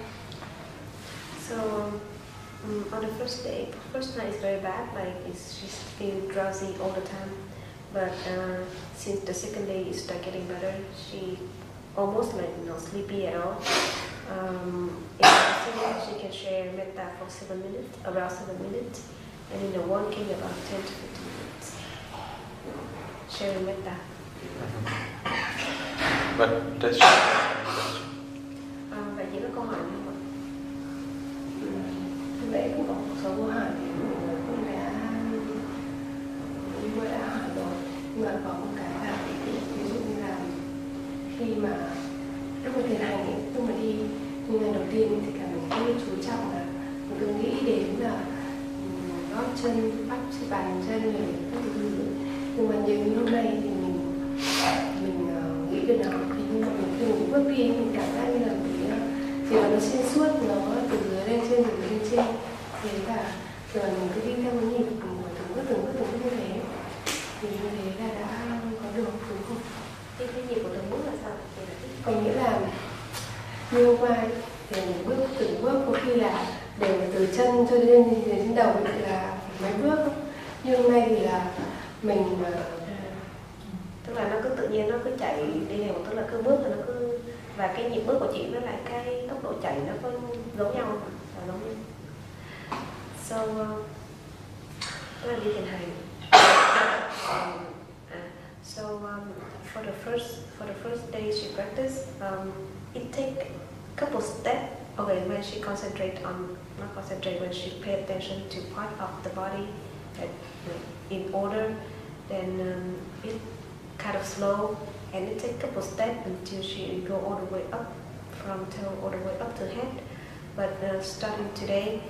So on the first night is very bad, like she feels drowsy all the time. But since the second day it started getting better, she almost like not sleepy at all. In the she can share metta for 7 minutes, about 7 minutes, and in the walking about 10 to 15 minutes. Sharing metta. But does vậy chỉ có câu hỏi không ạ? Vậy cũng có một số câu hỏi thì mình cũng đã hỏi rồi, nhưng mà có một cái là ví dụ như là khi mà lúc mà thiền hành ấy, lúc mà đi như ngày đầu tiên ấy, thì cả mình cứ chú trọng là mình cứ nghĩ đến là gót chân, bắp bàn chân rồi các thứ. Nhưng mà như hôm nay thì mình nghĩ được nó, nhưng mà mình khi mình bước đi mình cảm giác như là thì nó xuyên suốt, nó từ dưới lên trên, từ dưới lên trên. Thế là rồi mình cứ đi theo cái nhịp từng bước như thế, thì như thế là đã có được đúng không? Cái nhịp của từng bước là sao? Có nghĩa là như hôm qua thì mình bước từng bước có khi là để từ chân cho đến đầu là mấy bước, nhưng hôm nay thì là mình tức là nó cứ tự nhiên nó cứ chạy đi đều, tức là cứ bước là nó cứ, và cái nhịp bước của chị với lại cái tốc độ chạy nó có giống nhau là giống nhau. So tức là đi thiền hành. So for the first day she practiced, it take couple steps. Okay, when she when she pay attention to part of the body that in order, then it kind of slow, and it take couple steps until she go all the way up from toe all the way up to head. But starting today,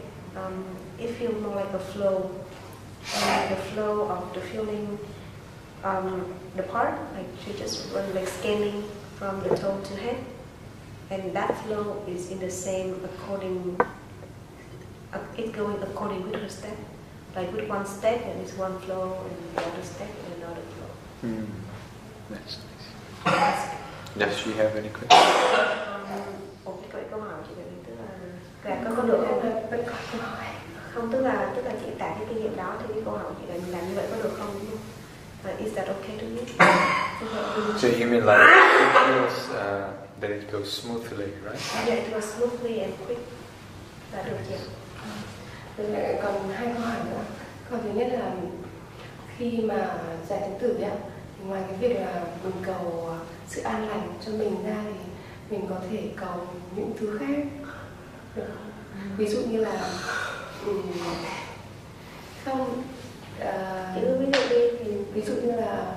it feels more like a flow, and the flow of the feeling, the part like she just run like scanning from the toe to head, and that flow is in the same according. It's going according with her step, like with one step and it's one flow, and the other step and another flow. That's nice. Does she have any questions? Cái câu hỏi chị tức là có được không? Vẫn có câu hỏi. Không, tức là chị tải cái kinh nghiệm đó thì cái câu hỏi chị là mình làm như vậy có được không? Is that okay to me? So you mean like it feels that it goes smoothly, right? Yeah, it goes smoothly and quick. Là được chị. Rồi còn hai câu hỏi nữa. Câu thứ nhất là khi mà giải chứng tử ấy, thì ngoài cái việc là mình cầu sự an lành cho mình ra thì mình có thể cầu những thứ khác được không? Ví dụ như là ví dụ như là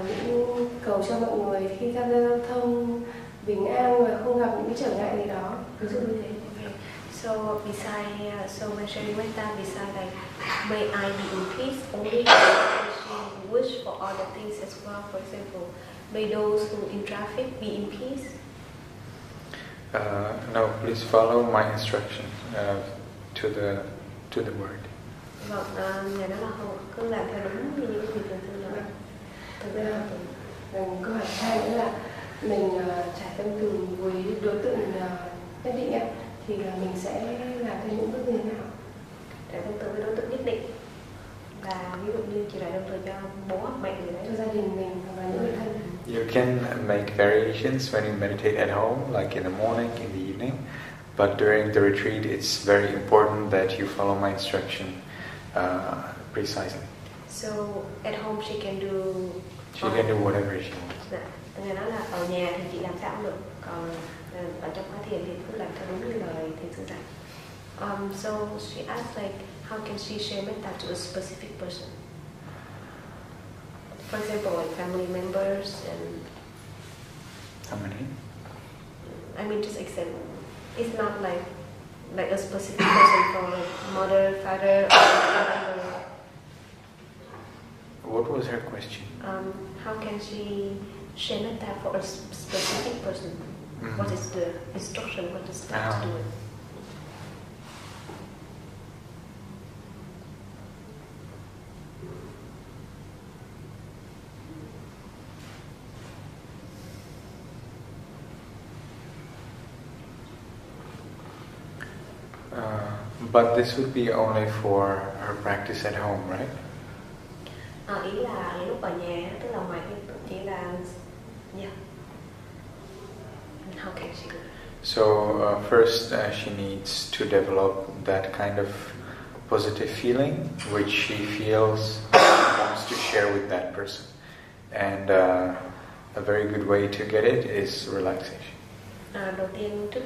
những cầu cho mọi người khi tham gia giao thông bình an và không gặp những trở ngại gì đó, ví dụ như thế. So when sharing metta, beside like, may I be in peace only, she wish for other things as well. For example, may those who in traffic be in peace. No, please follow my instruction to the word. Vâng, nhà đó là không, cứ làm theo đúng như những gì thường thường nói. Thực ra là câu hỏi hai nữa là mình trải tâm từ với đối tượng nhất định ấy, thì là mình sẽ làm theo những bước như thế nào? Trải tâm từ với đối tượng nhất định là ví dụ như chị lại tâm từ cho bố hoặc mẹ gì đấy, cho gia đình mình hoặc là những người thân. You can make variations when you meditate at home, like in the morning, in the evening. But during the retreat, it's very important that you follow my instruction precisely. So at home she can do. She can do whatever she wants. Dạ, người nói là ở nhà thì chị làm sao cũng được, còn ở trong khóa thiền thì cứ làm theo đúng như lời thiền sư dạy. So she asked like, how can she share metta to a specific person? For example, like family members and. How many? I mean, just example. It's not like a specific person for like mother, father, or. What was her question? How can she share metta for a specific person? Mm-hmm. What is the instruction? What is that to do it? But this would be only for her practice at home, right? Ý là lúc ở nhà, tức là ngoài cái chỉ là, yeah. How can she do it? So first she needs to develop that kind of positive feeling which she feels she wants to share with that person. And a very good way to get it is relaxation. Đầu tiên trước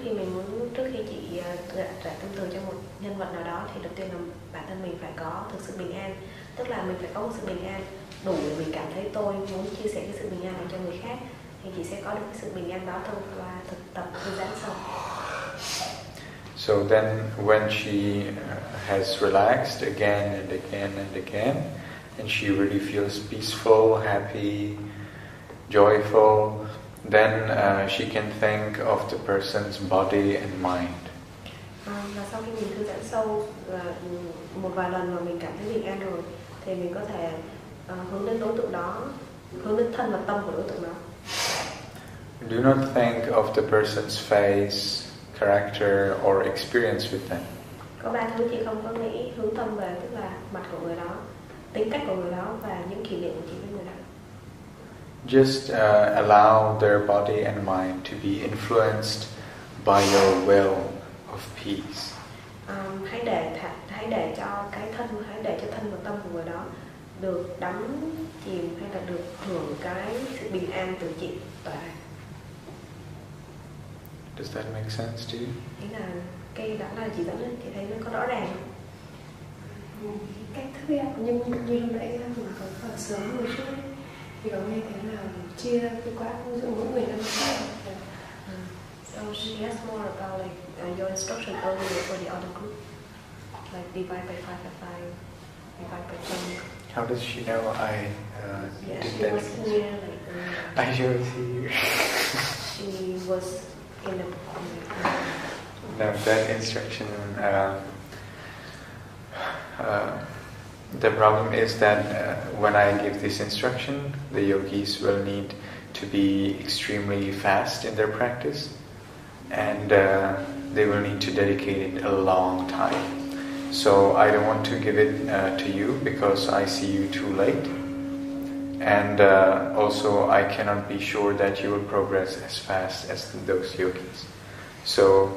khi chị trả tâm từ cho một nhân vật nào đó thì đầu tiên là bản thân mình phải có thực sự bình an, tức là mình phải có một sự bình an đủ để mình cảm thấy tôi muốn chia sẻ cái sự bình an này cho người khác, thì chị sẽ có được cái sự bình an đó thông qua thực tập thư giãn sâu. So then when she has relaxed again and again and again, and she really feels peaceful, happy, joyful, then she can think of the person's body and mind. Và sau khi mình thư giãn sâu một vài lần mà mình cảm thấy bình an rồi, thì mình có thể hướng đến đối tượng đó, hướng đến thân và tâm của đối tượng đó. Do not think of the person's face, character or experience with them. Có ba thứ chị không có nghĩ hướng tâm về, tức là mặt của người đó, tính cách của người đó và những kỷ niệm của chị với người đó. Just allow their body and mind to be influenced by your will of peace. Hãy để cho cái thân, hãy để cho thân và tâm của người đó được đắm chìm hay là được hưởng cái sự bình an từ chị tỏa ra. Does that make sense to you? Ý là cái đó là chị dẫn, chị thấy nó có rõ ràng không? Cách thức em nhưng như lúc nãy mình còn sớm một chút thì có nghe thấy là chia cái quá giữa mỗi người năm sao. So she asked more about like your instruction earlier for the other group, like divide by 5 by 5, divide by 10. How does she know I did she that? was here, like, I don't see you. She was in the. No, that instruction. The problem is that when I give this instruction, the yogis will need to be extremely fast in their practice, and they will need to dedicate it a long time. So I don't want to give it to you because I see you too late, and also I cannot be sure that you will progress as fast as those yogis. So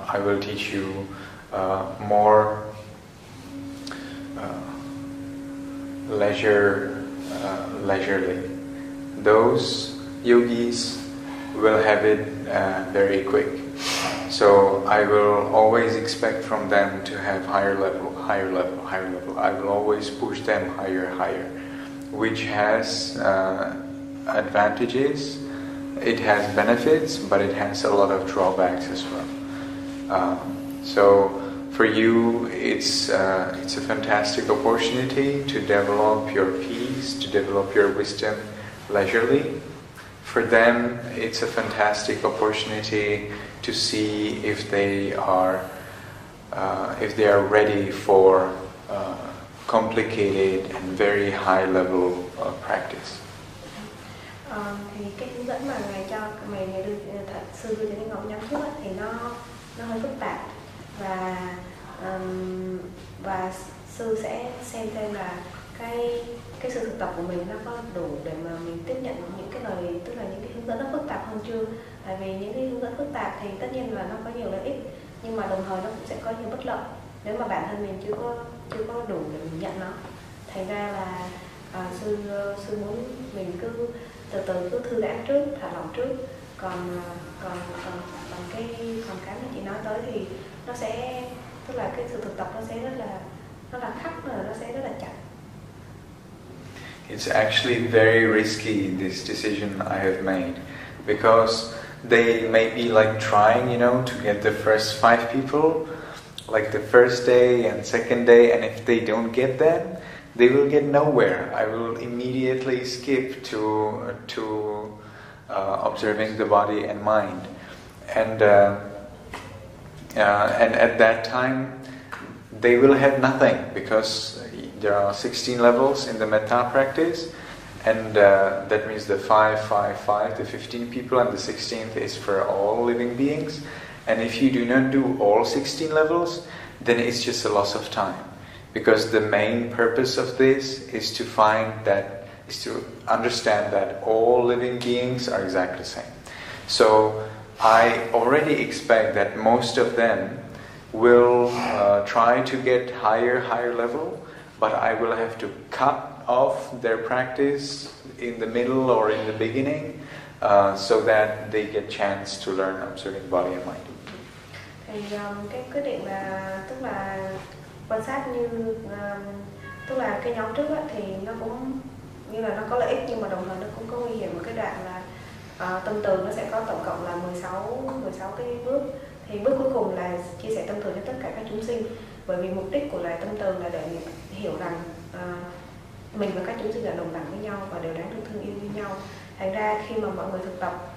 I will teach you more leisurely. Those yogis will have it very quick. So I will always expect from them to have higher level. I will always push them higher, which has advantages. It has benefits, but it has a lot of drawbacks as well. So for you, it's a fantastic opportunity to develop your peace, to develop your wisdom leisurely. For them, it's a fantastic opportunity to see if they are ready for complicated and very high level practice. Thì cái hướng dẫn mà ngài cho mày đưa thật sư đưa cho cái ngọc nhắm trước thì nó hơi phức tạp, và sư sẽ xem là cái sự thực tập của mình nó có đủ để mà mình tiếp nhận những cái lời, tức là những cái hướng dẫn nó phức tạp hơn chưa. Tại vì những cái hướng dẫn phức tạp thì tất nhiên là nó có nhiều lợi ích, nhưng mà đồng thời nó cũng sẽ có nhiều bất lợi nếu mà bản thân mình chưa có đủ để mình nhận nó. Thành ra là sư muốn mình cứ từ từ cứ thư giãn trước, thả lỏng trước. Còn cái mà chị nói tới thì nó sẽ, tức là cái sự thực tập nó sẽ rất là khắc, nó sẽ rất là chặt. It's actually very risky, this decision I have made, because they may be like trying, to get the first 5 people, like the first day and second day, and if they don't get them, they will get nowhere. I will immediately skip to observing the body and mind, and at that time they will have nothing, because there are 16 levels in the metta practice, and that means the 5, 5, 5, the 15 people, and the 16th is for all living beings. And if you do not do all 16 levels, then it's just a loss of time, because the main purpose of this is to understand that all living beings are exactly the same. So I already expect that most of them will try to get higher level, but I will have to cut off their practice in the middle or in the beginning, so that they get chance to learn observing body and mind. Thì cái quyết định là tức là quan sát như tức là cái nhóm trước á, thì nó cũng như là nó có lợi ích, nhưng mà đồng thời nó cũng có nguy hiểm ở cái đoạn là tâm từ nó sẽ có tổng cộng là 16 cái bước. Thì bước cuối cùng là chia sẻ tâm từ cho tất cả các chúng sinh, bởi vì mục đích của lời tâm từ là để hiểu rằng mình và các chúng sinh là đồng đẳng với nhau và đều đáng được thương yêu như nhau. Thành ra khi mà mọi người thực tập,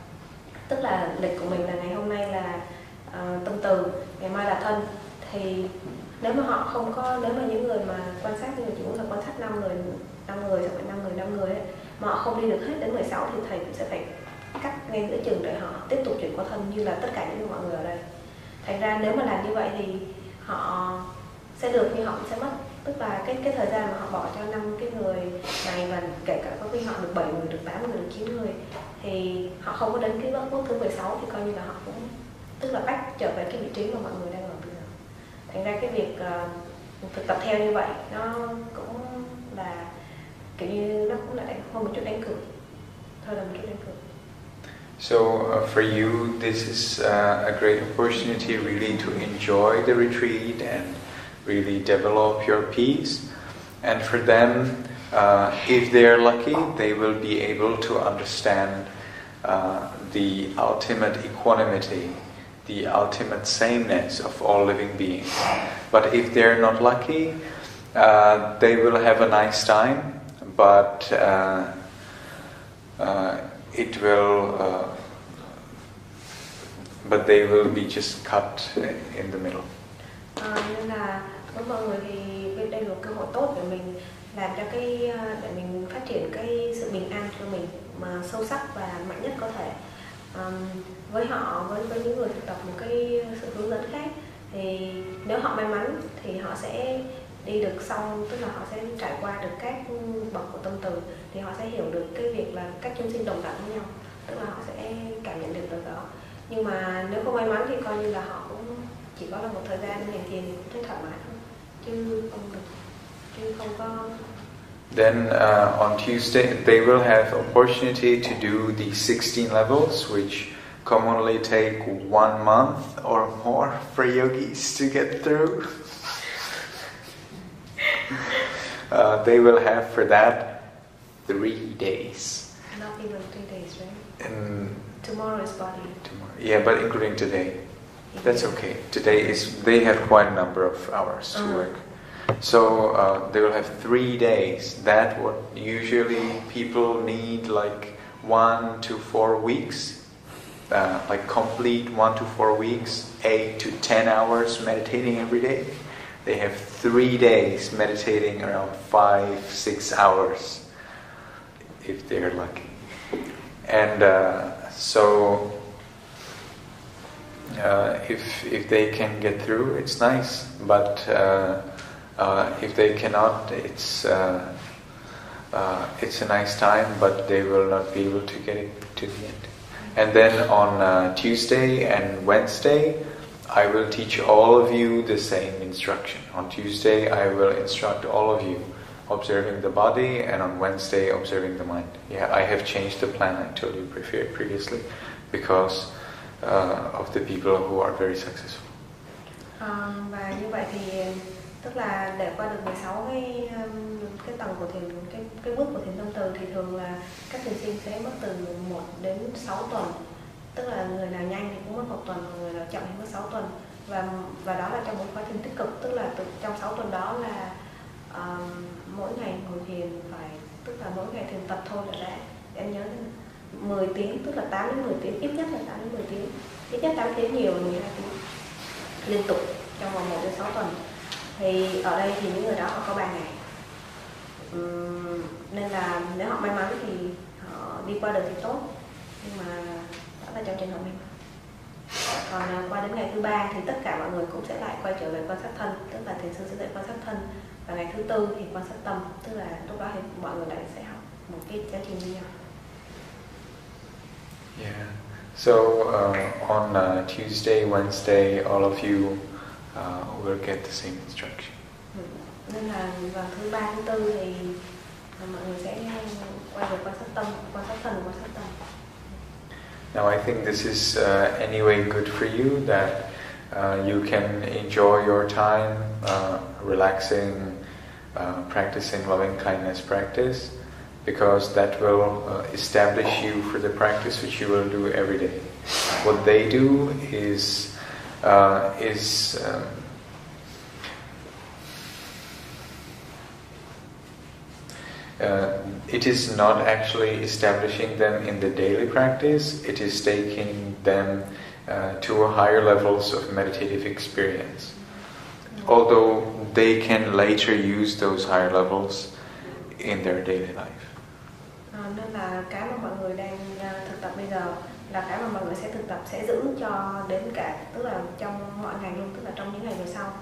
tức là lịch của mình là ngày hôm nay là tâm từ, ngày mai là thân, thì nếu mà những người mà quan sát như là chỉ muốn là quan sát 5 người rồi phải 5 người ấy, mà họ không đi được hết đến 16 thì thầy cũng sẽ phải cắt ngay giữa chừng để họ tiếp tục chuyển qua thân như là tất cả những mọi người ở đây. Thành ra nếu mà làm như vậy thì họ sẽ được nhưng họ cũng sẽ mất, tức là cái thời gian mà họ bỏ cho 5 cái người này, và kể cả có khi họ được 7 người, được 8 người, được 9 người, thì họ không có đến cái bước thứ 16 thì coi như là họ cũng tức là bắt trở về cái vị trí mà mọi người đang ở bây giờ. Thành ra cái việc thực tập theo như vậy nó cũng là kiểu như nó cũng là một chút đánh cược, thôi là một chút đánh cược. So for you, this is a great opportunity really to enjoy the retreat and really develop your peace. And for them, if they are lucky, they will be able to understand the ultimate equanimity, the ultimate sameness of all living beings. But if they're not lucky, they will have a nice time, but but they will be just cut in the middle. Nên là với mọi người thì đây là một cơ hội tốt để mình làm cho để mình phát triển cái sự bình an cho mình mà sâu sắc và mạnh nhất có thể. Với những người thực tập một cái sự hướng dẫn khác, thì nếu họ may mắn thì họ sẽ đi được xong, tức là họ sẽ trải qua được các bậc của tâm từ, thì họ sẽ hiểu được cái việc là các chúng sinh đồng đẳng với nhau, tức là họ sẽ cảm nhận được từ đó. Nhưng mà nếu không may mắn thì coi như là họ cũng chỉ có là một thời gian hành thiền thì cũng rất thoải mái thôi, chứ không có. Then on Tuesday they will have opportunity to do the 16 levels, which commonly take 1 month or more for yogis to get through. They will have for that 3 days. Not even 2 days, right? And tomorrow is body. Tomorrow, yeah, but including today. That's okay. Today they have quite a number of hours to work. So they will have 3 days. That what usually people need like 1 to 4 weeks, like complete 1 to 4 weeks, 8 to 10 hours meditating every day. They have 3 days meditating around 5-6 hours, if they're lucky. And so if they can get through, it's nice. But if they cannot, it's a nice time, but they will not be able to get it to the end. And then on Tuesday and Wednesday, I will teach all of you the same instruction. On Tuesday, I will instruct all of you observing the body, and on Wednesday observing the mind. Yeah, I have changed the plan I told you previously because of the people who are very successful. Và như vậy thì tức là để qua được 16 cái tầng của thiền, cái bước của thiền tâm từ thì thường là các thiền sinh sẽ mất từ 1 đến 6 tuần. Tức là người nào nhanh thì cũng mất 1 tuần, người nào chậm thì mất 6 tuần. Và đó là trong một quá trình tích cực, tức là trong 6 tuần đó là mỗi ngày ngồi thiền phải, tức là mỗi ngày thiền tập thôi là đã, em nhớ 10 tiếng, tức là 8 đến 10 tiếng, ít nhất là 8 đến 10 tiếng, ít nhất 8 tiếng, nhiều là 12 tiếng liên tục trong vòng 1 đến 6 tuần. Thì ở đây thì những người đó họ có 3 ngày, nên là nếu họ may mắn thì họ đi qua được thì tốt, nhưng mà đó là trong trường hợp may mắn. Còn qua đến ngày thứ 3 thì tất cả mọi người cũng sẽ lại quay trở về quan sát thân, tức là thiền sư sẽ dạy quan sát thân, và ngày thứ 4 thì quan sát tâm, tức là lúc đó thì mọi người lại sẽ học một cái giáo trình như nhau. Yeah. So on Tuesday, Wednesday, all of you will get the same instruction. Nên là vào thứ 3, thứ 4 thì mọi người sẽ quay về quan sát tâm, quan sát thân, quan sát tâm. Now I think this is anyway good for you that you can enjoy your time relaxing, practicing loving kindness practice, because that will establish you for the practice which you will do every day. What they do is it is not actually establishing them in the daily practice, it is taking them to higher levels of meditative experience. Although they can later use those higher levels in their daily life. Nên là cái mà mọi người đang thực tập bây giờ là cái mà mọi người sẽ thực tập, sẽ giữ cho đến cả, tức là trong mọi ngày luôn, tức là trong những ngày về sau.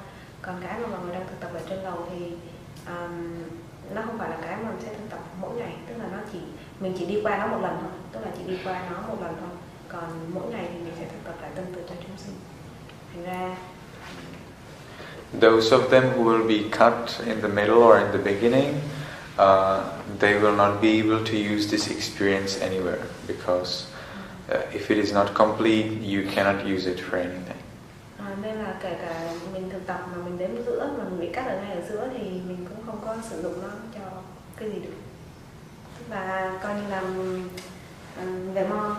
Còn cái mà mọi người đang thực tập ở trên lầu thì nó không phải là cái mà mình sẽ thực tập mỗi ngày, tức là mình chỉ đi qua nó một lần thôi, tức là chỉ đi qua nó một lần thôi. Còn mỗi ngày thì mình sẽ thực tập lại tâm từ cho chúng sinh. Thành ra those of them who will be cut in the middle or in the beginning, they will not be able to use this experience anywhere, because if it is not complete, you cannot use it for anything. Nên là kể cả mình thực tập mà mình đến giữa, mà mình bị cắt ở ngay ở giữa thì mình cũng không có sử dụng nó cho cái gì được. Tức là coi như là về mo.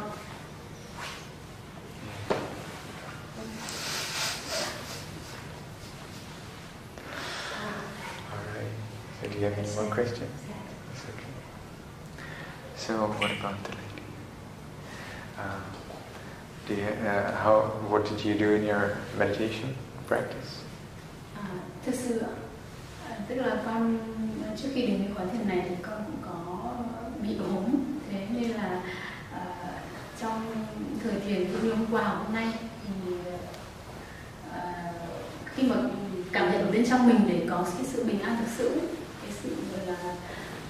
So do you have any more questions? That's okay. So what about the lady? What did you do in your meditation practice? Thực sự tức là con trước khi đến với khóa thiền này thì con cũng có bị ốm, thế nên là trong thời thiền cũng như hôm qua hôm nay thì khi mà cảm nhận ở bên trong mình để có cái sự bình an thực sự, cái sự gọi là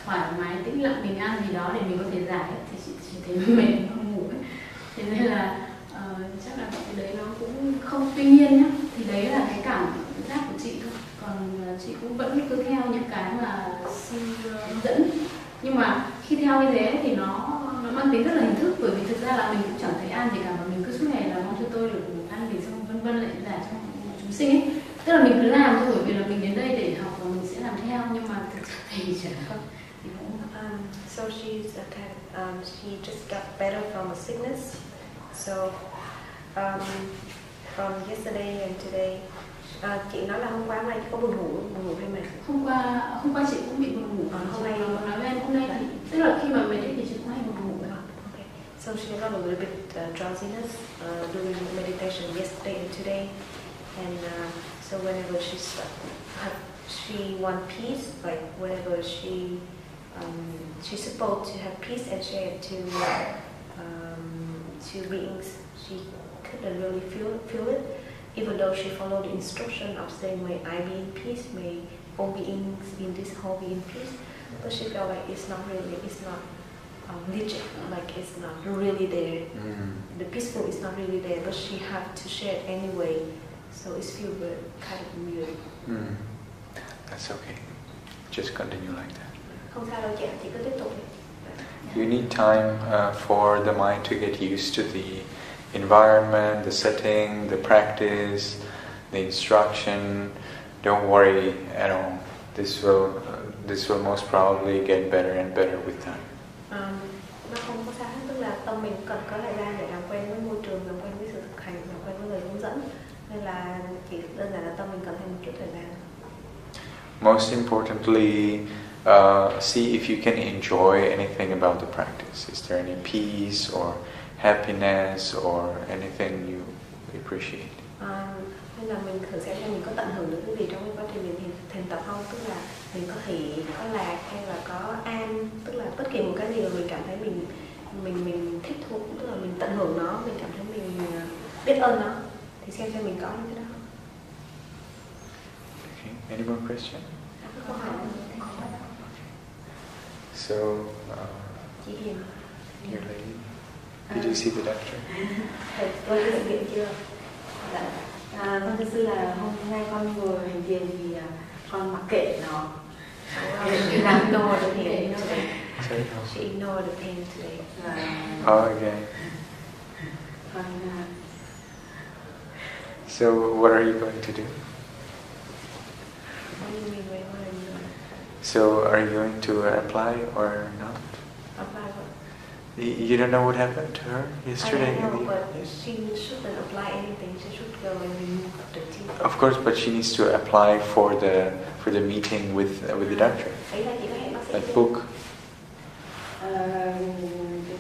thoải mái, tĩnh lặng, bình an gì đó để mình có thể giải thì chỉ thấy mệt, không ngủ ấy. Thế nên là chắc là cái đấy nó cũng không, tuy nhiên nhá, thì đấy là cái cảm giác của chị thôi, còn chị cũng vẫn cứ theo những cái mà sư hướng dẫn, nhưng mà khi theo như thế thì nó mang tính rất là hình thức, bởi vì thực ra là mình cũng chẳng thấy an gì cả, mà mình cứ suốt ngày là mong cho tôi được an vì xong vân vân lại giải cho chúng sinh ấy. Tức là mình cứ làm thôi, bởi vì là mình đến đây để học và mình sẽ làm theo, nhưng mà thực ra thì chẳng không. So she just got better from a sickness. So from yesterday and today, chị nói là hôm qua hôm nay có buồn ngủ hay mệt? Hôm qua chị cũng bị buồn ngủ. Hôm nay nói với em hôm nay thì tức là khi mà meditate thì chị cũng hay buồn ngủ. Okay. So she got a little bit drowsiness during meditation yesterday and today, and so whenever she want peace, like whenever she's supposed to have peace and share it to beings, she couldn't really feel it, even though she followed the instruction of saying, may I be in peace, may all beings in this whole be in peace, but she felt like it's not legit, like it's not really there. The peaceful is not really there, but she have to share it anyway, so it's feel kind of weird. That's okay. just continue like that. Không sao đâu chị, chị cứ tiếp tục đi. You need time for the mind to get used to the environment, the setting, the practice, the instruction. Don't worry at all. This will most probably get better and better with time. Nó không có sao hết, tức là tâm mình cần có thời gian để làm quen với môi trường, làm quen với sự thực hành, làm quen với người hướng dẫn. Nên là chỉ đơn giản là tâm mình cần thêm một chút thời gian. Most importantly, see if you can enjoy anything about the practice. Is there any peace or happiness or anything you appreciate? Nên là mình thử xem mình có tận hưởng được cái gì trong cái quá trình mình thiền tập không, tức là mình có hỷ, có lạc hay là có an, tức là bất kỳ một cái gì mà mình cảm thấy mình thích thú, tức là mình tận hưởng nó, mình cảm thấy mình biết ơn nó, thì xem mình có những cái đó. Okay. Any more questions? Câu hỏi. So, dear lady, did you see the doctor? Tôi đi bệnh viện chưa? Dạ. Con thưa sư là hôm nay con ngồi hành thiền thì con mặc kệ nó. She ignored the pain today. She ignored the pain today. Oh, okay. So, what are you going to do? What do you mean? What are you doing? So, are you going to apply or not? Apply what? You don't know what happened to her yesterday? I don't know, but she shouldn't apply anything. She should go and remove the teeth. Of course, but she needs to apply for the meeting with the doctor. Like book.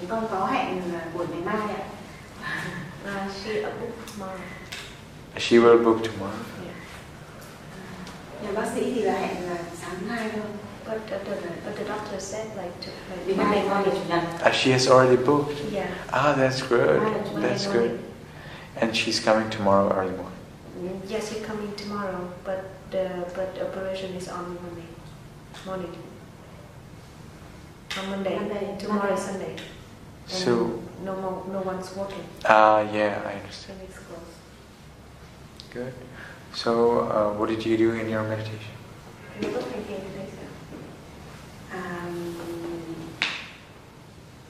Con có hẹn buổi ngày mai ạ. She book tomorrow. She will book tomorrow. Nhà bác sĩ thì là hẹn là sáng mai thôi. But the doctor said She has already booked? Yeah. Ah, that's good. That's good. And she's coming tomorrow early morning? Yes, she's coming tomorrow, but the operation is on morning. On Monday. Tomorrow is Sunday. So no one's working. Yeah, I understand. It's closed. Good. So, what did you do in your meditation?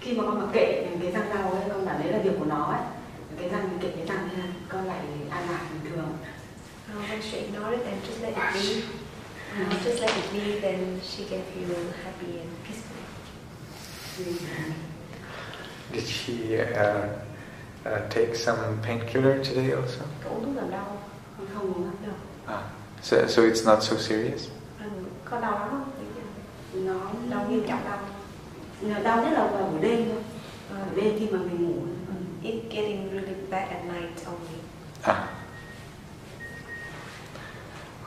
Khi mà con mặc kệ cái răng đau ấy, con bảo đấy là việc của nó ấy. Cái răng mình kệ cái răng thế này, con lại an lạc bình thường. When she ignored it and just let it be, just let it be, then she can feel happy and peaceful. Did she take some painkiller today also? Uống thuốc giảm đau. Không uống đâu. So it's not so serious? Có đau lắm không? Nó đau nghiêm trọng đau. Đau nhất là vào buổi đêm thôi. Buổi đêm khi mà mình ngủ. It's getting really bad at night only.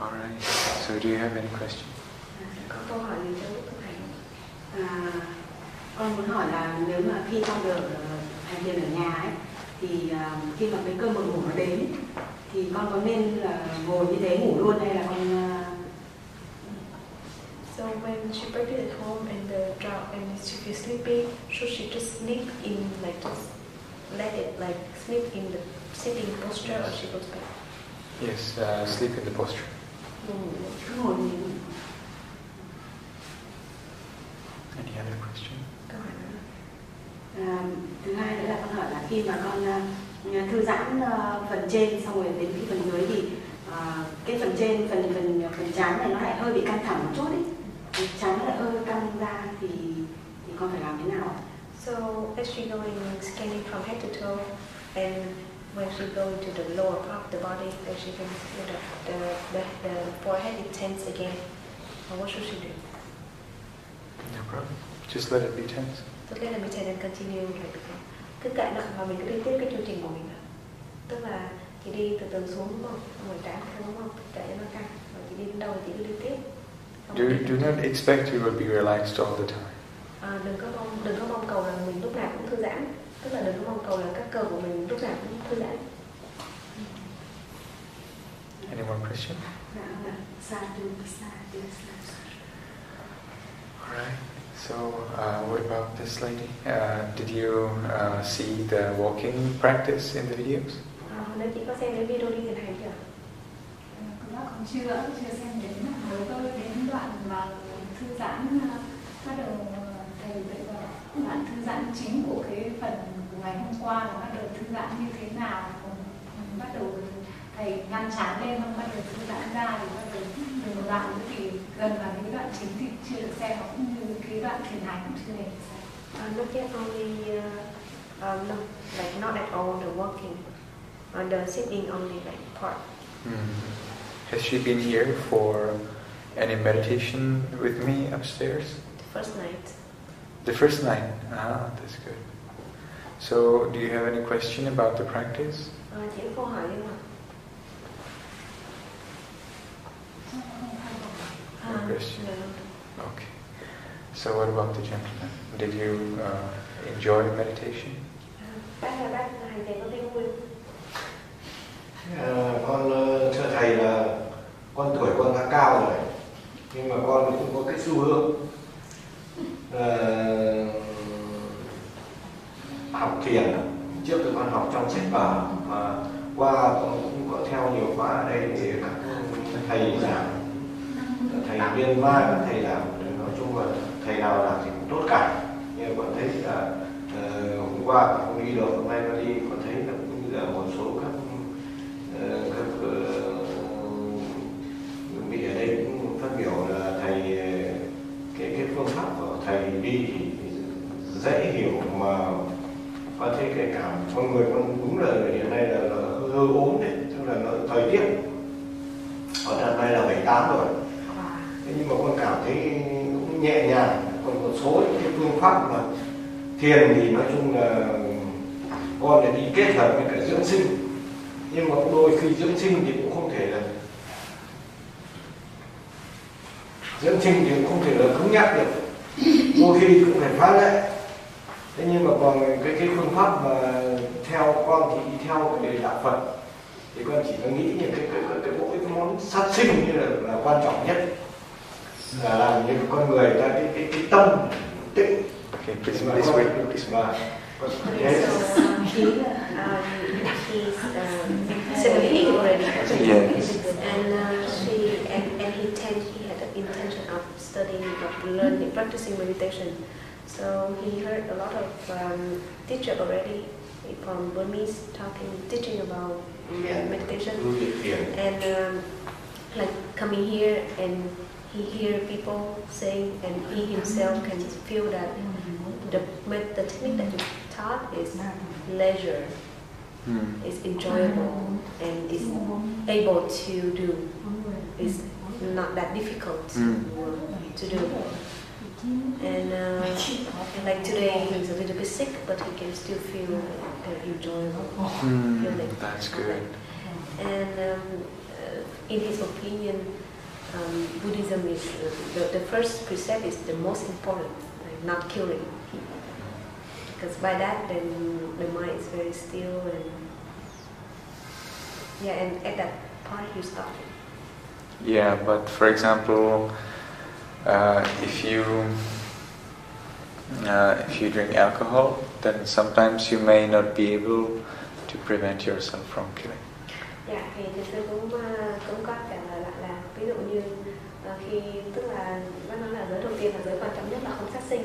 Alright. So do you have any questions? Có câu hỏi gì cho Đức Thầy? Con muốn hỏi là nếu mà khi con được hành thiền ở nhà ấy, thì khi mà cái cơn buồn ngủ nó đến thì con có nên là ngồi như thế ngủ luôn hay là con So when she practiced at home and she feels sleepy, should she just sleep in, like just let it like sleep in the sitting posture, or she goes back? Yes, sleep in the posture. Any other question? Thứ hai nữa là con hỏi là khi mà con thư giãn phần trên xong rồi đến cái phần dưới thì cái phần trên phần trán này nó lại hơi bị căng thẳng một chút ấy, trán nó lại hơi căng ra thì con phải làm thế nào? So as she going scanning from head to toe, and when she go to the lower part of the body, then she can feel the forehead is tense again. What should she do? No problem. Just let it be tense. Just let it be tense and continue like that. Cứ kệ nó và mình cứ đi tiếp cái chương trình của mình. Tức là chị đi từ từ xuống đúng không? Ngoài trán đúng không? Kệ cho nó căng. Rồi chị đi đến đâu thì chị cứ đi tiếp. Do not expect you will be relaxed all the time. Đừng có mong cầu là mình lúc nào cũng thư giãn. Tức là đừng có mong cầu là các cơ của mình lúc nào cũng thư giãn. Any more questions? Alright. So, what about this lady? Did you see the walking practice in the videos? Nếu chị có xem cái video đi thiền hành chưa? Con chưa xem đến, mới có đến đoạn mà thư giãn, bắt đầu thầy dạy vào đoạn thư giãn chính của cái phần của ngày hôm qua là bắt đầu thư giãn như thế nào, bắt đầu thầy ngăn chán lên, bắt đầu thư giãn ra thì bắt đầu từng đoạn thì gần là những đoạn chính thì chưa được xem, cũng như cái đoạn thiền hành cũng chưa được xem. Not yet only, no, like not at all the walking, the sitting only like part. Has she been here for any meditation with me upstairs? The first night. The first night? Ah, that's good. So, do you have any question about the practice? Chỉ có câu hỏi nhưng mà. No question? Okay. So what about the gentleman? Did you enjoy meditation? Bác hành thiền có thấy vui. Con thưa thầy là con tuổi con đã cao rồi, nhưng mà con cũng có cái xu hướng học thiền. Trước thì con học trong sách vở, mà qua con cũng có theo nhiều khóa ở đây thì các thầy giảng, thầy viên vai, các thầy giảng, nói chung là thầy nào giảng thì cũng tốt cả. Nhưng con thấy là hôm qua con không đi được, hôm nay con đi, con thấy là cũng như là một số các vị ở đây cũng phát biểu là thầy cái phương pháp của thầy đi thì dễ hiểu, mà có thấy cái cảm con người con đúng là hiện nay là hư ốm đấy, tức là nó thời tiết ở đợt này là 78 rồi. Thế nhưng mà con cảm thấy cũng nhẹ nhàng. Còn một số những cái phương pháp mà thiền thì nói chung là con lại đi kết hợp với cả dưỡng sinh, nhưng mà đôi khi dưỡng sinh thì cũng không thể là cứng nhắc được, đôi khi cũng phải phá lệ. Thế nhưng mà còn cái phương pháp mà theo con thì đi theo cái đạo Phật thì con chỉ có nghĩ những cái mỗi cái món sát sinh như là quan trọng nhất, là làm như con người ta cái tâm tĩnh. Okay, please wait. He's 78 already. Yes. And he had the intention of studying, of learning, practicing meditation. So he heard a lot of teachers already from Burmese teaching about meditation, and like coming here and he hear people saying, and he himself can feel that the technique that you taught is leisure, is enjoyable, and is able to do. It's not that difficult to do. And like today he's a little bit sick, but he can still feel enjoyable feeling. That's good. And in his opinion, Buddhism is the first precept is the most important, like not killing. Because by that, then the mind is very still, and at that part you stop. Yeah, but for example, if you drink alcohol, then sometimes you may not be able to prevent yourself from killing. Dạ, thì sư cũng có trả lời lại là ví dụ như khi tức là bác nói là giới đầu tiên là giới quan trọng nhất là không sát sinh,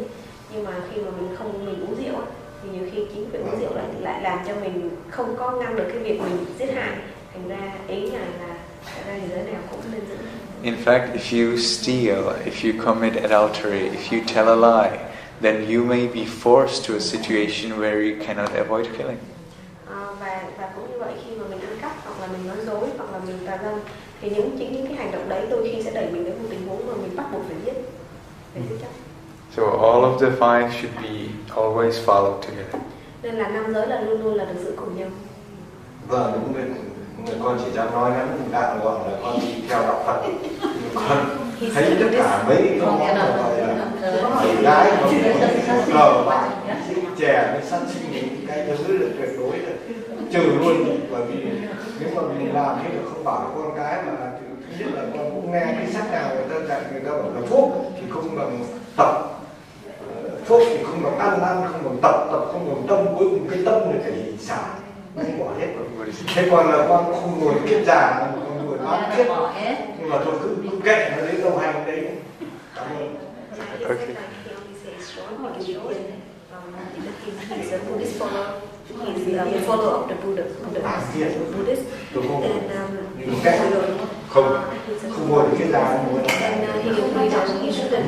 nhưng mà khi mà mình uống rượu thì nhiều khi chính việc uống rượu lại làm cho mình không có ngăn được cái việc mình giết hại, thành ra ý là thật ra thì giới nào cũng nên giữ. In fact, if you steal, if you commit adultery, if you tell a lie, then you may be forced to a situation where you cannot avoid killing. Và cũng như vậy, khi mà mình ăn cắp hoặc là mình nói dối hoặc là mình tà dâm thì chính những cái hành động đấy đôi khi sẽ đẩy mình đến một tình huống mà mình bắt buộc phải giết. So all of the five should be always followed together. Nên là năm giới là luôn luôn là được giữ cùng nhau. Vâng, đúng rồi. Con chỉ dám nói ngắn gọn gọi là con đi theo đạo Phật. Con thấy tất cả mấy cái món gọi là gái cờ bạc, chè, cái săn sinh những cái thứ là tuyệt đối là trừ luôn. Bởi vì nếu mà mình làm thế là không bảo con cái mà thứ nhất là con cũng nghe cái sách nào người ta dạy, người ta bảo là thuốc thì không bằng tập, thuốc thì không bằng ăn không bằng tập không bằng tâm, cuối cùng cái tâm là phải xả. Không bỏ hết rồi. Thế còn là con không ngồi kiếp già, con ngồi bán kiếp, nhưng mà thôi cứ kệ nó đến đâu hành đấy. Cảm ơn. Okay. He only says short because short. He's a Buddhist follower. He's a follower of the Buddhist. Không ngồi được cái dài ngồi and he agreed that he shouldn't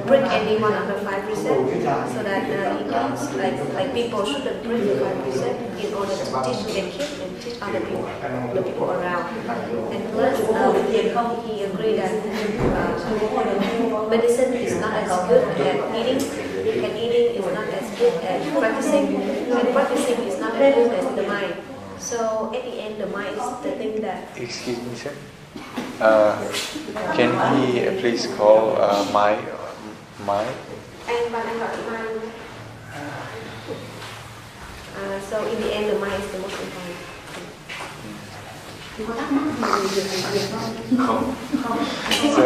break any one of the 5 precepts, so that he means like people shouldn't break the 5 precepts in order to teach their kids and teach other people, the people around. And plus, he agreed that medicine is not as good as eating, and eating is not as good as practicing, and practicing is not as good as the mind. So at the end, the mind is the thing that. Excuse me, sir. Can he please call my? Anh gọi Mai. So in the end, the mind is the most important. Có thắc mắc gì về việc không? Không. So,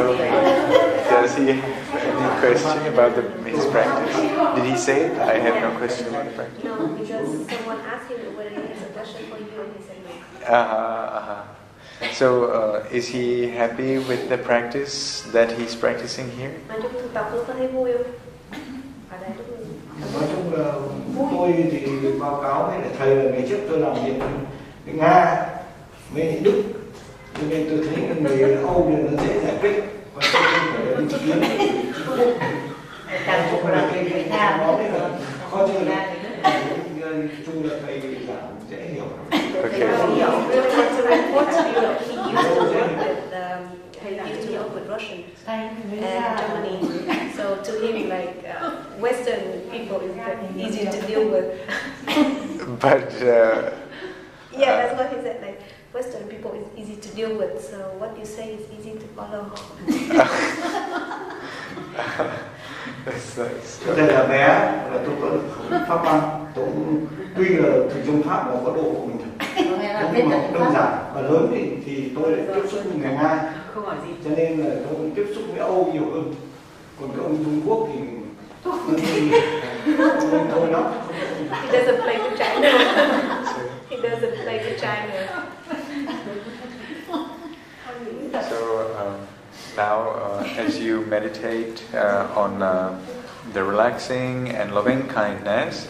does he have any question about his practice? Did he say it? I have no question about the practice. No, because someone asked him whether he has a question for you, and he said no. So, is he happy with the practice that he's practicing here? Nói chung thực tập tôi có thấy vui không? Ở đây nói chung là tôi thì báo cáo với lại thầy là ngày trước tôi làm việc với Nga, với Đức, cho nên tôi thấy người Âu thì nó dễ giải quyết và tôi không phải là đi trực tuyến. Nói chung là cái nói đấy là khó chơi lắm. Chung là thầy giảng dễ hiểu. He used to work with Russian and Germany, so to him, like Western people is easy to deal with. But yeah, that's what he said. Like Western people is easy to deal with, so what you say is easy to follow. That's nice. Đây là bé là tôi có pháp văn, tôi tuy là thực dụng pháp mà có độ của mình nhưng mà đơn giản và lớn thì tôi lại tiếp xúc với người Nga, cho nên là tôi cũng tiếp xúc với Âu nhiều hơn. Còn cái ông Trung Quốc thì thôi đó. He doesn't play with China. He doesn't play with China. So now, as you meditate on the relaxing and loving kindness,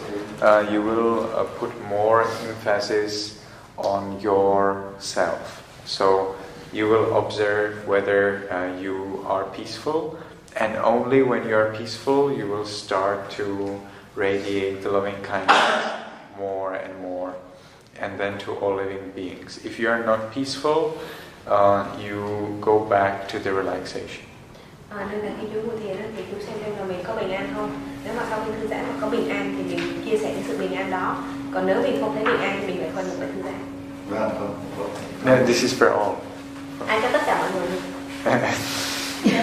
you will put more emphasis on yourself. So you will observe whether you are peaceful, and only when you are peaceful you will start to radiate the loving kindness more and more, and then to all living beings. If you are not peaceful, you go back to the relaxation. Nên là khi chú ngồi thiền thì chú xem là mình có bình an không. Nếu mà sau khi thư giãn mà có bình an thì mình chia sẻ cái sự bình an đó. Còn nếu mình không thấy bình an thì mình lại quay ngược lại thư giãn. No, this is for all. Ai cho tất cả mọi người.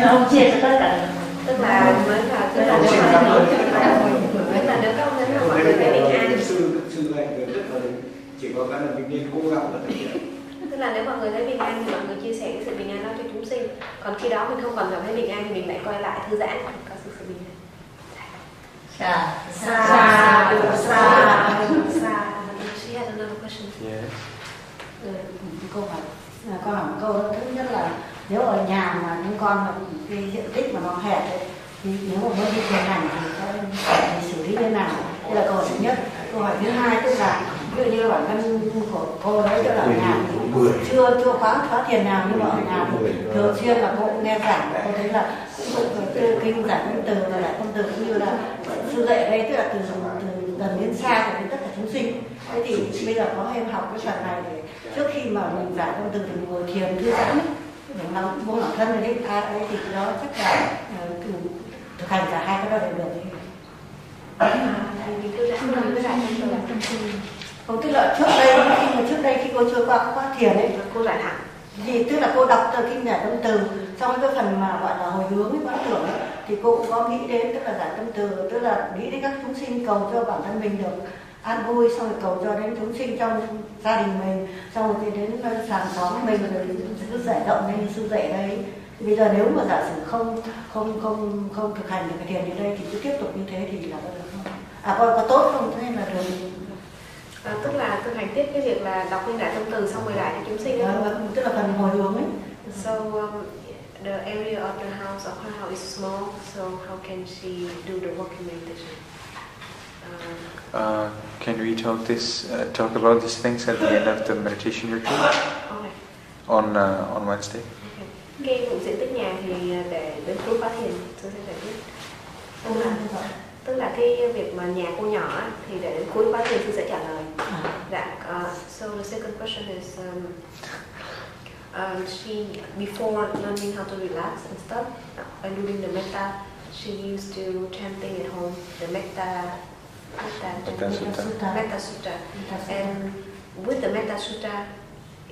Ông chia cho tất cả. Tức là nếu mọi người thấy bình an. Sư dạy rất là chỉ có cái là mình nên cố gắng và thực hiện. Tức là nếu mọi người thấy bình an thì mọi người chia sẻ cái sự bình an đó cho chúng sinh. Còn khi đó mình không còn cảm thấy bình an thì mình lại quay lại thư giãn, có sự bình an. Xa. She has another question. Yes. Câu hỏi một câu thứ nhất là nếu ở nhà mà những con mà cái diện tích mà nó hẹp ấy, thì nếu mà mới đi thiền hành thì xử lý như thế nào? Đây là câu hỏi thứ nhất. Câu hỏi thứ hai tức là ví dụ như là bản thân của cô đấy, tức là ở nhà thì chưa khóa thiền nào, nhưng mà ở nhà thì thường xuyên là cô cũng nghe giảng, cô thấy là cũng kinh giảng từ và lại con từ cũng như là sư dạy đây, tức là từ gần đến xa của tất cả chúng sinh. Thế thì bây giờ có em học cái phần này để trước khi mà mình giảng con từ thì mình ngồi thiền thư giãn để nó buông lỏng thân này đấy thì đó chắc là thực hành cả hai cái đó đều được. Tức là trước đây khi cô chưa qua khóa thiền ấy, cô giải hạn thì tức là cô đọc từ kinh giải tâm từ, trong cái phần mà gọi là hồi hướng quán tưởng ấy, thì cô cũng có nghĩ đến tức là giải tâm từ, tức là nghĩ đến các chúng sinh, cầu cho bản thân mình được an vui, xong rồi cầu cho đến chúng sinh trong gia đình mình, xong rồi thì đến sàn xóm mình, rồi cứ giải rộng như sư dạy đây. Thì bây giờ nếu mà giả sử không thực hành được cái thiền như đây thì cứ tiếp tục như thế thì là coi có tốt không, thế nên là được. Tức là thực hành tiếp cái việc là đọc kinh đại tâm từ xong rồi lại cho chúng sinh. Tức là phần hồi hướng ấy. So the area of the house of her house is small, so how can she do the walking meditation? Can we talk about these things at the end of the meditation retreat? Okay. On Wednesday. Okay. Cái vụ diện tích nhà thì để đến lúc khóa thiền tôi sẽ giải quyết. Tức là cái việc mà nhà cô nhỏ thì để đến cuối khóa thiền tôi sẽ trả lời. So the second question is she before learning how to relax and stuff and doing the metta, she used to chanting at home the metta sutta. And with the metta sutta,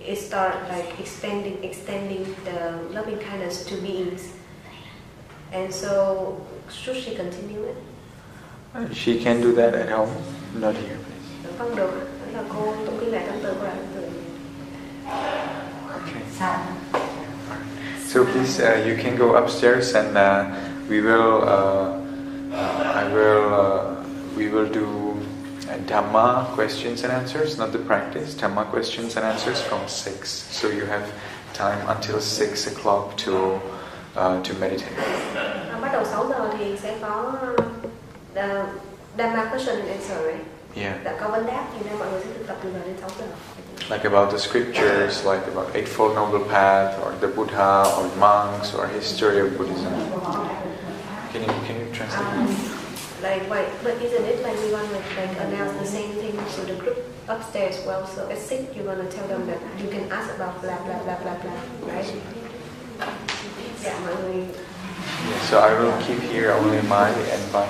it start like extending the loving kindness to beings. And so, should she continue it? She can do that at home, not here, please. Vâng, được. Đó là cô tụng kinh lại tâm từ của Đại Từ. Okay. So please, you can go upstairs, and we will do Dhamma questions and answers, not the practice. Dhamma questions and answers from 6. So you have time until 6 o'clock to meditate. Bắt đầu 6 giờ thì sẽ có Dhamma question and answer, right? Yeah. Đã có vấn đáp thì nên mọi người sẽ thực tập từ giờ đến 6 giờ. Like about the scriptures, like about Eightfold Noble Path, or the Buddha, or monks, or history of Buddhism. Can you translate? Like, wait, but isn't it like we want to like announce the same thing to the group upstairs? Well, so at 6 you're gonna tell them that you can ask about blah blah blah blah blah, right? Yeah, mọi người. So I will keep here only my and Vàng.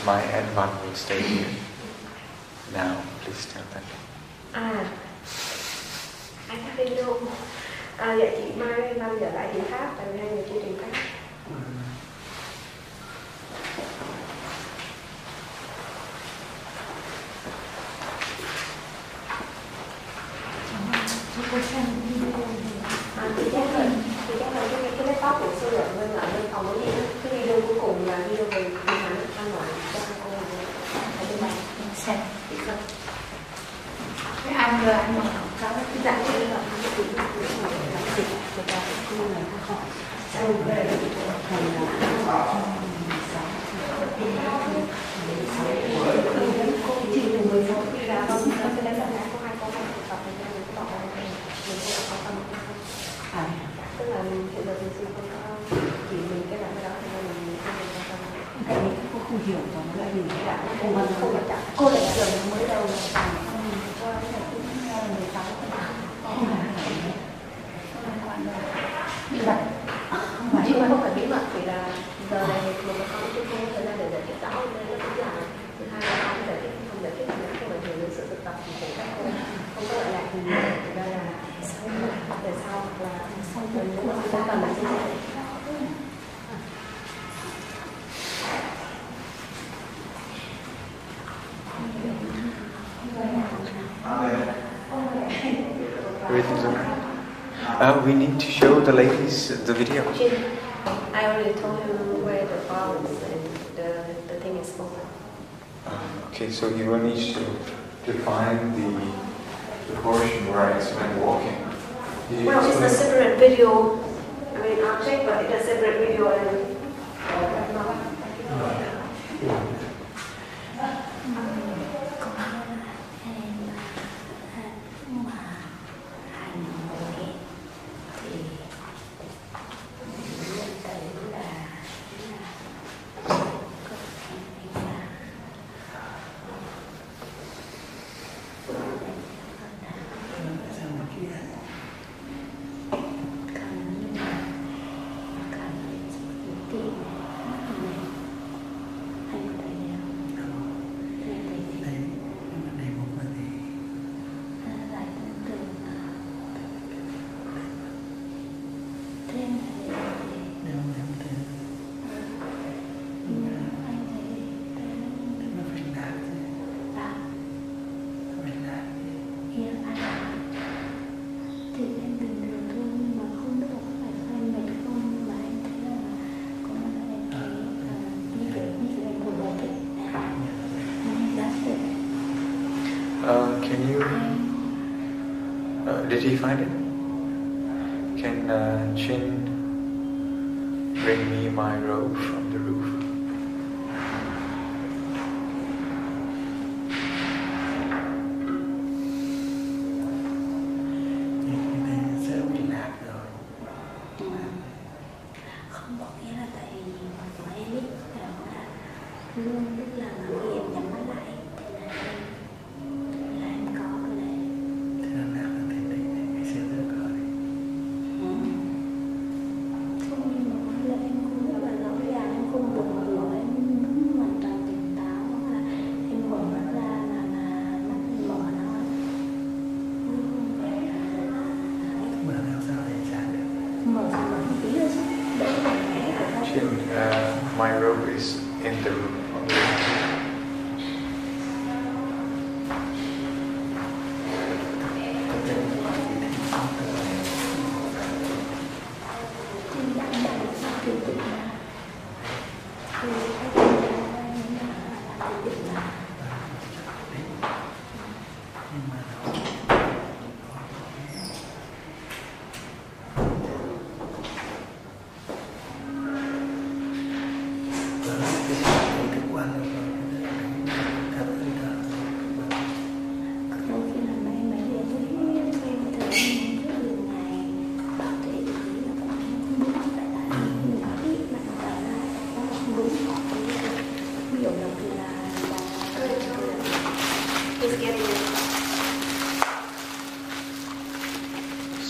My and Vàng will stay here. Now, please tell them. I have no. Dạ chị Mai Vàng giờ lại tiếng Pháp, tại vì hai người chưa tiếng Pháp. Thì chắc là cái laptop của sư ở bên phòng đối diện, cái video cuối cùng là video về kinh hành ăn ngoại cho hai cô ở bên này xem thì không cái ăn rồi ăn mà cháu cái dạng như là cái gì người ta cũng này họ sau về thầy là cô chỉ từ 16 khi ra không cái đấy là có hai con tập thì mình có tập mình sẽ có tâm tức là hiện giờ mình không có chỉ mình cái đoạn đó thì mình không quan tâm. Tại vì cô không hiểu và nó lại nhìn cái đoạn nó không quan trọng. Cô lại giờ mới đầu là cho cái này cũng 16 không phải bí mật. Chứ không phải bí mật vì là giờ này mình có cái thời gian để giải thích rõ nên nó cũng là thứ hai là không giải thích không ảnh hưởng đến sự thực tập của các cô không có gọi là gì thì đây là để sau hoặc là sau mình cũng là chúng ta cần là chia sẻ. Everything's alright. We need to show the ladies the video. I already told you where the file is and the thing is open. Okay, so you will need to find the portion where I explain walking. Well, it's a separate video. I mean, I'll check, but it's a separate video and. Did he find it? can Chin bring me my robe from the roof? Không có nghĩa là tại vì của em ấy là luôn lúc là khi em nhắm mắt lại là em có cái này. Thế là nát là thế đấy, ngày xưa rất có đấy. Không, nhưng mà có là em cũng rất là rõ ràng, em không buồn ngủ, em hoàn toàn tỉnh táo, là em mở mắt ra là mắt em mở nó. Mở theo sao để sáng được? Mở ra mở một tí thôi chứ. Đấy là cái của nó. Chin, my robe is in the room. On the room.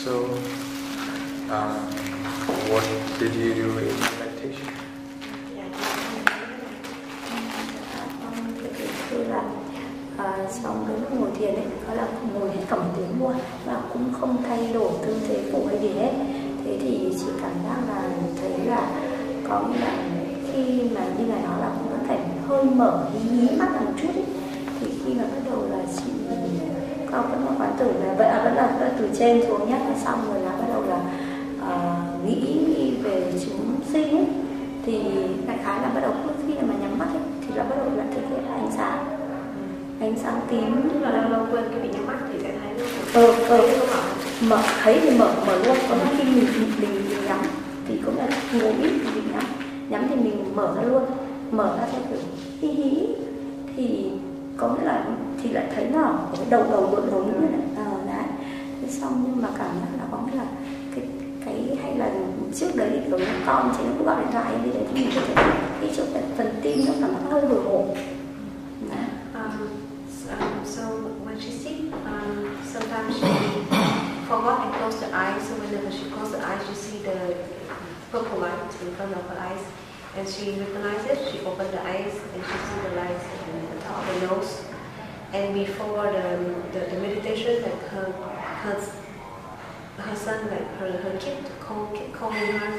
So, what did you do in meditation? Trong cái lúc ngồi thiền ấy, đó là ngồi hết cả một tiếng luôn và cũng không thay đổi tư thế phụ hay gì hết. Thế thì chị cảm giác là thấy là có nghĩa là khi mà như là nó là cũng có thể hơi mở hí mắt ra một chút ấy. Thì khi mà bắt đầu là chị có vẫn có quán tưởng là vẫn là từ trên xuống nhắc xong rồi là bắt đầu là nghĩ về chúng sinh ấy. Thì đại khái là bắt đầu khi mà nhắm mắt ấy, thì là bắt đầu là thực hiện ánh sáng tím. Tức là lâu quên cái bị nhắm mắt thì sẽ thấy mở thấy thì mở luôn. Còn khi mình nhắm thì cũng là ngồi ít thì mình nhắm thì mình mở ra luôn, mở ra theo kiểu hí thì có nghĩa là thì lại thấy nó ở cái đầu như thế này đấy. Thế xong nhưng mà cảm giác là có nghĩa là cái hay là trước đấy kiểu con chị nó cứ gọi điện thoại đi đấy thì mình có thể cái chỗ phần tim nó cảm giác hơi hồi hộp. So when she sick, sometimes she forgot and close the eyes. So whenever she close the eyes, you see the purple light in front of her eyes, and she recognizes it. She opened the eyes and she see the lights in the top of the nose. And before the meditation, like her son, like her kid, kept calling her.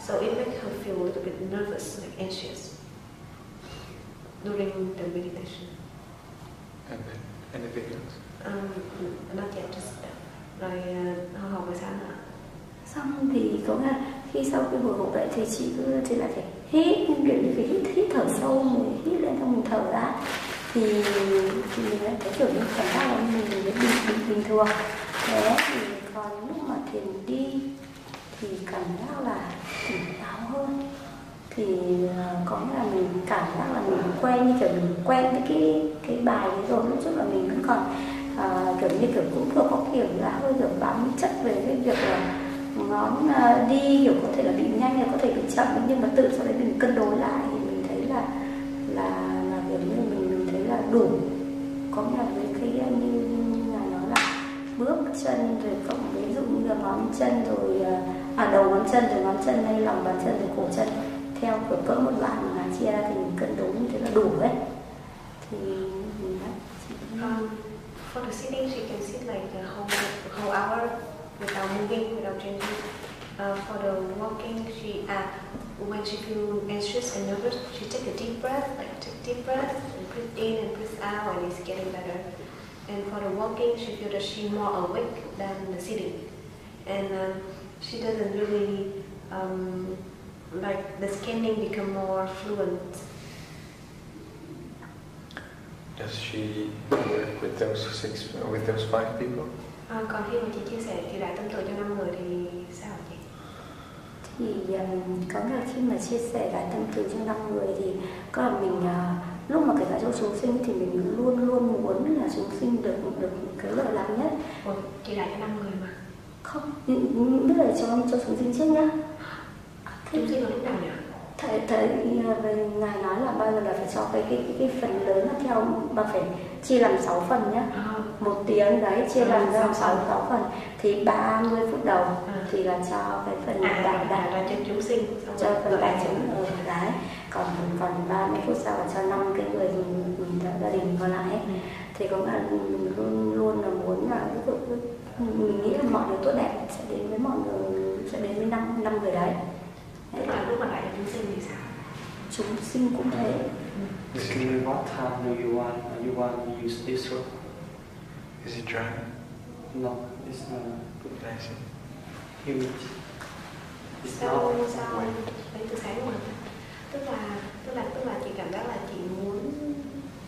So it makes her feel a little bit nervous, like anxious during the meditation. And then anything else? Not yet, just rồi học buổi sáng nữa. Xong thì có là khi sau khi hồi hộp vậy thì chị lại phải hít, kiểu như phải hít thở sâu, mình hít lên xong mình thở ra thì mình lại thấy kiểu như cảm giác là mình bình thường. Thế thì còn lúc mà thiền đi thì cảm giác là tỉnh táo hơn. Thì có nghĩa là mình cảm giác là mình quen như kiểu mình quen với cái bài đấy rồi. Lúc trước là mình vẫn còn kiểu cũng vừa có kiểu là hơi kiểu bám chất về cái việc là ngón đi kiểu có thể là bị nhanh hay có thể bị chậm, nhưng mà tự sau đấy mình cân đối lại thì mình thấy là kiểu như mình thấy là đủ. Có nghĩa là với cái như là nó là bước chân rồi cộng ví dụ như là ngón chân rồi đầu ngón chân rồi ngón chân hay lòng bàn chân rồi cổ chân theo kiểu cỡ một đoạn mà chia ra thì mình cân đối như thế là đủ đấy. Thì for the sitting, she can sit like the whole hour without moving, without changing. For the walking, when she feels anxious and nervous, she take a deep breath, and breathe in and breathe out, and it's getting better. And for the walking, she feels that she's more awake than the sitting, and she doesn't really like the scanning become more fluent. Does she work with those 5 people? Còn khi mà chị chia sẻ thì đại tâm từ cho 5 người thì sao chị? Thì có là khi mà chia sẻ đại tâm từ cho 5 người thì có là mình lúc mà kể cả cho chúng sinh thì mình luôn luôn muốn là chúng sinh được cái lợi lạc nhất. Chị đại cho 5 người mà. Không, biết là cho chúng sinh trước nhá. Chúng sinh là lúc nào nhỉ? Thầy ngài nói là bao giờ là phải cho cái phần lớn là theo mà phải chia làm 6 phần nhá. 1 tiếng đấy chia làm ra 6 phần thì 30 phút đầu thì là cho cái phần đại cho chúng sinh, cho phần đại chúng ở đấy, còn 30 phút sau là cho 5 cái người gia đình còn lại ấy. Thì có nghĩa là mình luôn luôn là muốn là ví dụ mình nghĩ là mọi người tốt đẹp sẽ đến với mọi người, sẽ đến với năm người đấy. Tức là lúc mà lại là chúng sinh thì sao? Chúng sinh cũng thế. What time do you want to use this room? Is it dry? No, it's not. Good blessing. Humid. Sao lấy từ sáng mà? Tức là chị cảm giác là chị muốn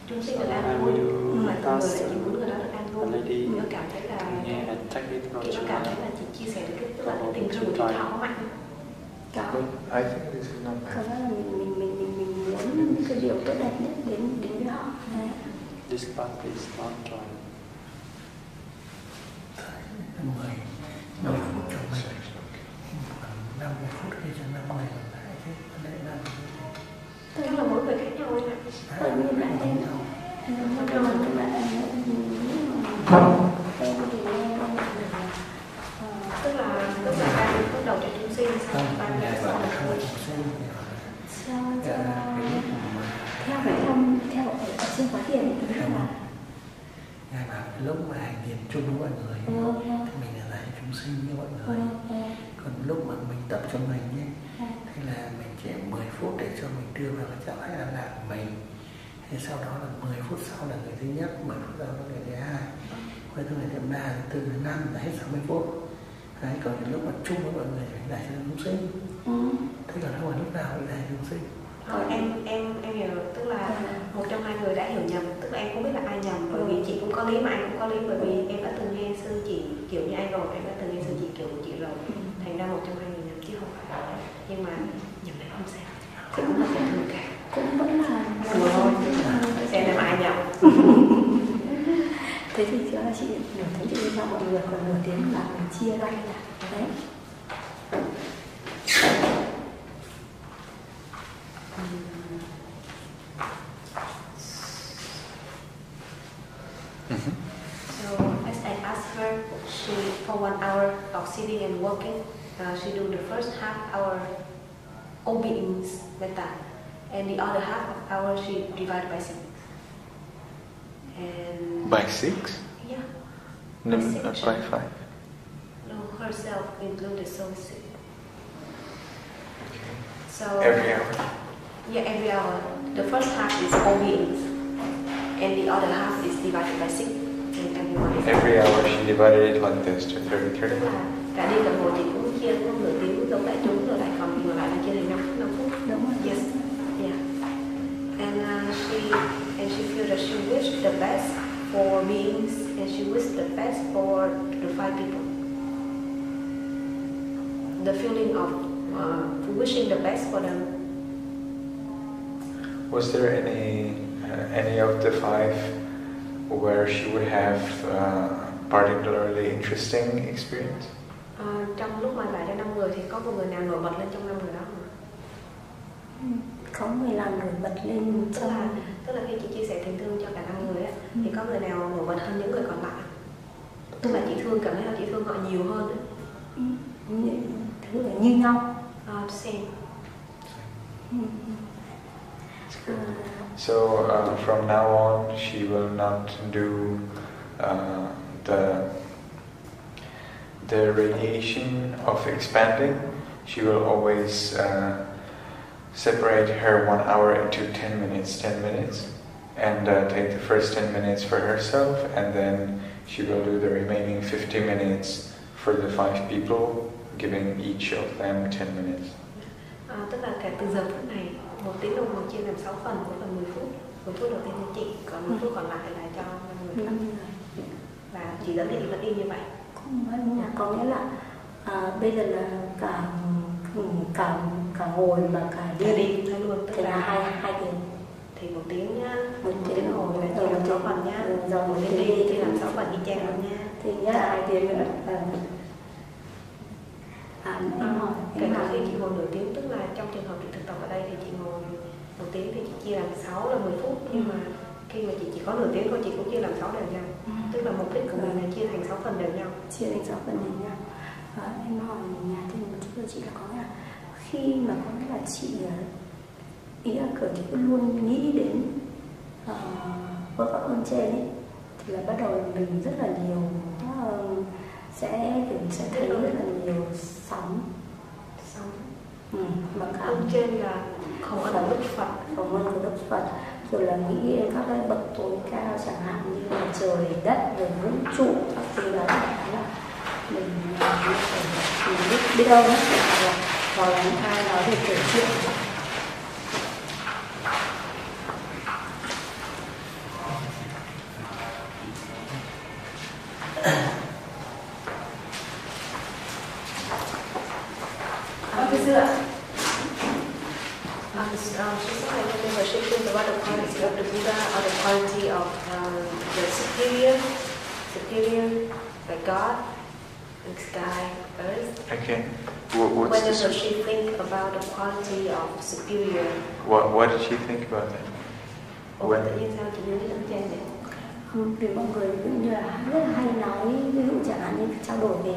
chúng sinh được an vui, nhưng mà từ người là chị muốn người đó được an vui. Nó cảm thấy là chị có cảm thấy là chị chia sẻ được cái tình thương của chị thảo mạnh. I think this is not bad. Thật ra là mình muốn những cái điều tốt đẹp nhất đến với họ. This path is not joy. 50 phút cho mình, 50 phút để cho 5 người còn lại chứ đây là chắc là mỗi người khác nhau ấy ạ. Như bạn em tức là 30 phút đầu cho chúng sinh, sau 30 phút sau là vui. Theo ở trên khóa thiền thì là ngài bảo lúc mà hành thiền chung với mọi người thì mình là giải chúng sinh như mọi người, còn lúc mà mình tập cho mình ấy, thì là mình chỉ 10 phút để cho mình đưa vào cái trạng thái an lạc của mình, thì sau đó là 10 phút sau là người thứ nhất, 10 phút sau là người thứ hai, quay tới người thứ ba, thứ tư, thứ năm là hết 60 phút. Đấy, còn lúc mà chung với mọi người thì mình giải cho chúng sinh. Thế còn không phải lúc nào mình giải chúng sinh. Em hiểu, tức là một trong hai người đã hiểu nhầm, tức là em không biết là ai nhầm, bởi vì chị cũng có lý mà anh cũng có lý, bởi vì em đã từng nghe sư chị kiểu như anh rồi, em đã từng nghe sư chị kiểu của chị rồi, thành ra một trong hai người nhầm chứ không phải, nhưng mà nhầm này không sao, cũng là bình thường cả, cũng vẫn là xem là ai nhầm. Thế thì chứ là chị nửa tiếng chị đi cho mọi người, còn nửa tiếng là mình chia ra là đấy. So as I asked her, for 1 hour of sitting and working, she do the first half hour all beings metta, and the other half hour she divided by 6. And by 6? Yeah. No, not by 5. No, herself included, so 6. Okay. So every hour? Yeah, every hour. The first half is all beings, and the other half is divided by 6. And everyone. Every hour she divided it like this to 30. Cả đi cả hồi chị cũng chia có nửa tiếng giống đại chúng, rồi lại còn ngược lại là chia thành 5 phút. Đúng rồi. Yes. Yeah. And she feel that she wished the best for beings, and she wished the best for the 5 people. The feeling of wishing the best for them. Was there any of the 5 where she would have particularly interesting experience? Trong lúc mà lại cho 5 người thì có một người nào nổi bật lên trong 5 người đó không? Có người nào nổi bật lên tức là khi chị chia sẻ tình thương cho cả 5 người á, thì có người nào nổi bật hơn những người còn lại? Tức là chị thương, cảm thấy là chị thương họ nhiều hơn ấy. Thứ là như nhau. Same. So from now on, she will not do the radiation of expanding. She will always separate her 1 hour into 10 minutes, and take the first 10 minutes for herself, and then she will do the remaining 50 minutes for the 5 people, giving each of them 10 minutes. Tức là cả từ giờ phút này, 1 tiếng đồng hồ chia làm 6 phần, mỗi phần 10 phút. 10 phút đầu tiên cho chị, còn 10 phút còn lại là cho 5 người. và chỉ dẫn thì vẫn đi như vậy. Có nghĩa là bây giờ là cả ngồi và cả đi hay luôn, tức thì là hai tiếng. Thì 1 tiếng nhá, 1 tiếng ngồi là chia làm 6 phần nhá, rồi 1 tiếng đi chia làm 6 phần đi chang luôn nha. Thì nhất là 2 tiếng nữa. Kể cả khi chị ngồi nửa tiếng, tức là trong trường hợp chị thực tập ở đây thì chị ngồi 1 tiếng thì chị chia làm 6 là 10 phút, nhưng mà khi mà chị chỉ có nửa tiếng thôi chị cũng chia làm 6 đều nhau. Tức là mục đích của mình là chia thành 6 phần đều nhau. Chia thành 6 phần đều nhau. Em hỏi nhà thêm một chút của chị là có là khi mà có nghĩa là chị ý là chị cứ luôn nghĩ đến vợ ơn trên ấy, thì là bắt đầu mình rất là nhiều sẽ thấy rất là nhiều sóng mà cả ơn trên là không ơn Đức Phật, không ơn Đức Phật, rồi là nghĩ đến các cái bậc tối cao chẳng hạn như là trời đất rồi vũ trụ các thứ đó, là mình biết đâu nó sẽ là vào những ai nói về kể chuyện. She thinks about the quality of the Buddha or the quality of the superior, like God, the sky, earth. Okay. Whenever she think about the quality of superior. What did she think about that? Tự nhiên sao chị nhớ đến ơn trên vậy? Vì mọi người cũng như là rất là hay nói, ví dụ chẳng hạn như trao đổi về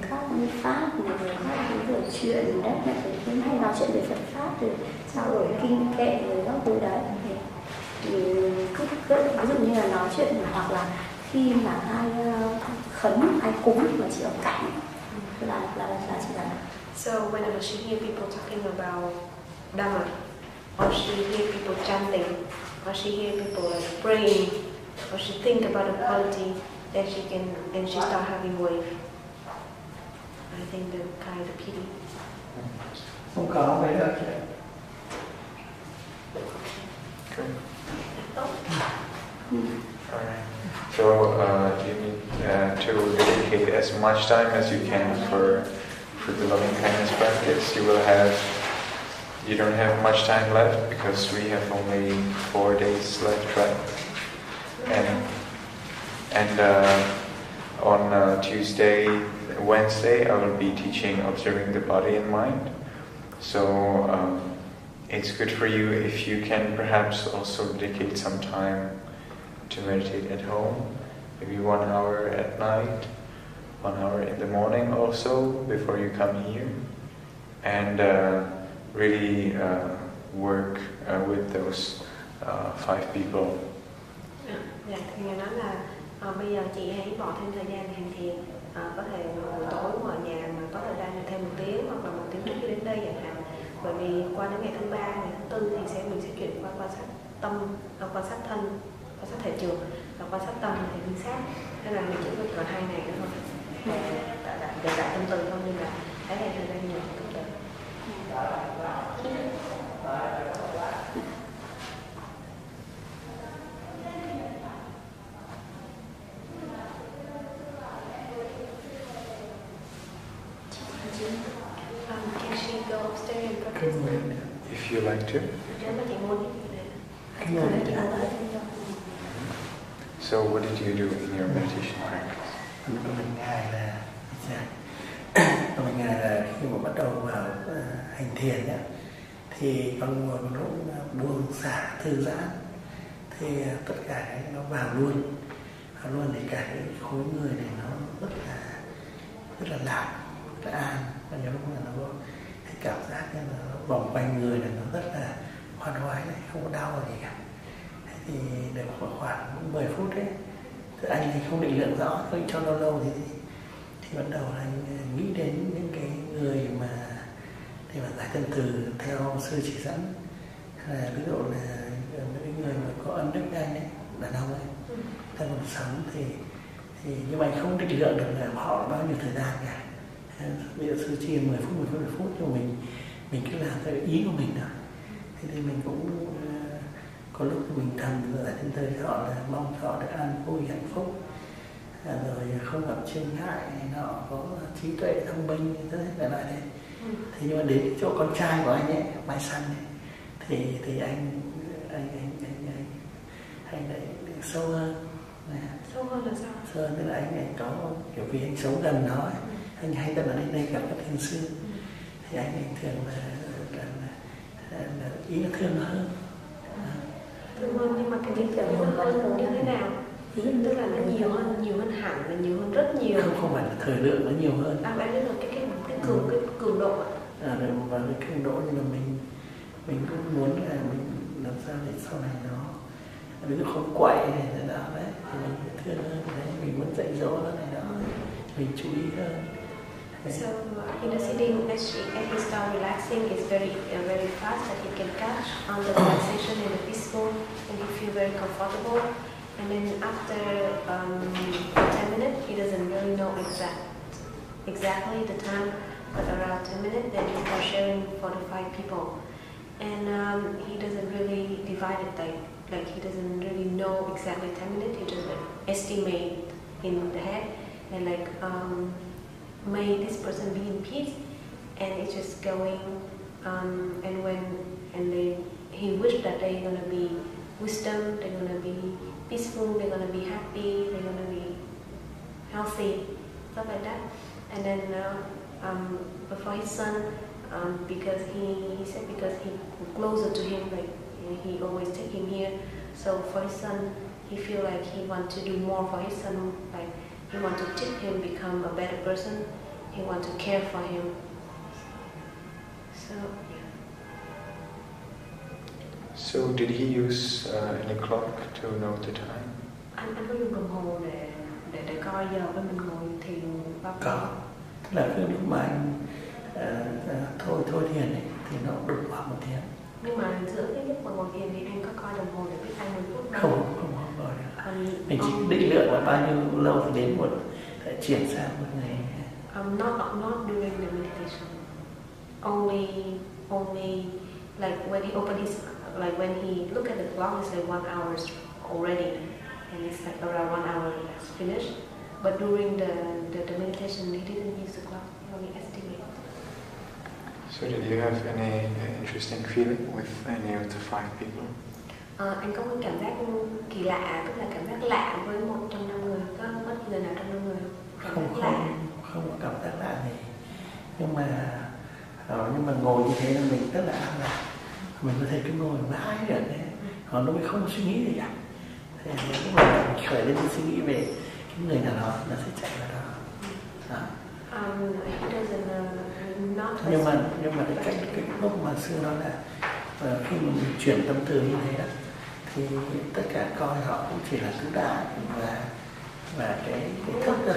các pháp này, rồi các cái rồi chuyện đất này, rồi cũng hay nói chuyện về Phật pháp, rồi trao đổi kinh kệ rồi các thứ đấy. Thì ví dụ như là nói chuyện hoặc là khi mà ai khấn, ai cúng mà chị ở cạnh là chị là. So whenever she hear people talking about Dhamma, or she hear people chanting, or she hear people like praying, or she think about the quality, then she start having wave. I think the kind of pity. Không có mấy đâu. Alright. So you need to dedicate as much time as you can for the loving kindness practice. You don't have much time left because we have only 4 days left, right? And on Tuesday, Wednesday, I will be teaching observing the body and mind. So it's good for you if you can perhaps also dedicate some time to meditate at home, maybe 1 hour at night, 1 hour in the morning also before you come here, and really work with those 5 people. Dạ, thì người nói là bây giờ chị hãy bỏ thêm thời gian hành thiền, có thể buổi tối ở nhà mà có thời gian thêm 1 tiếng hoặc là 1 tiếng trước khi đến đây chẳng hạn. Bởi vì qua đến ngày thứ 3, ngày thứ 4 thì mình sẽ chuyển qua quan sát tâm, quan sát thân, quan sát thể trường và quan sát tâm thì minh sát. Nên là mình chỉ còn 2 ngày nữa thôi để đại tâm từ thôi, nên là cái này thời gian nhiều không được. Can she go upstairs and practice? If you like to. So what did you do in your meditation practice? Mình ngày là khi mà bắt đầu vào hành thiền ấy, thì con ngồi một lúc buông xả thư giãn, thì tất cả cái nó vào luôn thì cả cái khối người này nó rất là lạc, rất là an, và nhiều lúc là nó có cái cảm giác như là nó vòng quanh người này nó rất là khoan khoái này, không có đau gì cả. Thì được khoảng 10 phút đấy, thì anh thì không định lượng rõ, tôi cho lâu thì bắt đầu là nghĩ đến những cái người mà để mà giải tâm từ theo sư chỉ dẫn, là ví dụ là những người mà có ân đức anh ấy, đàn ông ấy, ta còn sống thì nhưng mà anh không định lượng được là họ bao nhiêu thời gian cả. Bây giờ sư chia 10 phút cho mình cứ làm theo ý của mình thôi. Thế thì mình cũng có lúc mình thầm giải tâm từ họ là mong họ được an vui hạnh phúc, rồi không gặp chướng ngại này nọ, có trí tuệ thông minh thế này lại đấy. Thế nhưng mà đến chỗ con trai của anh ấy, Mai Săn ấy, thì anh lại sâu hơn. Sâu hơn là sao? Sâu hơn tức là anh có kiểu vì anh sống gần nó ấy, anh hay lần ở đây gặp các thiền sư, thì anh thường là ý là thương hơn. Thương hơn, nhưng mà cái lý tưởng hơn như thế nào? Tức là nó nhiều hơn hẳn, là nhiều hơn rất nhiều. Không phải là thời lượng nó nhiều hơn. Em biết là cái cường độ ạ. Và cái cường độ như là mình cũng muốn là mình làm sao để sau này nó ví dụ không quậy này thế nào đấy thì mình thương hơn đấy, mình muốn dạy dỗ nó này đó, mình chú ý hơn. So in the sitting, as he starts relaxing, it's very fast that he can catch on the relaxation and the peaceful, and he feel very comfortable. And then after 10 minutes, he doesn't really know exactly the time, but around 10 minutes, then he starts sharing 45 people. And he doesn't really divide it like he doesn't really know exactly 10 minutes, he just like estimate in the head and like may this person be in peace, and it's just going he wished that they're gonna be wisdom, they're gonna be peaceful, they're gonna be happy, they're gonna be healthy, stuff like that. And then before his son, because he said because he closer to him, like he always take him here, so for his son he feel like he want to do more for his son, like he want to teach him become a better person, he want to care for him. So yeah. So did he use any clock to note the time? Anh có dùng đồng hồ để coi giờ với mình ngồi thiền bao nhiêu? Có, tức là cái lúc mà anh thôi thiền ấy, thì nó đúng khoảng 1 tiếng. Nhưng mà giữa cái lúc mà ngồi thiền thì anh có coi đồng hồ để biết 20 phút đâu? Không gọi được. Mình chỉ định lượng là bao nhiêu lâu thì đến một chuyển sang một ngày. Not during the meditation. Only like when he opened his, like when he look at the clock, it's like 1 hour already, and it's like around 1 hour that's finished. But during the meditation, he didn't use the clock. He only estimated. So did you have any interesting feeling with any of the 5 people? Anh có một cảm giác kỳ lạ, tức là cảm giác lạ với một trong 5 người, có bất kỳ người nào trong 5 người không? Không có cảm giác lạ gì, nhưng mà ngồi như thế là mình rất là an lạc, mình có thể cứ ngồi mãi được đấy, còn nó mới không suy nghĩ gì cả. Thế lúc mà mình khởi lên suy nghĩ về cái người nào đó, nó sẽ chạy vào đó. Nhưng mà cái lúc mà xưa đó là khi mà mình chuyển tâm từ như thế đó, thì tất cả coi họ cũng chỉ là tứ đại và cái thức thôi.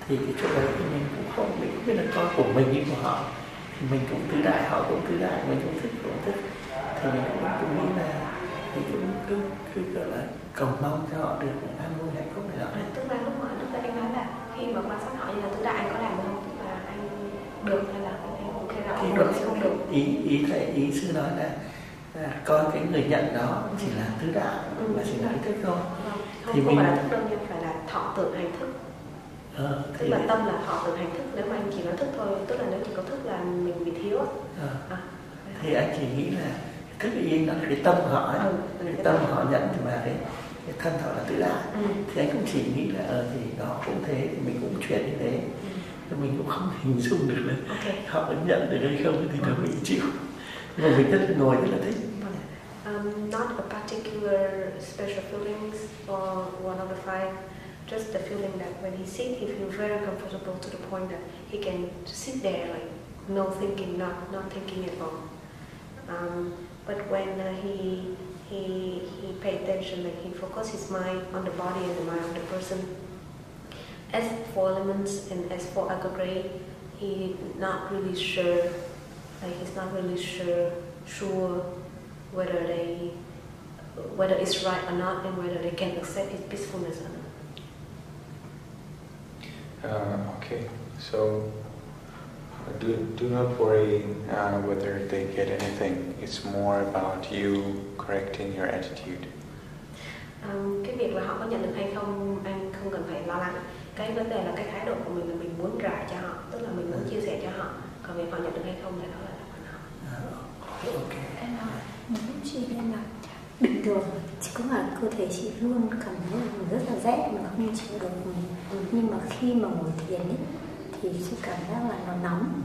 Thì cái chỗ đấy thì mình cũng không biết là coi của mình như của họ, thì mình cũng tứ đại, họ cũng tứ đại, mình cũng thức, thì mình cũng nghĩ là thì cũng cứ gọi là cầu mong cho họ được an vui hạnh phúc này đó. Tức là lúc anh nói là khi mà quan sát họ như là tứ đại, anh có làm không? Tức là anh được hay là anh ok rồi, không được? Ý sư nói là coi cái người nhận đó chỉ là tứ đại và chỉ là ý thức thôi. Thì không phải là thức đâu, nhưng phải là thọ tưởng hành thức. Tức là tâm là thọ tưởng hành thức. Nếu mà anh chỉ nói thức thôi, tức là nếu chỉ có thức là mình bị thiếu. Thì anh chỉ nghĩ là thức ý nó là cái tâm của họ ấy. Cái tâm của họ nhận thì mà cái thân họ là tứ đại. Thì anh cũng chỉ nghĩ là thì đó cũng thế, thì mình cũng chuyển như thế. Nhưng mình cũng không hình dung được là họ có nhận được hay không thì nó bị chịu. Nhưng mà mình rất ngồi rất là thích. Not a particular special feelings for one of the 5. Just the feeling that when he sits, he feels very comfortable to the point that he can sit there like no thinking, not thinking at all. But when he pay attention, like he focus his mind on the body and the mind of the person. As for elements and as for aggregate, he's not really sure. Like he's not really sure whether it's right or not, and whether they can accept his peacefulness or not. Okay, so do not worry whether they get anything. It's more about you correcting your attitude. Cái việc là họ có nhận được hay không anh không cần phải lo lắng. Cái vấn đề là cái thái độ của mình là mình muốn rải cho họ, tức là mình muốn chia sẻ cho họ. Còn việc họ nhận được hay không thì đó là phần họ. Em hỏi một lúc chị nên là bình thường chỉ có là cơ thể chị luôn cảm thấy là mình rất là rét mà không chịu được, nhưng mà khi mà ngồi thiền ấy thì chị cảm giác là nó nóng.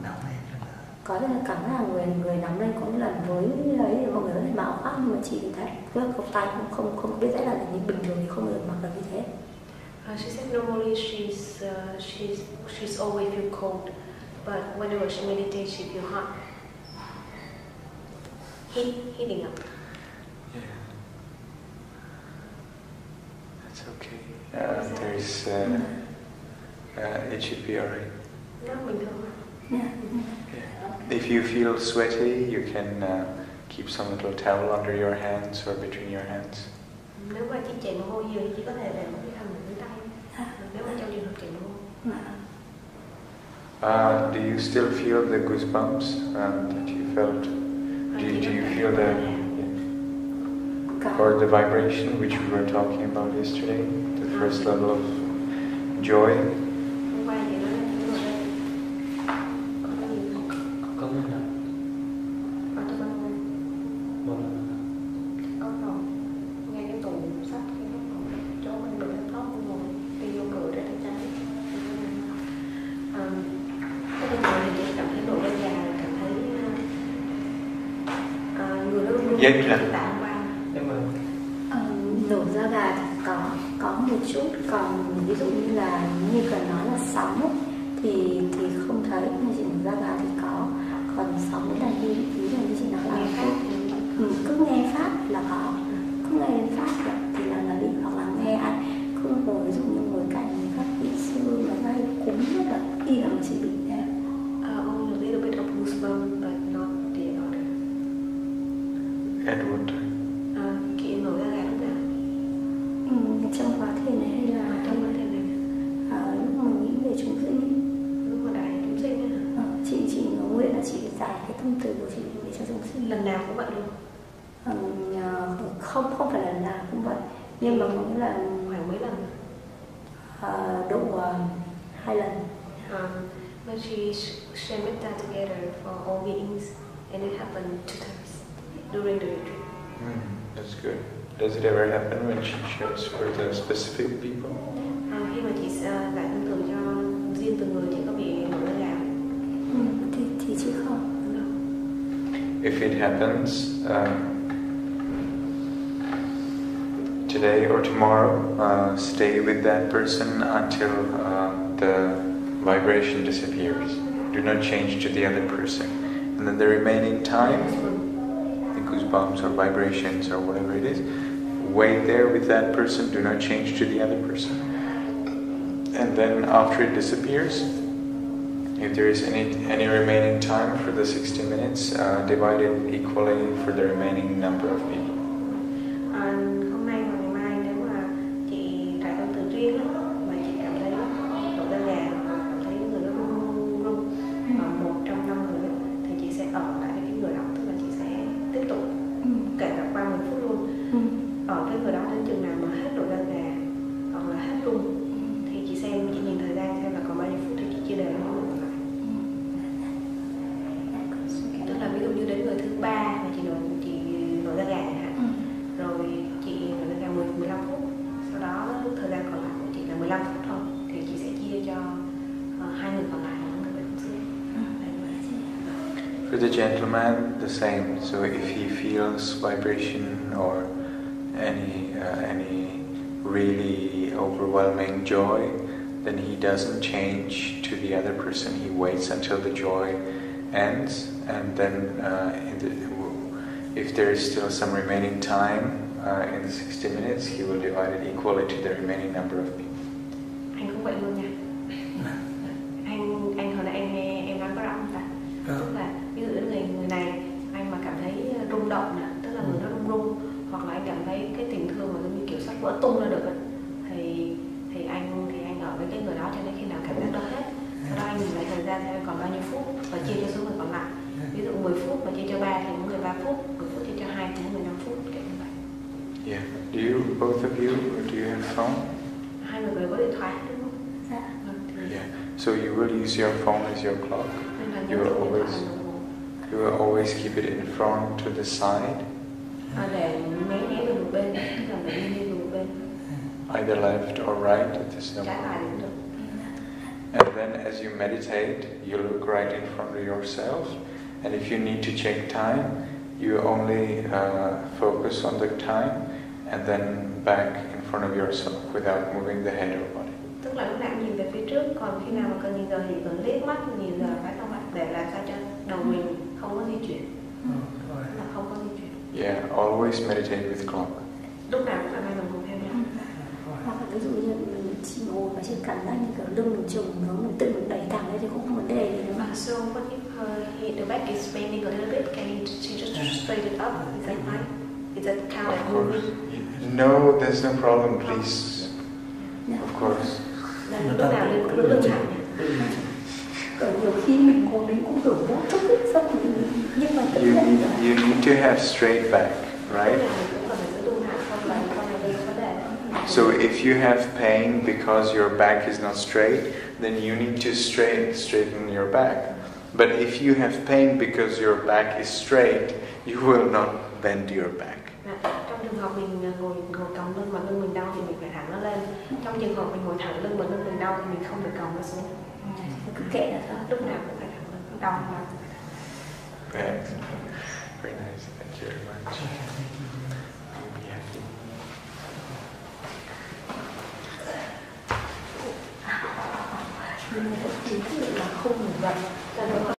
Có thể là cảm giác là người nóng lên, có nghĩa là với đấy mọi người có thể mặc áo khoác, nhưng mà chị thì thấy rất không tay không biết rét là những bình thường thì không được mặc được như thế. She said normally she's always feel cold, but whenever she meditates she feel hot, heating up. Yeah, that's okay. There's it should be alright. Nó bình thường. Yeah. If you feel sweaty, you can keep some little towel under your hands or between your hands. Nếu mà chị chảy mồ hôi nhiều thì chị có thể để một cái khăn ở dưới tay. Nếu mà trong trường hợp chảy mồ hôi. Do you still feel the goosebumps that you felt? Do you feel or the vibration which we were talking about yesterday? The first level of joy? Nổi da gà thì có một chút, còn ví dụ như là như cần nói là sóng ấy, thì không thấy, nhưng chị nổi da gà thì có, còn sóng là như ví dụ như chị nói là cứ nghe pháp là có, cứ nghe đến pháp thì là bị, hoặc là nghe ai cứ ngồi ví dụ như ngồi cạnh các vị sư mà ngay cúng rất là khi là chị bị thế. Only a little bit of goosebumps, but not the other. At what time? Chị nổi da gà lúc nào? Trong khóa thiền này hay là trong khóa thiền này? Lúc mà nghĩ về chúng sinh, lúc mà đại chúng sinh ấy hả? Chị nguyện là chị giải cái tâm từ của chị để cho chúng sinh. Lần nào cũng vậy luôn? Không phải lần nào cũng vậy, nhưng mà có nghĩa là khoảng mấy lần? Độ 2 lần. But she met that together for all beings, and it happened 2 times during the retreat. That's good. Does it ever happen when she shares for the specific people? Khi mà chị giải tâm từ cho riêng từng người, chị có bị nổi da gà? Thì chị không. If it happens today or tomorrow, stay with that person until the vibration disappears. Do not change to the other person. And then the remaining time, the goosebumps or vibrations or whatever it is, wait there with that person. Do not change to the other person. And then after it disappears, if there is any remaining time for the 60 minutes, divide it equally for the remaining number of people. Hôm nay và ngày mai nếu mà chị trải tâm từ riêng mà chị cảm thấy nổi da gà, cảm thấy người nó run và một trong 5 người thì chị sẽ ở lại với cái người đó, tức là chị sẽ tiếp tục kể cả qua 10 phút luôn, ở với người đó đến chừng nào mà hết nổi da gà hoặc là hết run thì chị nhìn thời gian xem là còn bao nhiêu phút thì chị chia đều với người còn lại. Tức là ví dụ như đến người thứ 3 mà chị nổi da gà hạn, rồi chị nổi da gà 15 phút, sau đó thời gian còn lại của chị là 15 phút thôi, thì chị sẽ chia cho 2 người còn lại những người không xưa. For the gentleman, the same. So if he feels vibration or any really overwhelming joy, then he doesn't change to the other person. He waits until the joy ends, and then if there is still some remaining time in the 60 minutes, he will divide it equally to the remaining number of people. Anh cũng vậy luôn nha. Anh hồi nãy anh nghe em nói có rõ không ta? Tức là ví dụ người này anh mà cảm thấy rung động nè, tức là người nó rung, hoặc là anh cảm thấy cái tình thương mà giống như kiểu sắp vỡ tung ra được thì anh ở với cái người đó cho đến khi nào cảm giác đó hết. Sau đó anh nhìn lại thời gian xem còn bao nhiêu phút và chia cho số người còn lại. Ví dụ 10 phút mà chia cho 3 thì mỗi người 3 phút, 10 phút chia cho 2 thì mỗi người 5 phút, kiểu như vậy. Yeah. Do you, both of you, do you have phone? Hai người có điện thoại đúng không? Dạ. Yeah. So you will use your phone as your clock. You will always keep it in front to the side. Để né về một bên, tức là để đi về một bên. Either left or right, it is no problem. And then as you meditate, you look right in front of yourself. And if you need to check time, you only focus on the time and then back in front of yourself without moving the head or body. Tức là lúc nào cũng nhìn về phía trước, còn khi nào mà cần nhìn giờ thì cần liếc mắt nhìn giờ phải không ạ, để làm sao cho đầu mình không có di chuyển, là không có di chuyển. Yeah, always meditate with clock. Lúc nào cũng phải mang đồng hồ theo nhau. Hoặc là ví dụ như mình chỉ ngồi và chỉ cảm giác như kiểu lưng mình trùng nó mình tự mình đẩy thẳng lên thì cũng không vấn đề gì nữa. So what if the back is bending a little bit? Can you just straight it up? Is that fine? Is that count as moving? No, there's no problem, please. Of course. Lúc nào lên cũng lưng thẳng. Nhiều khi mình ngồi mình cũng tưởng vô thức ấy, xong nhưng mà tự nhiên you need to have straight back, right? So if you have pain because your back is not straight, then you need to straighten your back. But if you have pain because your back is straight, you will not bend your back. Trong trường hợp mình ngồi còng lưng mà lưng mình đau thì mình phải thẳng nó lên. Trong trường hợp mình ngồi thẳng lưng mà lưng mình đau thì mình không được còng nó xuống. Cứ kệ là thôi. Lúc nào cũng phải thẳng lưng, đau mà. Very nice. Thank you very much. Nhưng mà thực tế là không ngủ dậy.